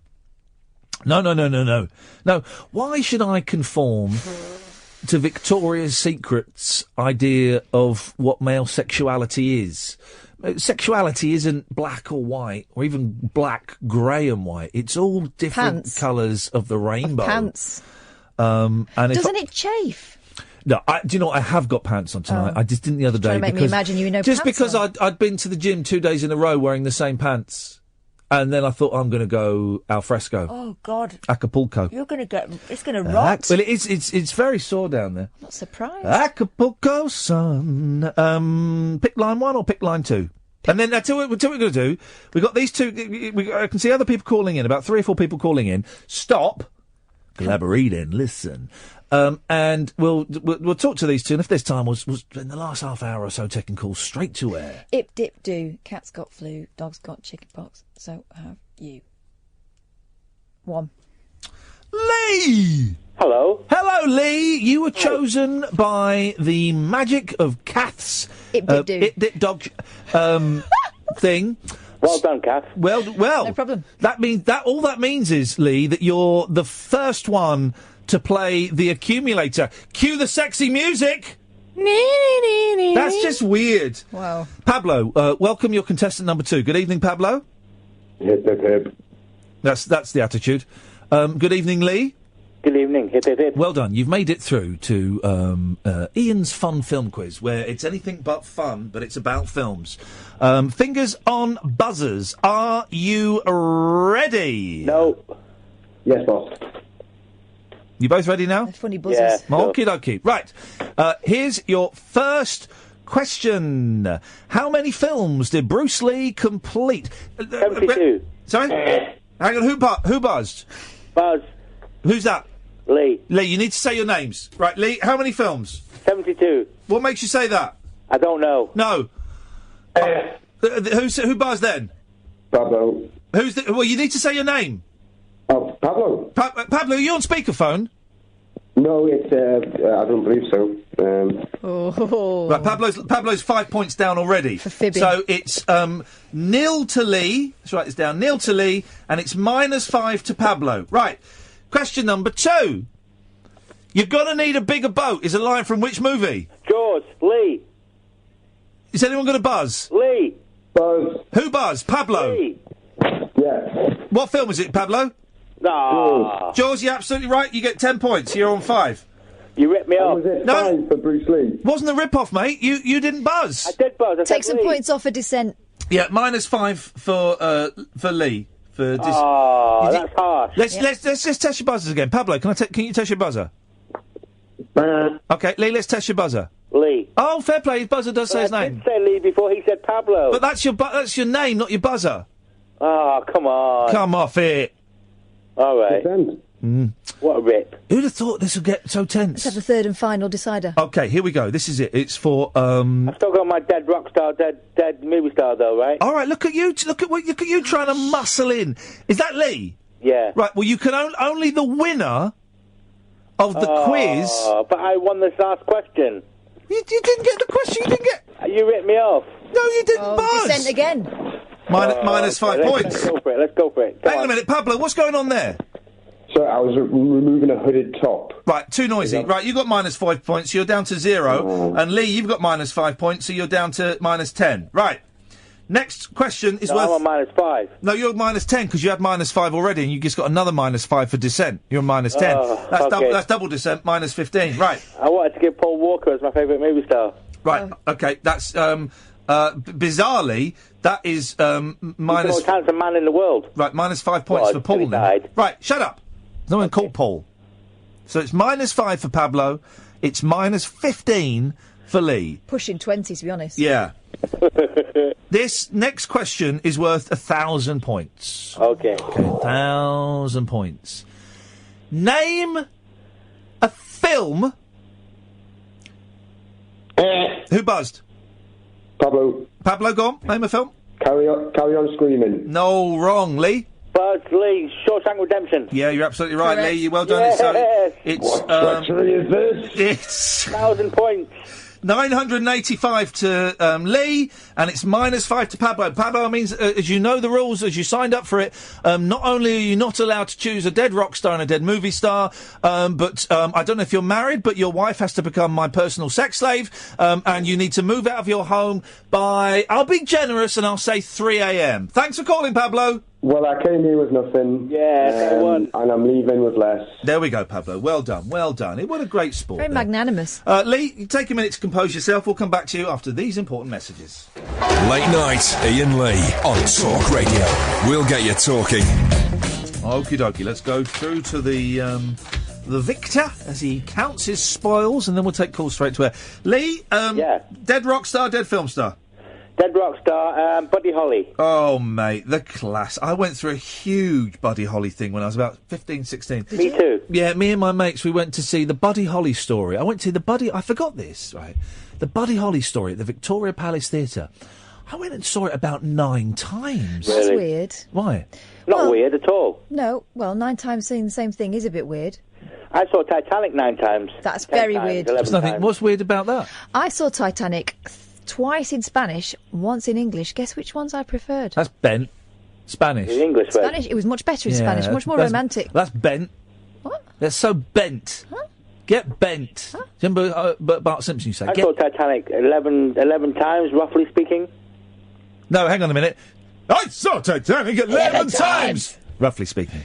No. Why should I conform to Victoria's Secret's idea of what male sexuality is? Sexuality isn't black or white, or even black, grey and white. It's all different colours of the rainbow. Pants. And Doesn't it chafe? No, do you know what? I have got pants on tonight. I just didn't the other day. Trying to make me imagine you in no just pants because on. I'd been to the gym 2 days in a row wearing the same pants. And then I thought, I'm going to go al fresco. Oh, God. Acapulco. You're going to get... It's going to rot. Well, it's very sore down there. I'm not surprised. Acapulco sun. Pick line 1 or pick line 2? And then that's what we're going to do. We've got these two... I can see other people calling in, about 3 or 4 people calling in. Stop. Collaborate and listen. And we'll talk to these two, and if there's time, we'll in the last half hour or so taking calls straight to air. Ip, dip, do. Cat's got flu. Dog's got chickenpox. So have you. 1. Lee! Hello. Hello, Lee. You were chosen by the magic of Kath's Ip, dip, do. Ip, dip, dog thing. Well done, Kath. Well. No problem. All that means is, Lee, that you're the first one to play the accumulator. Cue the sexy music. That's just weird. Wow. Pablo, welcome your contestant number 2. Good evening, Pablo. Hip, hip, hip. That's the attitude. Good evening, Lee. Good evening. Hip, hip, hip. Well done. You've made it through to Ian's fun film quiz, where it's anything but fun, but it's about films. Fingers on buzzers. Are you ready? No. Yes, boss. You both ready now? Funny buzzers. Yeah. Okie dokie. Right. Here's your first question. How many films did Bruce Lee complete? 72. Sorry? Hang on. Who buzzed? Buzz. Who's that? Lee. Lee, you need to say your names. Right, Lee, how many films? 72. What makes you say that? I don't know. No. Who buzzed then? Pablo. Well, you need to say your name. Oh, Pablo. Pablo, are you on speakerphone? No, it's, I don't believe so. Right, Pablo's 5 points down already. For fibbing. So it's 0 to Lee. Let's write this down. 0 to Lee, and it's -5 to Pablo. Right. Question number 2. You're gonna need a bigger boat is a line from which movie? Jaws. Lee. Is anyone gonna buzz? Lee. Buzz. Who buzzed? Pablo. Lee. Yeah. What film is it, Pablo? Nah. Jaws, you're absolutely right. You get 10 points. You're on 5. You ripped me off. Was it fine for Bruce Lee? Wasn't a rip-off, mate. You didn't buzz. I did buzz. I Take said some Lee. points off for dissent. Yeah, -5 for Lee. For that's harsh. Let's just test your buzzers again. Pablo, can you test your buzzer? Okay, Lee, let's test your buzzer. Lee. Oh, fair play. His buzzer does say his I name. did say Lee before he said Pablo. But that's your name, not your buzzer. Oh, come on. Come off it. All right. What a rip. Who'd have thought this would get so tense? Let's have the third and final decider. Okay, here we go. This is it. It's for I've still got my dead rock star, dead movie star, though, right? All right, look at you. Look at you trying to muscle in. Is that Lee? Yeah. Right. Well, you can only the winner of the quiz. But I won this last question. You didn't get the question. You didn't get. You ripped me off. No, you didn't. Buzz. Descent again. Minus 5 points. Let's go for it. Hang on a minute, Pablo. What's going on there? So I was removing a hooded top. Right, too noisy. Right, you got minus 5 points, so you're down to 0. And Lee, you've got minus 5 points, so you're down to minus 10. Right. Next question is worth... I'm on minus 5. No, you're minus 10 because you had minus 5 already, and you just got another minus 5 for Descent. You're minus 10. That's double Descent, minus 15. Right. I wanted to give Paul Walker as my favourite movie star. Right. Okay. That's bizarrely that is minus. He's the most handsome man in the world. Right. Minus 5 points for Paul. Now. Right. Shut up. There's no one called Paul. So it's minus 5 for Pablo. It's minus 15 for Lee. Pushing 20, to be honest. Yeah. This next question is worth 1,000 points. Okay. 1,000 points. Name a film. Who buzzed? Pablo. Pablo, go on. Name a film. Carry on screaming. No, wrong. Lee? Buzz Lee, Shawshank Redemption. Yeah, you're absolutely right, Correct. Lee. You well done. Yes. It's What treachery is this? It's 1,000 points. 985 to Lee, and it's minus 5 to Pablo. Pablo means, as you know the rules, as you signed up for it, not only are you not allowed to choose a dead rock star and a dead movie star, but I don't know if you're married, but your wife has to become my personal sex slave, and you need to move out of your home by, I'll be generous and I'll say 3 a.m. Thanks for calling, Pablo. Well, I came here with nothing. And I'm leaving with less. There we go, Pablo. Well done, well done. What a great sport. Very magnanimous. Lee, you take a minute to compose yourself. We'll come back to you after these important messages. Late night, Iain Lee on Talk Radio. We'll get you talking. Okie dokie, let's go through to the victor as he counts his spoils, and then we'll take calls straight to air. Lee, dead rock star, dead film star? Dead rock star, Buddy Holly. Oh, mate, the class. I went through a huge Buddy Holly thing when I was about 15, 16. Me too. Yeah, me and my mates, we went to see the Buddy Holly story. I went to I forgot this, right? The Buddy Holly story at the Victoria Palace Theatre. I went and saw it about 9 times. That's weird. Why? Not weird at all. No, well, 9 times seeing the same thing is a bit weird. I saw Titanic 9 times. That's very weird. What's weird about that? I saw Titanic twice in Spanish, once in English. Guess which ones I preferred? That's bent. Spanish. In English, Spanish. It was much better in Spanish, much more romantic. That's bent. What? That's so bent. Huh? Get bent. Huh? Remember Bart Simpson used to say? I saw Titanic 11 times, roughly speaking. No, hang on a minute. I saw Titanic 11 times! Roughly speaking.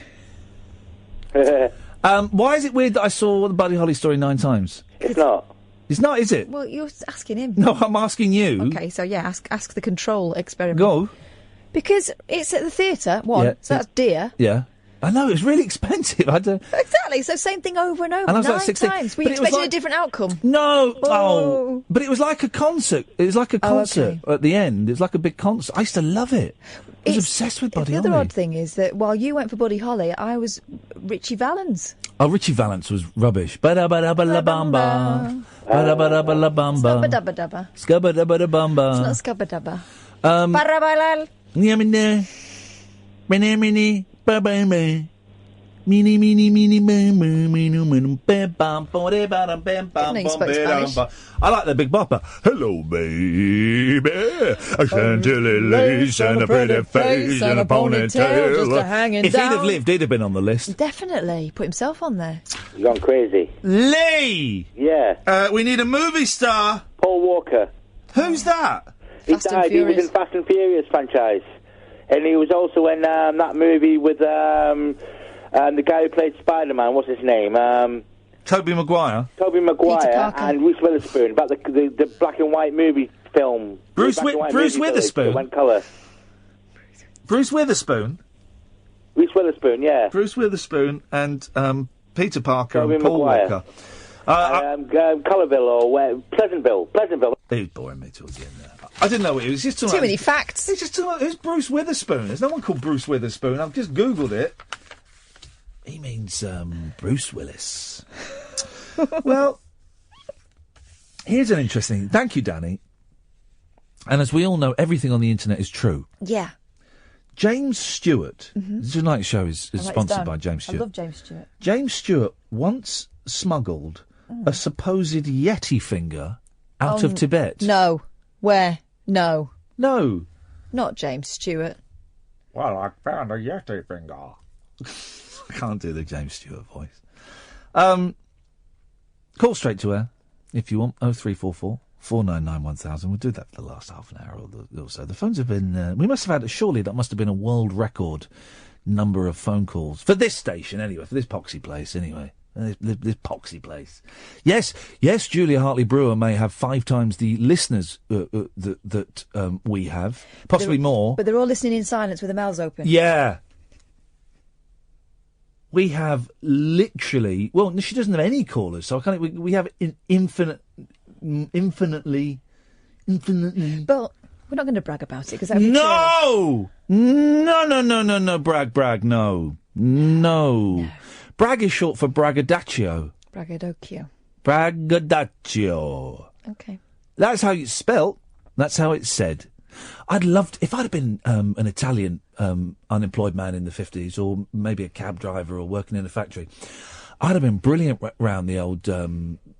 Why is it weird that I saw the Buddy Holly story 9 times? It's not. It's not, is it? Well, you're asking him. No, I'm asking you. Okay, so yeah, ask the control experiment. Go. Because it's at the theatre, so that's dear. Yeah. I know, it's really expensive. Exactly, so same thing over and over, and I was 9 like 16, times. Were you expecting a different outcome? No, but it was like a concert. It was like a concert at the end. It was like a big concert. I used to love it. I was obsessed with Buddy Holly. The other odd thing is that while you went for Buddy Holly, I was Richie Valens. Oh, Richie Valens was rubbish. Ba-da-ba-da-ba-la-bamba. Ba-da-ba-da-ba-la-bamba. Scubba-dubba-dubba. Scubba-dubba-da-bamba. It's not scubba-dubba. Parabalal. Yamine. Mini ba-ba-ba. Mini bam bam I like the Big Bopper. Hello, baby. A chantilly lace and a pretty face and a ponytail. Just a hanging if down. he'd have lived, he'd have been on the list. Definitely. Put himself on there. You've gone crazy. Lee! Yeah. We need a movie star. Paul Walker. Who's that? He died. He was in Fast and Furious franchise. And he was also in that movie with the guy who played Spider-Man. What's his name? Tobey Maguire. Tobey Maguire and Reese Witherspoon, about the black and white movie film. Bruce Witherspoon? Went colour. Bruce Witherspoon? Bruce Witherspoon, yeah. Bruce Witherspoon and Peter Parker Tobey and Paul Maguire. Walker. Colourville or Pleasantville. He was boring me towards the end there. I didn't know it was just Too many facts. It's just who's Bruce Witherspoon? There's no one called Bruce Witherspoon. I've just googled it. He means Bruce Willis. Well, here's an interesting. Thank you, Danny. And as we all know, everything on the internet is true. Yeah. James Stewart. Mhm. The Tonight Show is sponsored by James Stewart. I love James Stewart. James Stewart once smuggled a supposed Yeti finger out of Tibet. No. Where? No. No. Not James Stewart. Well, I found a Yeti finger. I can't do the James Stewart voice. Call straight to air if you want. 0344 499 1000. We'll do that for the last half an hour or so. The phones have been. We must have had. Surely that must have been a world record number of phone calls for this station anyway. For this poxy place anyway. This poxy place. Yes, Julia Hartley Brewer may have 5 times the listeners that we have, possibly more. But they're all listening in silence with their mouths open. Yeah. We have literally... Well, she doesn't have any callers, so I can't... We have infinitely... But we're not going to brag about it, because that No! No, brag, no. Brag is short for braggadocio. Braggadocio. Okay. That's how it's spelt. That's how it's said. I'd love to, if I'd have been an Italian unemployed man in the 50s, or maybe a cab driver or working in a factory, I'd have been brilliant round the old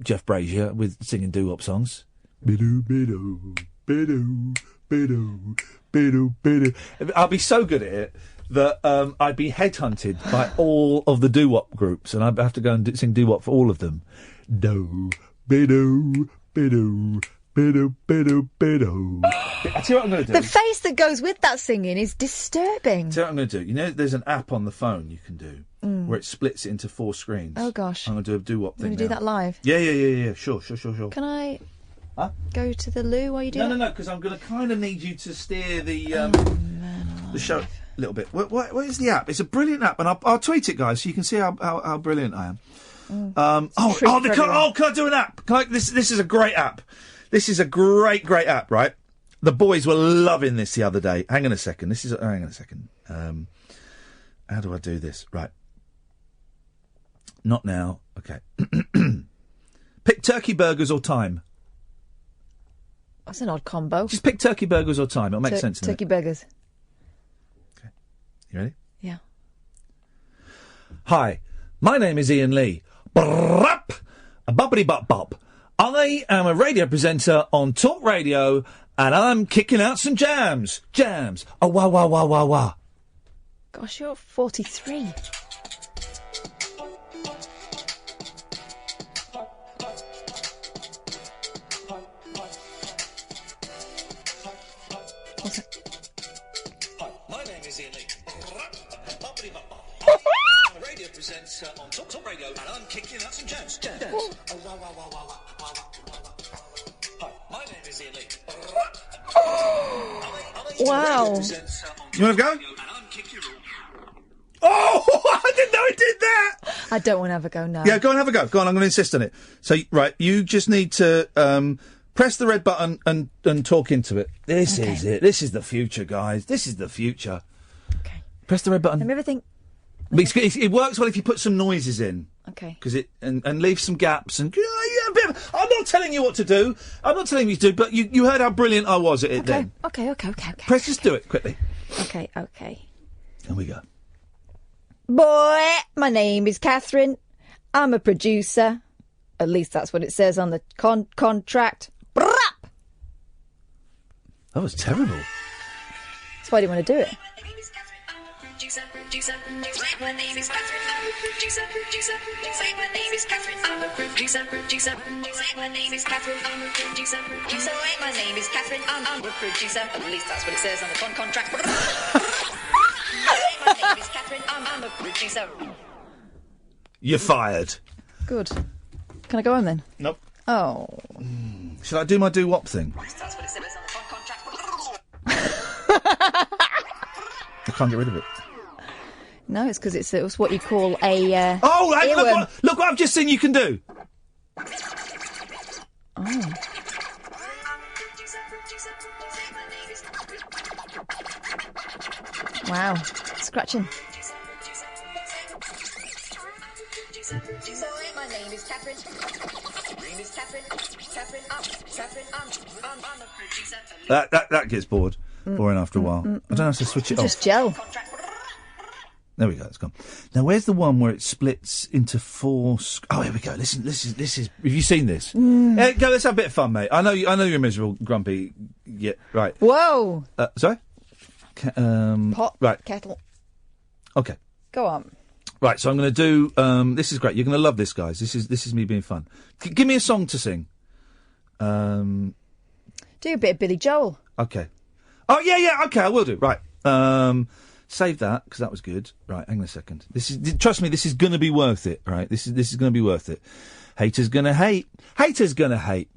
Jeff Brazier with singing doo-wop songs. Bidoo, bidoo, bidoo, bidoo, bidoo, bidoo. I'll be so good at it that I'd be headhunted by all of the doo-wop groups, and I'd have to go and sing doo-wop for all of them. Do, bidoo, bidoo, bidoo, bidoo, bidoo. I tell you what I'm going to do. The face that goes with that singing is disturbing. Tell you what I'm going to do. You know, there's an app on the phone you can do where it splits it into 4 screens. Oh, gosh. I'm going to do a doo-wop thing. You're going to do that live? Yeah. Sure. Can I go to the loo while you do that? No, because I'm going to kind of need you to steer the show a little bit. What is the app? It's a brilliant app, and I'll tweet it, guys, so you can see how brilliant I am. Can I do an app? This is a great app. This is a great app, right? The boys were loving this the other day. Hang on a second. How do I do this? Right. Not now. Okay. Pick turkey burgers or time. That's an odd combo. Just pick turkey burgers or time. It'll make sense. Turkey burgers. You ready? Yeah. Hi, my name is Iain Lee. Brap, a boppity bop bop. I am a radio presenter on Talk Radio, and I'm kicking out some jams. Jams. Oh, wow. Gosh, you're 43. What's that? My name is Iain Lee. I'm a radio presenter on Talk Radio, and I'm kicking out some jams. Oh, wow. Hi, my name is Iain Lee. Wow. You want to go? Oh, I didn't know it did that! I don't want to have a go now. Yeah, go and have a go. Go on, I'm going to insist on it. So, right, you just need to press the red button and talk into it. This is it. This is the future, guys. This is the future. Okay. Press the red button. Let me everything. It works well if you put some noises in. Okay. Because and leave some gaps and I'm not telling you what to do. I'm not telling you to do, but you heard how brilliant I was at it then. Okay. Press, just do it quickly. Okay. Here we go. Boy, my name is Catherine. I'm a producer. At least that's what it says on the contract. Brap! That was terrible. That's why I didn't want to do it. My name is Catherine. I'm a producer. Say my name is Catherine. I'm a producer. Say my name is Catherine. I'm a producer. My name is Catherine. I'm a producer. At least that's what it says on the contract. My name is Catherine. I'm a producer. You're fired. Good. Can I go on then? Nope. Oh. Shall I do my doo-wop thing? That's what it says on the contract. I can't get rid of it. No, it's because it's what you call a. Oh, hey, earworm. look what I've just seen you can do. Oh. Wow, scratching. My name is Catherine. That gets boring after a while. I don't know how to switch it off. Just gel. There we go. It's gone. Now, where's the one where it splits into four? Oh, here we go. Listen. This is. Have you seen this? Go. Let's have a bit of fun, mate. I know you're miserable, grumpy. Yeah. Right. Whoa. Sorry. Pot. Right. Kettle. Okay. Go on. Right. So I'm going to do. This is great. You're going to love this, guys. This is me being fun. Give me a song to sing. Do a bit of Billy Joel. Okay. Oh yeah. Okay, I will do. Right. Save that because that was good. Right. Hang on a second. Trust me. This is going to be worth it. Right. This is going to be worth it. Haters gonna hate. Haters gonna hate.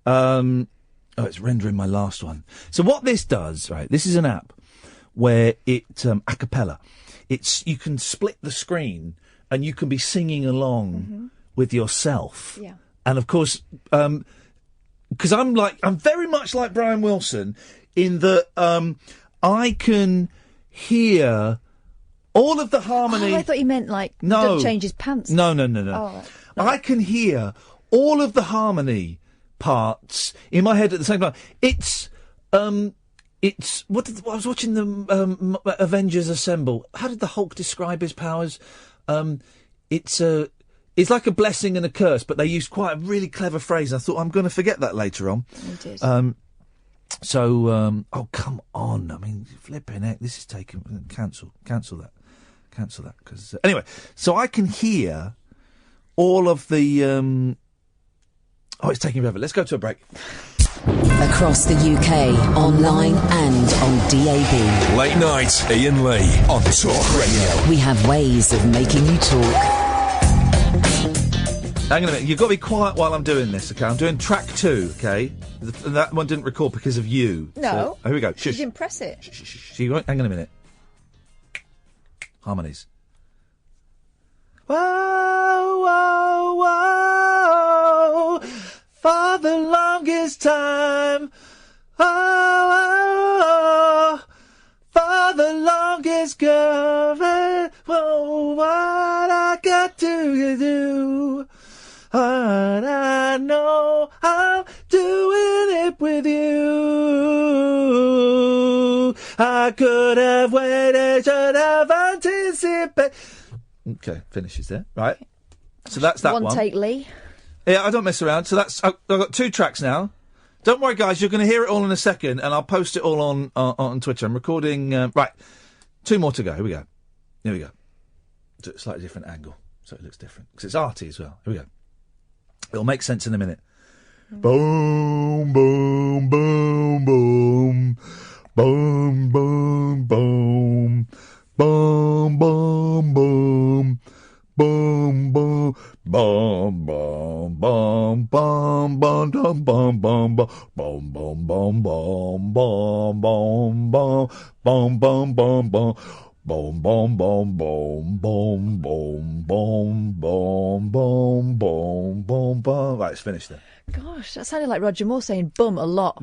Oh, it's rendering my last one. So what this does, right? This is an app where it a cappella. You can split the screen and you can be singing along with yourself. Yeah. And of course, because I'm very much like Brian Wilson in that I can hear all of the harmony. Oh, I thought you meant no, don't change his pants. No. Oh, right. I can hear all of the harmony parts in my head at the same time. It's I was watching the Avengers Assemble. How did the Hulk describe his powers? It's like a blessing and a curse, but they used quite a really clever phrase. I thought I'm going to forget that later on. You did. Oh, come on. I mean, flipping heck, this is taking... Cancel that. Because anyway, so I can hear all of the... Oh, it's taking forever. Let's go to a break. Across the UK, online and on DAB. Late night, Iain Lee on Talk Radio. We have ways of making you talk. Hang on a minute, you've got to be quiet while I'm doing this, okay? I'm doing track 2, okay? That one didn't record because of you. No. So, here we go. Shush. You didn't press it. Shh. Hang on a minute. Harmonies. Whoa, whoa, whoa, for the longest time. Oh, for the longest girl. Whoa, what I got to do. And I know I'm doing it with you. I could have waited, should have anticipated. Okay, finishes there. Right. So that's that one. One take, Lee. Yeah, I don't mess around. So I've got 2 tracks now. Don't worry, guys. You're going to hear it all in a second, and I'll post it all on Twitter. I'm recording. Right. 2 more to go. Here we go. So it's a slightly different angle, so it looks different because it's arty as well. Here we go. It'll make sense in a minute. Boom, boom, boom, boom. Boom, boom, boom. Boom, boom, boom. Boom, boom. Boom, boom, boom, boom, boom, boom, boom, boom, boom, boom, boom, boom, boom, boom, boom, boom, boom, boom, boom. Boom, boom, boom, boom, boom, boom, boom, boom, boom, boom, boom, boom. Right, it's finished there. Gosh, that sounded like Roger Moore saying bum a lot.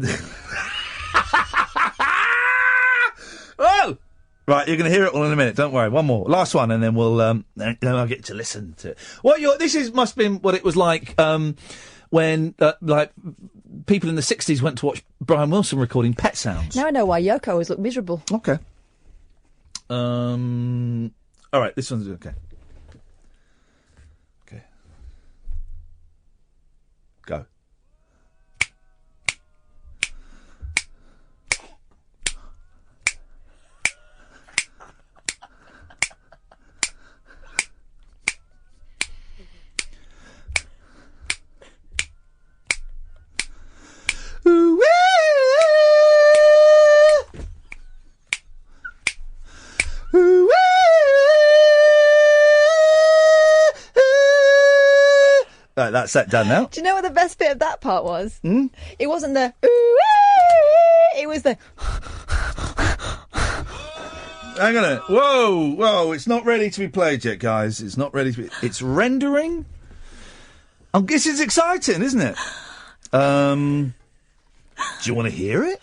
Oh! Right, you're going to hear it all in a minute. Don't worry. One more. Last one, and then then I'll get to listen to it. Must have been what it was like when people in the 60s went to watch Brian Wilson recording Pet Sounds. Now I know why Yoko always looked miserable. Okay. All right, this one's okay. Okay. Go. Ooh, ooh, right, that's that done now. Do you know what the best bit of that part was? It wasn't the ooh, it was the Hang on a minute. Whoa, it's not ready to be played yet, guys. It's not ready to be... It's rendering? This is exciting, isn't it? Do you want to hear it?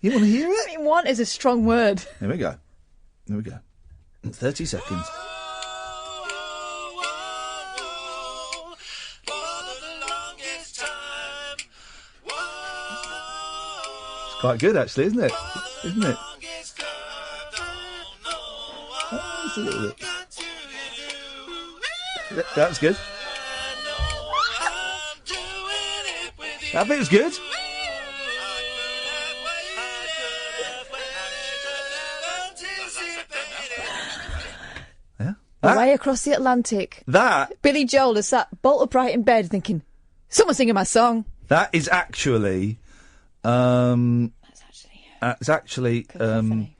You want to hear it? I mean, want is a strong word. Here we go. 30 seconds. It's quite good, actually, isn't it? Isn't it? Oh, just a little bit. That's good. That bit was good. Yeah. Away across the Atlantic. That. Billy Joel is sat bolt upright in bed thinking, someone's singing my song. That is actually. It's actually. I'm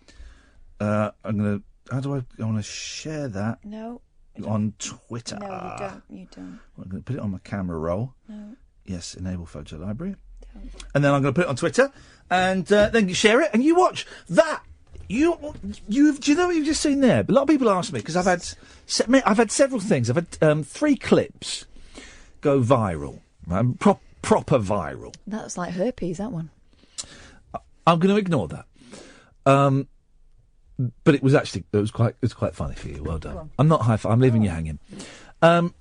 gonna. How do I want to share that? No. On Twitter. No, you don't. I'm going to put it on my camera roll. No. Yes, enable photo library. Don't. And then I'm going to put it on Twitter, and then you share it, and you watch that. Do you know what you've just seen there? A lot of people ask me because I've had several things. I've had 3 clips go viral, proper viral. That's like herpes. That one. I'm going to ignore that. But it was quite funny for you. Well done. I'm not high. I'm leaving you hanging. But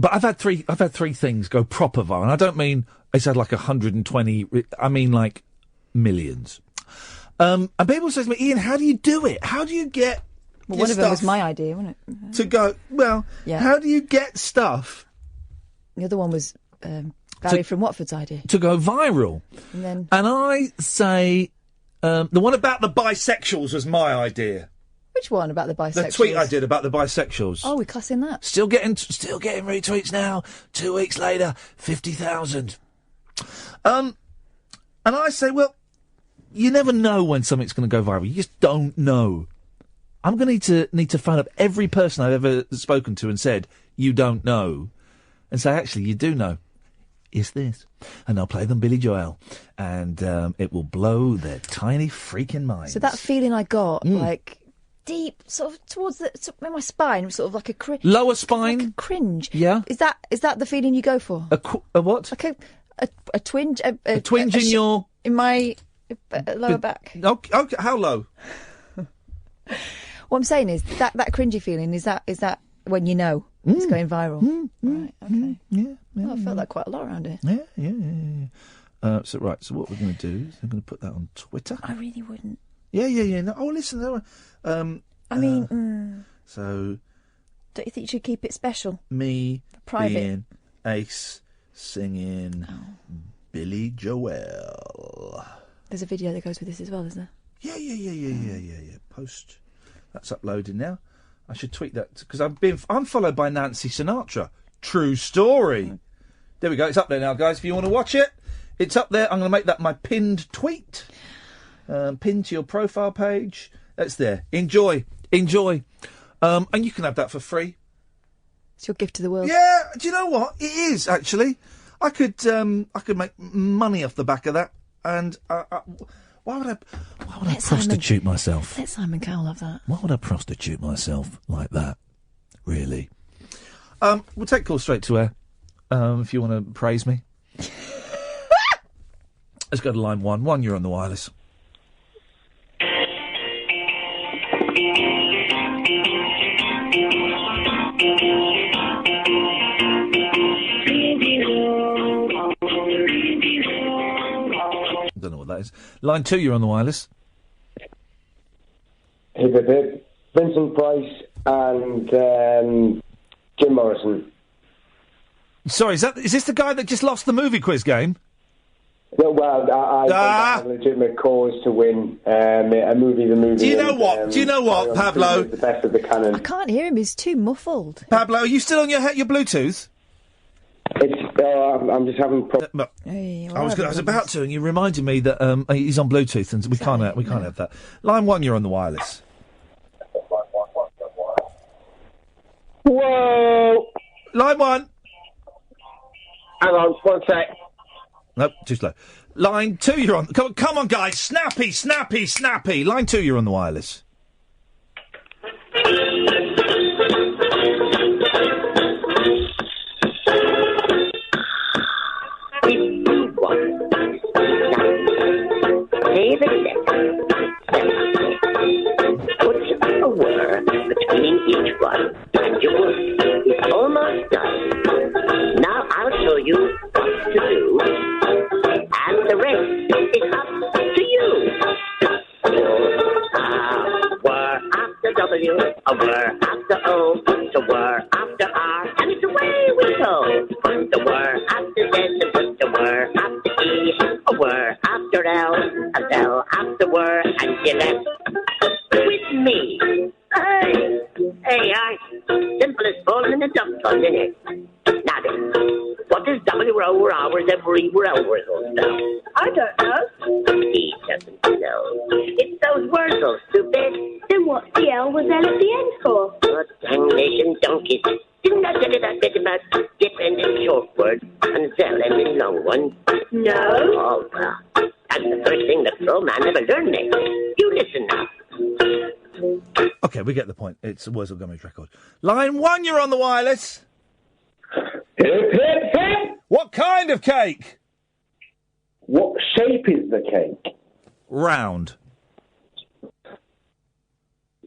I've had three things go proper viral. And I don't mean it's had like 120. I mean like millions. And people say to me, Ian, how do you do it? How do you get? Well, one of them was my idea, wasn't it? To go. Well, yeah. How do you get stuff? The other one was Barry from Watford's idea to go viral. And I say. The one about the bisexuals was my idea. Which one about the bisexuals? The tweet I did about the bisexuals. Oh, we're classing that. Still getting retweets now. 2 weeks later, 50,000. And I say, well, you never know when something's going to go viral. You just don't know. I'm going to need to phone up every person I've ever spoken to and said, you don't know, and say, actually, you do know. Is this? And I'll play them Billy Joel, and it will blow their tiny freaking minds. So that feeling I got, like deep, sort of towards in my spine, sort of like a lower spine, like a cringe. Yeah. Is that the feeling you go for? A what? Like a twinge. A twinge in my lower back. Okay. How low? What I'm saying is that cringy feeling. Is that when you know it's going viral? Right. Okay. Yeah. I felt that quite a lot around here. Yeah. So what we're going to do is I'm going to put that on Twitter. I really wouldn't. Yeah. No, listen. I mean, so. Don't you think you should keep it special? Me, private, being Ace singing Billy Joel. There's a video that goes with this as well, isn't there? Yeah. Post. That's uploaded now. I should tweet that because I'm followed by Nancy Sinatra. True story. There we go. It's up there now, guys. If you want to watch it, it's up there. I'm going to make that my pinned tweet. Pinned to your profile page. That's there. Enjoy. And you can have that for free. It's your gift to the world. Yeah. Do you know what? It is, actually. I could make money off the back of that. And why would I prostitute myself? Let Simon Cowell have that. Why would I prostitute myself like that? Really? We'll take calls straight to air. If you want to praise me. Let's go to line 1. 1, you're on the wireless. Don't know what that is. Line 2, you're on the wireless. Vincent Price and Jim Morrison. Sorry, is this the guy that just lost the movie quiz game? No, well, I have a legitimate cause to win a movie. The movie. Do you know what, Pablo? The best of the canon. I can't hear him. He's too muffled. Pablo, are you still on your Bluetooth? I'm just having problems. I was about to, and you reminded me that he's on Bluetooth, and we can't have that. Line 1, you're on the wireless. Whoa! Line 1. Hang on, 1 sec. Nope, too slow. Line 2, you're on. Come on, guys. Snappy. Line 2, you're on the wireless. David puts a word between each one, and your work is almost done. Now I'll show you what to do, and the rest is up to you. A word after W, a word after O, a word after R, and it's away we go. Put the word after Z, and put the word after E, a word after L, and L after word, and you're left with me. Hey, simple as falling in a duck pond, isn't it? Now then, what does W over hours every hours all spell? I don't know. He doesn't know. It's those words, all stupid. Then what's the L with L at the end for? Oh, damnation donkeys. Didn't I tell you that bit about dip ending short words and Zell ending long ones? No. Oh, well, that's the first thing the pro man ever learned me. You listen now. Okay, we get the point. It's a Wurzel Gummidge record. Line 1, you're on the wireless. Hip, hip, hip. What kind of cake? What shape is the cake? Round.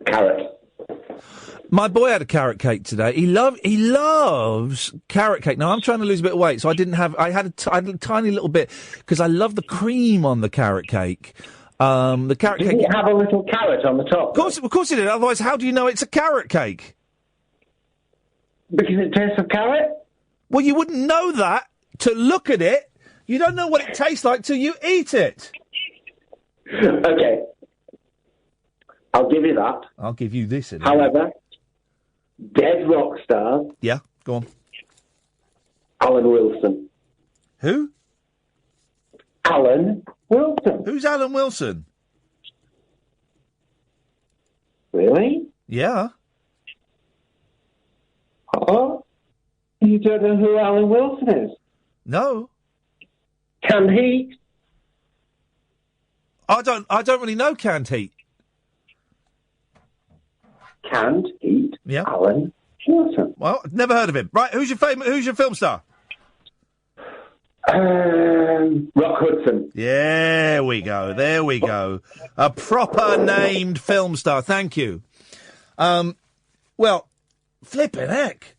Carrot. My boy had a carrot cake today. He loves carrot cake. Now I'm trying to lose a bit of weight, so I had a tiny little bit because I love the cream on the carrot cake. The carrot cake. Did it have a little carrot on the top? Of course it did. Otherwise, how do you know it's a carrot cake? Because it tastes of carrot? Well, you wouldn't know that to look at it. You don't know what it tastes like till you eat it. Okay. I'll give you that. I'll give you this. However, dead rock star. Yeah, go on. Alan Wilson. Who? Alan Wilson. Who's Alan Wilson? Really? Yeah. Oh, you don't know who Alan Wilson is? No. Canned Heat? I don't really know Canned Heat. Canned Heat? Yeah. Alan Wilson. Well, never heard of him. Right, who's your film star? Rock Hudson. There we go. A proper named film star. Thank you. Well, flippin' heck.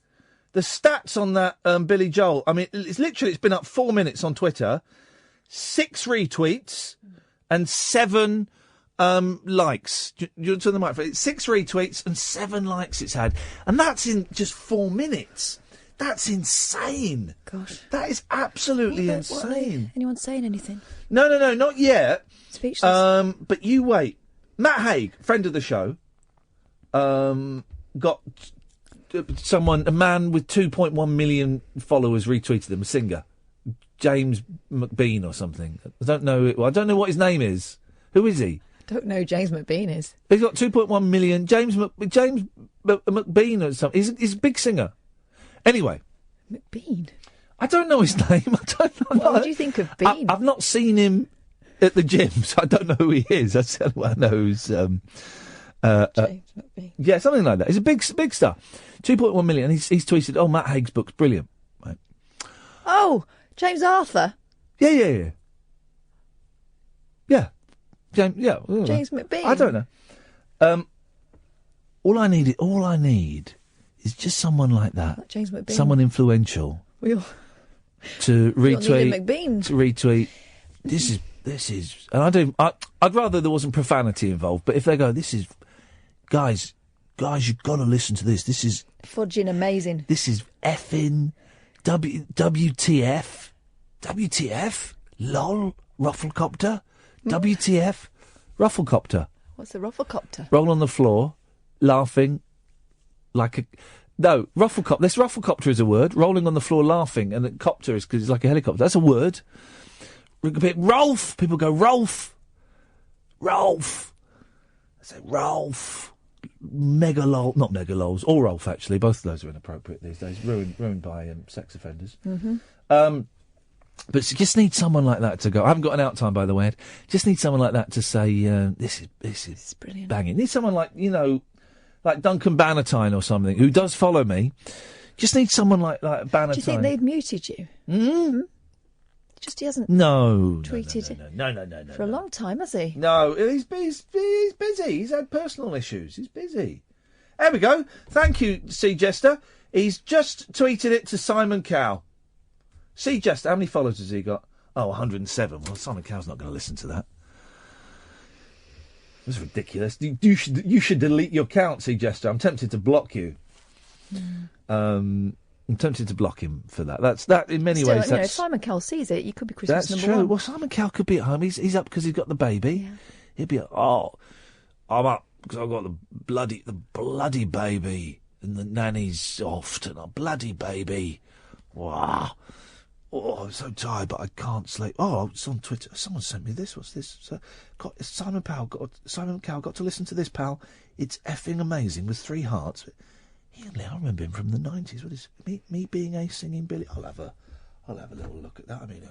The stats on that Billy Joel, I mean, it's been up 4 minutes on Twitter, 6 retweets and 7 likes. You turn the microphone. 6 retweets and 7 likes it's had. And that's in just 4 minutes. That's insane. Gosh. That is absolutely insane. Anyone saying anything? No, not yet. Speechless. But you wait. Matt Haig, friend of the show, got a man with 2.1 million followers retweeted him, a singer. James McBean or something. I don't know what his name is. Who is he? Don't know who James McBean is. He's got 2.1 million. James McBean or something. He's a big singer. Anyway. McBean? I don't know his name. I don't know. What do you think of Bean? I've not seen him at the gym, so I don't know who he is. That's the only one I know who's... James McBean. Yeah, something like that. He's a big star. 2.1 million. He's tweeted, oh, Matt Haig's book's brilliant. Right. Oh, James Arthur? Yeah. Yeah. James McBean? I don't know. All I need is just someone like that. Like James McBean. Someone influential. To retweet. This is, and I'd rather there wasn't profanity involved, but if they go, this is, guys, you've got to listen to this. This is fudging amazing. This is effing WTF, lol, Rufflecopter, WTF, Rufflecopter. What's the Rufflecopter? Roll on the floor, laughing like a... No, Rufflecopter. This Rufflecopter is a word. Rolling on the floor laughing, and the copter is because it's like a helicopter. That's a word. Rolf. People go, Rolf. I say, Rolf. Mega lol. Not mega lols. Or Rolf, actually. Both of those are inappropriate these days. Ruined by sex offenders. Mm-hmm. But just need someone like that to go. I haven't got an out time, by the way, Ed. Just need someone like that to say, this is brilliant. Banging. Need someone like, like Duncan Bannatyne or something, who does follow me. Just need someone like Bannatyne. Do you think they've muted you? Mm-hmm. Just he hasn't tweeted no, for a long time, has he? No, he's busy. He's had personal issues. He's busy. There we go. Thank you, C. Jester. He's just tweeted it to Simon Cowell. C. Jester, how many followers has he got? Oh, 107. Well, Simon Cowell's not going to listen to that. That's ridiculous. You should delete your account, C. Jester. I'm tempted to block you. I'm tempted to block him for that. That's that. In many ways, if Simon Cowell sees it, you could be Christmas that's number true. one. Well, Simon Cowell could be at home. He's up because he's got the baby. Yeah. He'd be I'm up because I've got the bloody baby, and the nanny's off and a bloody baby. Wow. Oh, I'm so tired, but I can't sleep. Oh, it's on Twitter. Someone sent me this. What's this? Simon Cowell got to listen to this, pal. It's effing amazing with 3 hearts. Iain Lee, I remember him from the 90s. What is me being a singing Billy? I'll have a little look at that. I mean,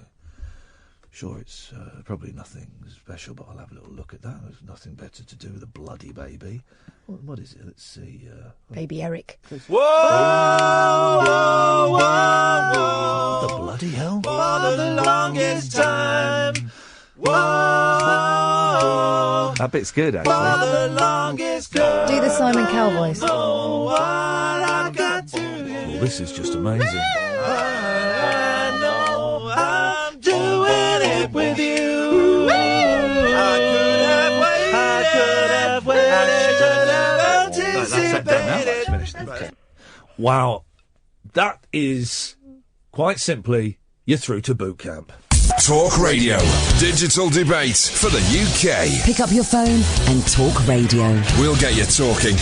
sure, it's probably nothing special, but I'll have a little look at that. There's nothing better to do with a bloody baby. What is it? Let's see. Baby Eric. Whoa, whoa, whoa, whoa. What the bloody hell? For the longest time. Whoa. That bit's good, actually. For the longest time. Do the Simon Cowell voice. Oh, what I got to do. Well, this is just amazing. I know I'm doing it with you. I could have waited. That's finished. Okay. Wow. That is, quite simply, you're through to boot camp. Talk Radio. Digital debate for the UK. Pick up your phone and talk radio. We'll get you talking.